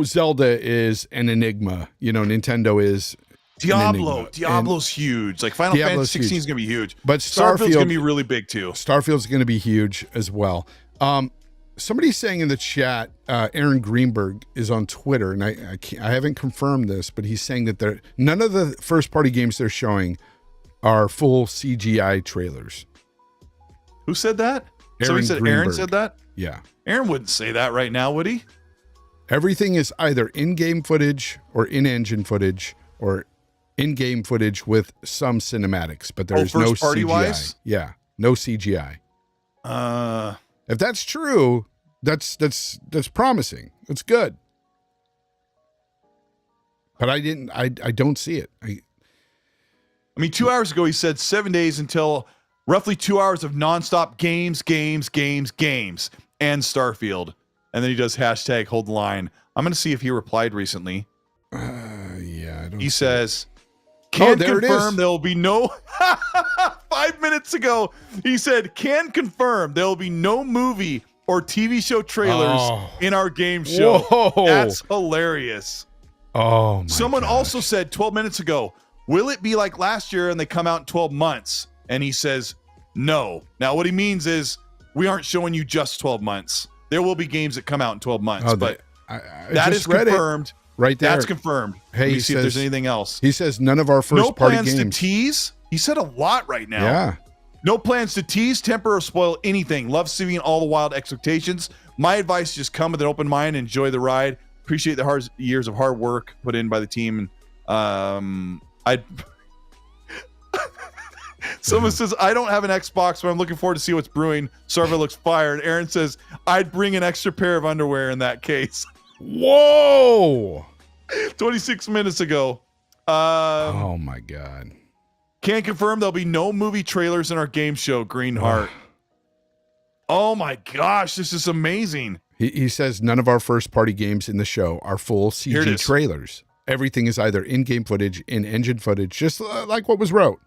Zelda is an enigma. Nintendo is Diablo's huge. Like Final Fantasy 16 is going to be huge. But Starfield's going to be really big too. Starfield's going to be huge as well. Somebody's saying in the chat, Aaron Greenberg is on Twitter, and I haven't confirmed this, but he's saying that none of the first-party games they're showing are full CGI trailers. Who said that? Somebody said Greenberg. Aaron said that? Yeah. Aaron wouldn't say that right now, would he? Everything is either in-game footage or in-engine footage or in-game footage with some cinematics, but there's no CGI. Wise? Yeah, no CGI. If that's true, that's promising. It's good. But I don't see it. I mean, 2 hours ago, he said 7 days until roughly 2 hours of nonstop games, and Starfield. And then he does hashtag hold the line. I'm going to see if he replied recently. Yeah, I don't. He says, can confirm there will be no 5 minutes ago. He said, can confirm there will be no movie or TV show trailers in our game show. Whoa. That's hilarious. Oh, my Someone gosh. also said 12 minutes ago, will it be like last year and they come out in 12 months? And he says, no. Now, what he means is we aren't showing you just 12 months. There will be games that come out in 12 months, but that is confirmed. Right there. That's confirmed. Hey, Let me see if there's anything else. He says none of our first party games. No plans to tease. He said a lot right now. Yeah. No plans to tease, temper, or spoil anything. Love seeing all the wild expectations. My advice, just come with an open mind, enjoy the ride. Appreciate the years of hard work put in by the team. Someone says, I don't have an Xbox, but I'm looking forward to see what's brewing. Server looks fired. Aaron says, I'd bring an extra pair of underwear in that case. Whoa. 26 minutes ago. Oh, my God. Can confirm there'll be no movie trailers in our game show, Greenheart. Oh, my gosh. This is amazing. He says none of our first party games in the show are full CG trailers. Everything is either in-game footage, in-engine footage, just like what was wrote.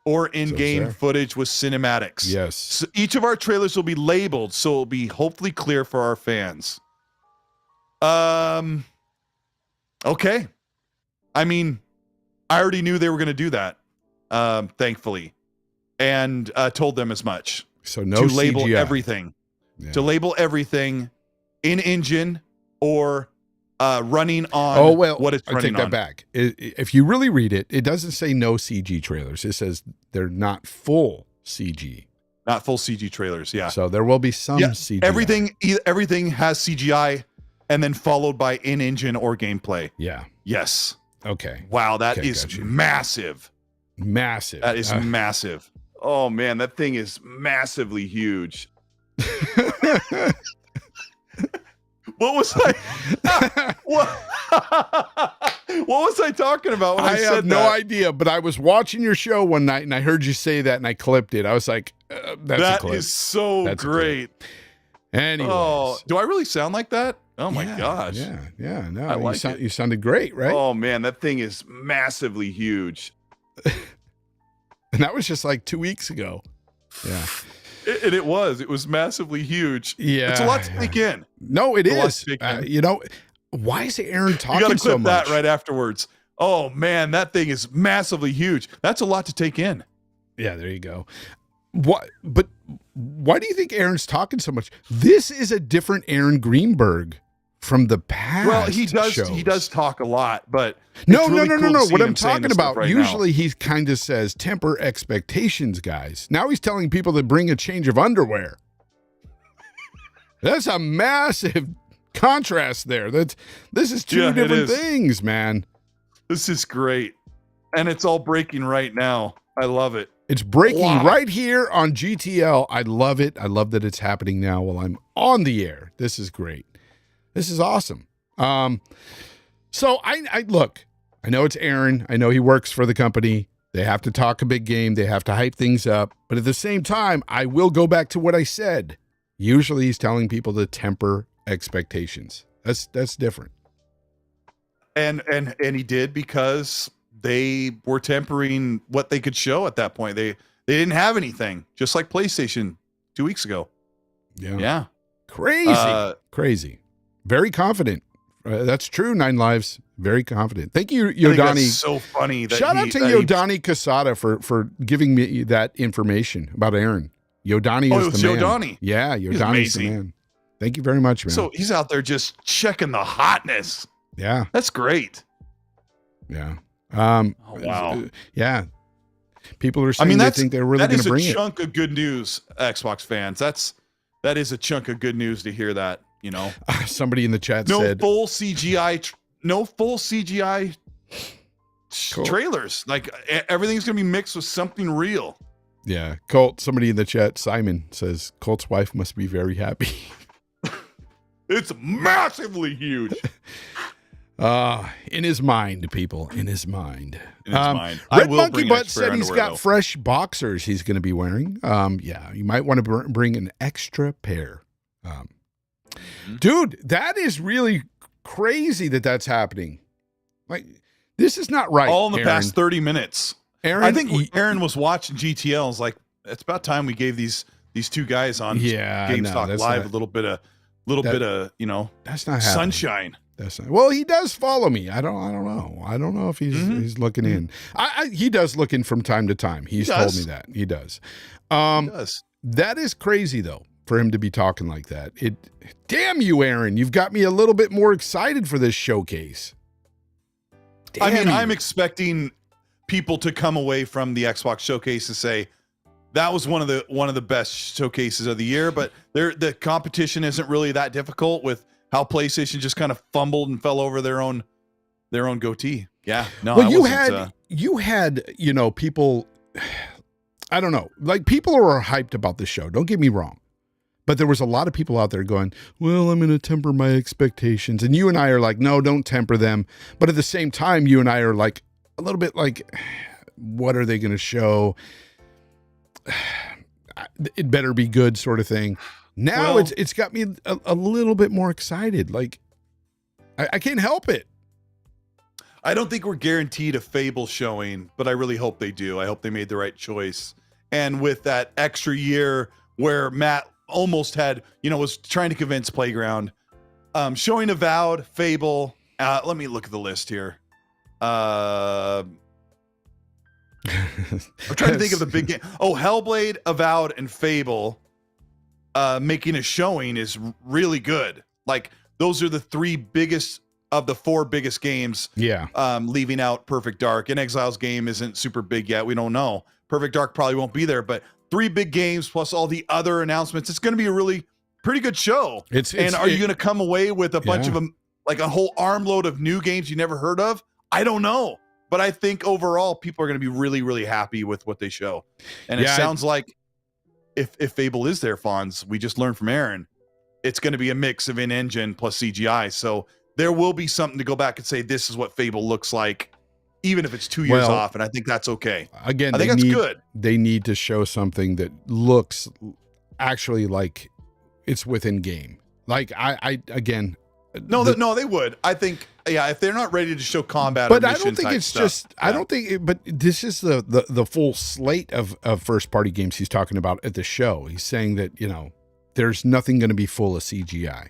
Or in-game footage with cinematics. Yes. So each of our trailers will be labeled, so it'll be hopefully clear for our fans. Okay. I mean, I already knew they were going to do that, thankfully, and told them as much. So no to label CGI. Everything. Yeah. To label everything in engine or running on what it's running on. I take that back. If you really read it, it doesn't say no CG trailers. It says they're not full CG. Not full CG trailers, yeah. So there will be some CGI. Everything has CGI and then followed by in-engine or gameplay. Yeah. Yes. Okay. What that is massive. Massive. That is massive. Oh, man, that thing is massively huge. What was I? What was I talking about when I said that? I have no idea, but I was watching your show one night and I heard you say that and I clipped it. I was like, that's a clip. That is so great. Anyways. Oh, do I really sound like that? Oh my gosh. Yeah. No, you sounded great, right? Oh man, that thing is massively huge. And that was just like 2 weeks ago. Yeah. It was massively huge. Yeah. It's a lot to take in. No, it is. Why is Aaron talking so much? You got to clip that right afterwards. Oh man, that thing is massively huge. That's a lot to take in. Yeah, there you go. But why do you think Aaron's talking so much? This is a different Aaron Greenberg from the past. Well, he does talk a lot, but no. What I'm talking about, usually he kind of says temper expectations, guys. Now he's telling people to bring a change of underwear. That's a massive contrast there. This is two different things, man. This is great. And it's all breaking right now. I love it. It's breaking right here on GTL. I love it. I love that it's happening now while I'm on the air. This is great. This is awesome. So I look, I know it's Aaron. I know he works for the company. They have to talk a big game. They have to hype things up. But at the same time, I will go back to what I said. Usually he's telling people to temper expectations. That's different. And he did, because they were tempering what they could show at that point. They didn't have anything, just like PlayStation 2 weeks ago. Yeah. Crazy. Very confident. That's true. 9 Lives. Very confident. Thank you, Yodani. That's so funny. That Shout out to Yodani Casada for giving me that information about Aaron. Yodani is the man. Yodani. Yeah, Yodani's the man. Thank you very much, man. So he's out there just checking the hotness. Yeah. That's great. Yeah. Wow. Yeah. People are saying they think they're really going to bring it. That is a chunk of good news, Xbox fans. That is a chunk of good news to hear that, you know. Somebody in the chat said no full CGI trailers. Like everything's going to be mixed with something real. Yeah. Colt, somebody in the chat, Simon, says Colt's wife must be very happy. It's massively huge. In his mind, people. In his mind. Red Monkey Butt said he's got fresh boxers he's going to be wearing. Yeah, you might want to bring an extra pair. Dude, that is really crazy that that's happening. Like, this is not right. All in the Aaron. past 30 minutes. Aaron, I think Aaron was watching GTL. I was like, it's about time we gave these two guys on GameStop Live a little bit of you know, that's not sunshine. That's not, well, he does follow me. I don't know. I don't know if he's looking in. He does look in from time to time. He's told me that. He does. He does. That is crazy though, for him to be talking like that. Damn you, Aaron. You've got me a little bit more excited for this showcase. I'm expecting people to come away from the Xbox showcase and say that was one of the best showcases of the year, but the competition isn't really that difficult with how PlayStation just kind of fumbled and fell over their own goatee. Yeah. No, well, you had, you know, people, I don't know, like people are hyped about this show. Don't get me wrong. But there was a lot of people out there going, well, I'm going to temper my expectations. And you and I are like, no, don't temper them. But at the same time, you and I are like a little bit like, what are they going to show? It better be good, sort of thing. Now it's got me a little bit more excited. Like, I can't help it. I don't think we're guaranteed a Fable showing, but I really hope they do. I hope they made the right choice. And with that extra year where Matt almost had, you know, was trying to convince Playground, showing Avowed, Fable. Let me look at the list here. I'm trying to think of the big game. Oh, Hellblade, Avowed, and Fable making a showing is really good. Like, those are the 3 biggest of the 4 biggest games. Yeah. Leaving out Perfect Dark. And Exile's game isn't super big yet. We don't know. Perfect Dark probably won't be there, but 3 big games plus all the other announcements. It's going to be a really pretty good show. Are you going to come away with a bunch of them, like a whole armload of new games you never heard of? I don't know. But I think overall, people are going to be really, really happy with what they show. And it sounds like if Fable is there, Fonz, we just learned from Aaron, it's going to be a mix of in-engine plus CGI. So there will be something to go back and say, this is what Fable looks like, even if it's 2 years off. And I think that's okay. Again, I think that's good. They need to show something that looks actually like it's within game. Like No, they would. I think, if they're not ready to show combat, but I don't think it's just. I don't think. But this is the full slate of first party games he's talking about at the show. He's saying that, you know, there's nothing going to be full of CGI.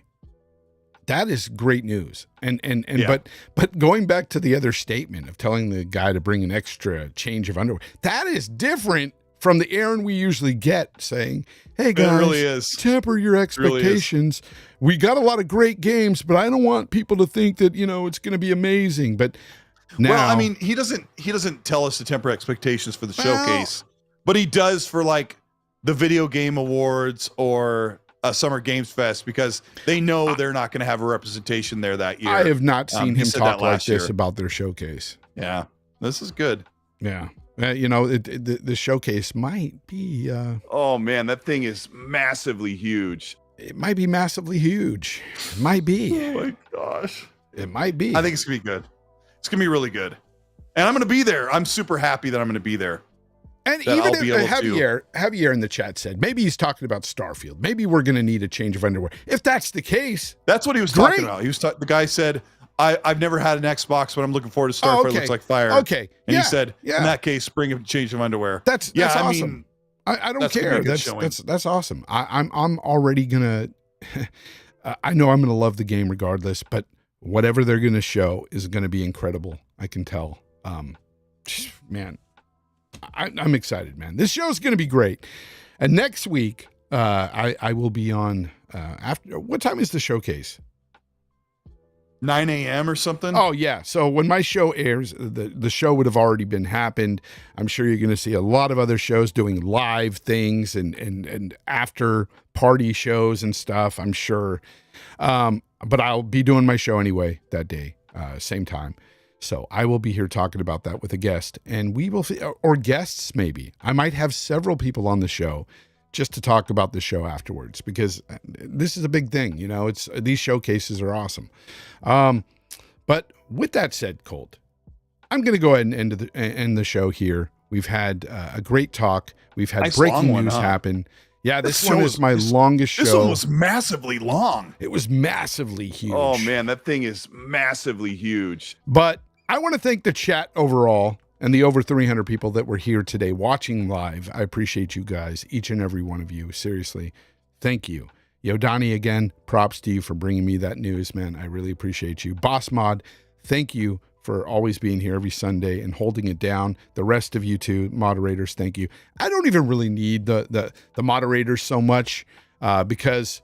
That is great news. But going back to the other statement of telling the guy to bring an extra change of underwear, that is different from the Aaron we usually get saying, hey guys, it really is. Temper your expectations. Really, we got a lot of great games, but I don't want people to think that, you know, it's going to be amazing. But now, well, I mean, he doesn't tell us to temper expectations for the showcase, but he does for like the video game awards or Summer Games Fest because they know they're not going to have a representation there that year. I have not seen he him said talk that like last this year. about their showcase. Yeah, this is good. Yeah. You know, the showcase might be, Oh man, that thing is massively huge. it might be massively huge. It might be. Oh my gosh. It might be. I think it's going to be good. It's going to be really good. And I'm going to be there. I'm super happy that I'm going to be there. And that even I'll be if able Javier in the chat said, maybe he's talking about Starfield. Maybe we're going to need a change of underwear. If that's the case. That's what he was Great. talking about. He was the guy said, I've never had an Xbox, but I'm looking forward to Starfield. okay. Looks like fire. Okay. And Yeah. he said, Yeah. in that case, bring a change of underwear. That's I awesome. mean, I don't that's gonna be care. a good showing. That's awesome. I'm already gonna. I know I'm gonna love the game regardless, but whatever they're gonna show is gonna be incredible. I can tell. Man, I'm excited, man. This show's gonna be great. And next week, I will be on. After what time is the showcase? 9 a.m. or something. Oh yeah. So when my show airs, the show would have already been happened. I'm sure you're going to see a lot of other shows doing live things and after party shows and stuff. I'm sure. But I'll be doing my show anyway that day, same time. So I will be here talking about that with a guest, and we will or guests maybe. I might have several people on the show just to talk about the show afterwards, because this is a big thing. You know, these showcases are awesome. But with that said, Colt, I'm going to go ahead and end the show here. We've had a great talk. We've had Nice breaking long one, news huh? happen. Yeah, this This one show is is- my longest show. This one was massively long. It was massively huge. Oh man, that thing is massively huge. But I want to thank the chat overall and the over 300 people that were here today watching live. I appreciate you guys, each and every one of you. Seriously, thank you. Yodani, again, props to you for bringing me that news, man. I really appreciate you. Boss Mod, thank you for always being here every Sunday and holding it down. The rest of you two moderators, thank you. I don't even really need the moderators so much because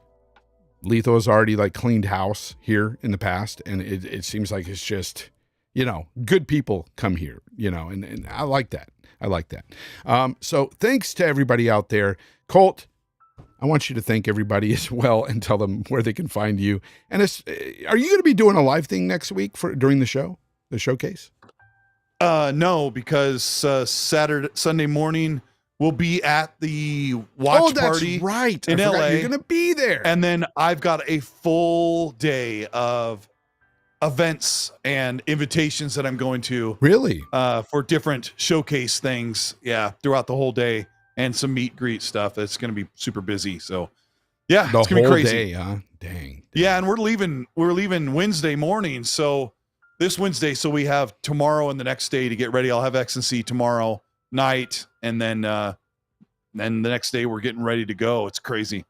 Lethal has already like cleaned house here in the past, and it seems like it's just, you know, good people come here, you know, and I like that. I like that. So thanks to everybody out there. Colt, I want you to thank everybody as well and tell them where they can find you. And are you going to be doing a live thing next week during the show, the showcase? No, because Sunday morning we'll be at the watch party. Right. in I forgot LA. You're going to be there. And then I've got a full day of events and invitations that I'm going to Really? for different showcase things. Yeah, throughout the whole day, and some meet greet stuff. It's going to be super busy. So yeah, The it's going to whole be crazy. day, huh? Dang. Yeah, and we're leaving Wednesday morning. So this Wednesday, so we have tomorrow and the next day to get ready. I'll have X&C tomorrow night, and then the next day we're getting ready to go. It's crazy.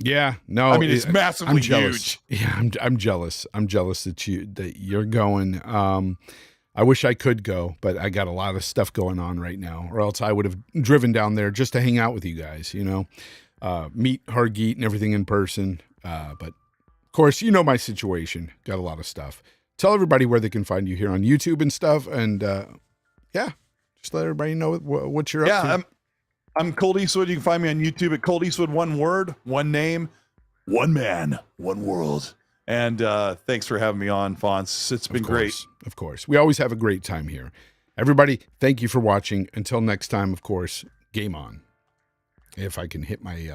Yeah. No. I mean, it's massively I'm jealous. huge. Yeah, I'm jealous. I'm jealous that you're going. I wish I could go, but I got a lot of stuff going on right now, or else I would have driven down there just to hang out with you guys, you know, meet Hargeet and everything in person. But of course, you know my situation. Got a lot of stuff. Tell everybody where they can find you here on YouTube and stuff. And yeah, just let everybody know what you're up to. I'm Colt Eastwood. You can find me on YouTube at Colt Eastwood, one word, one name, one man, one world. And thanks for having me on, Fonz. It's been great. Of course. We always have a great time here. Everybody, thank you for watching. Until next time, of course, game on. If I can hit my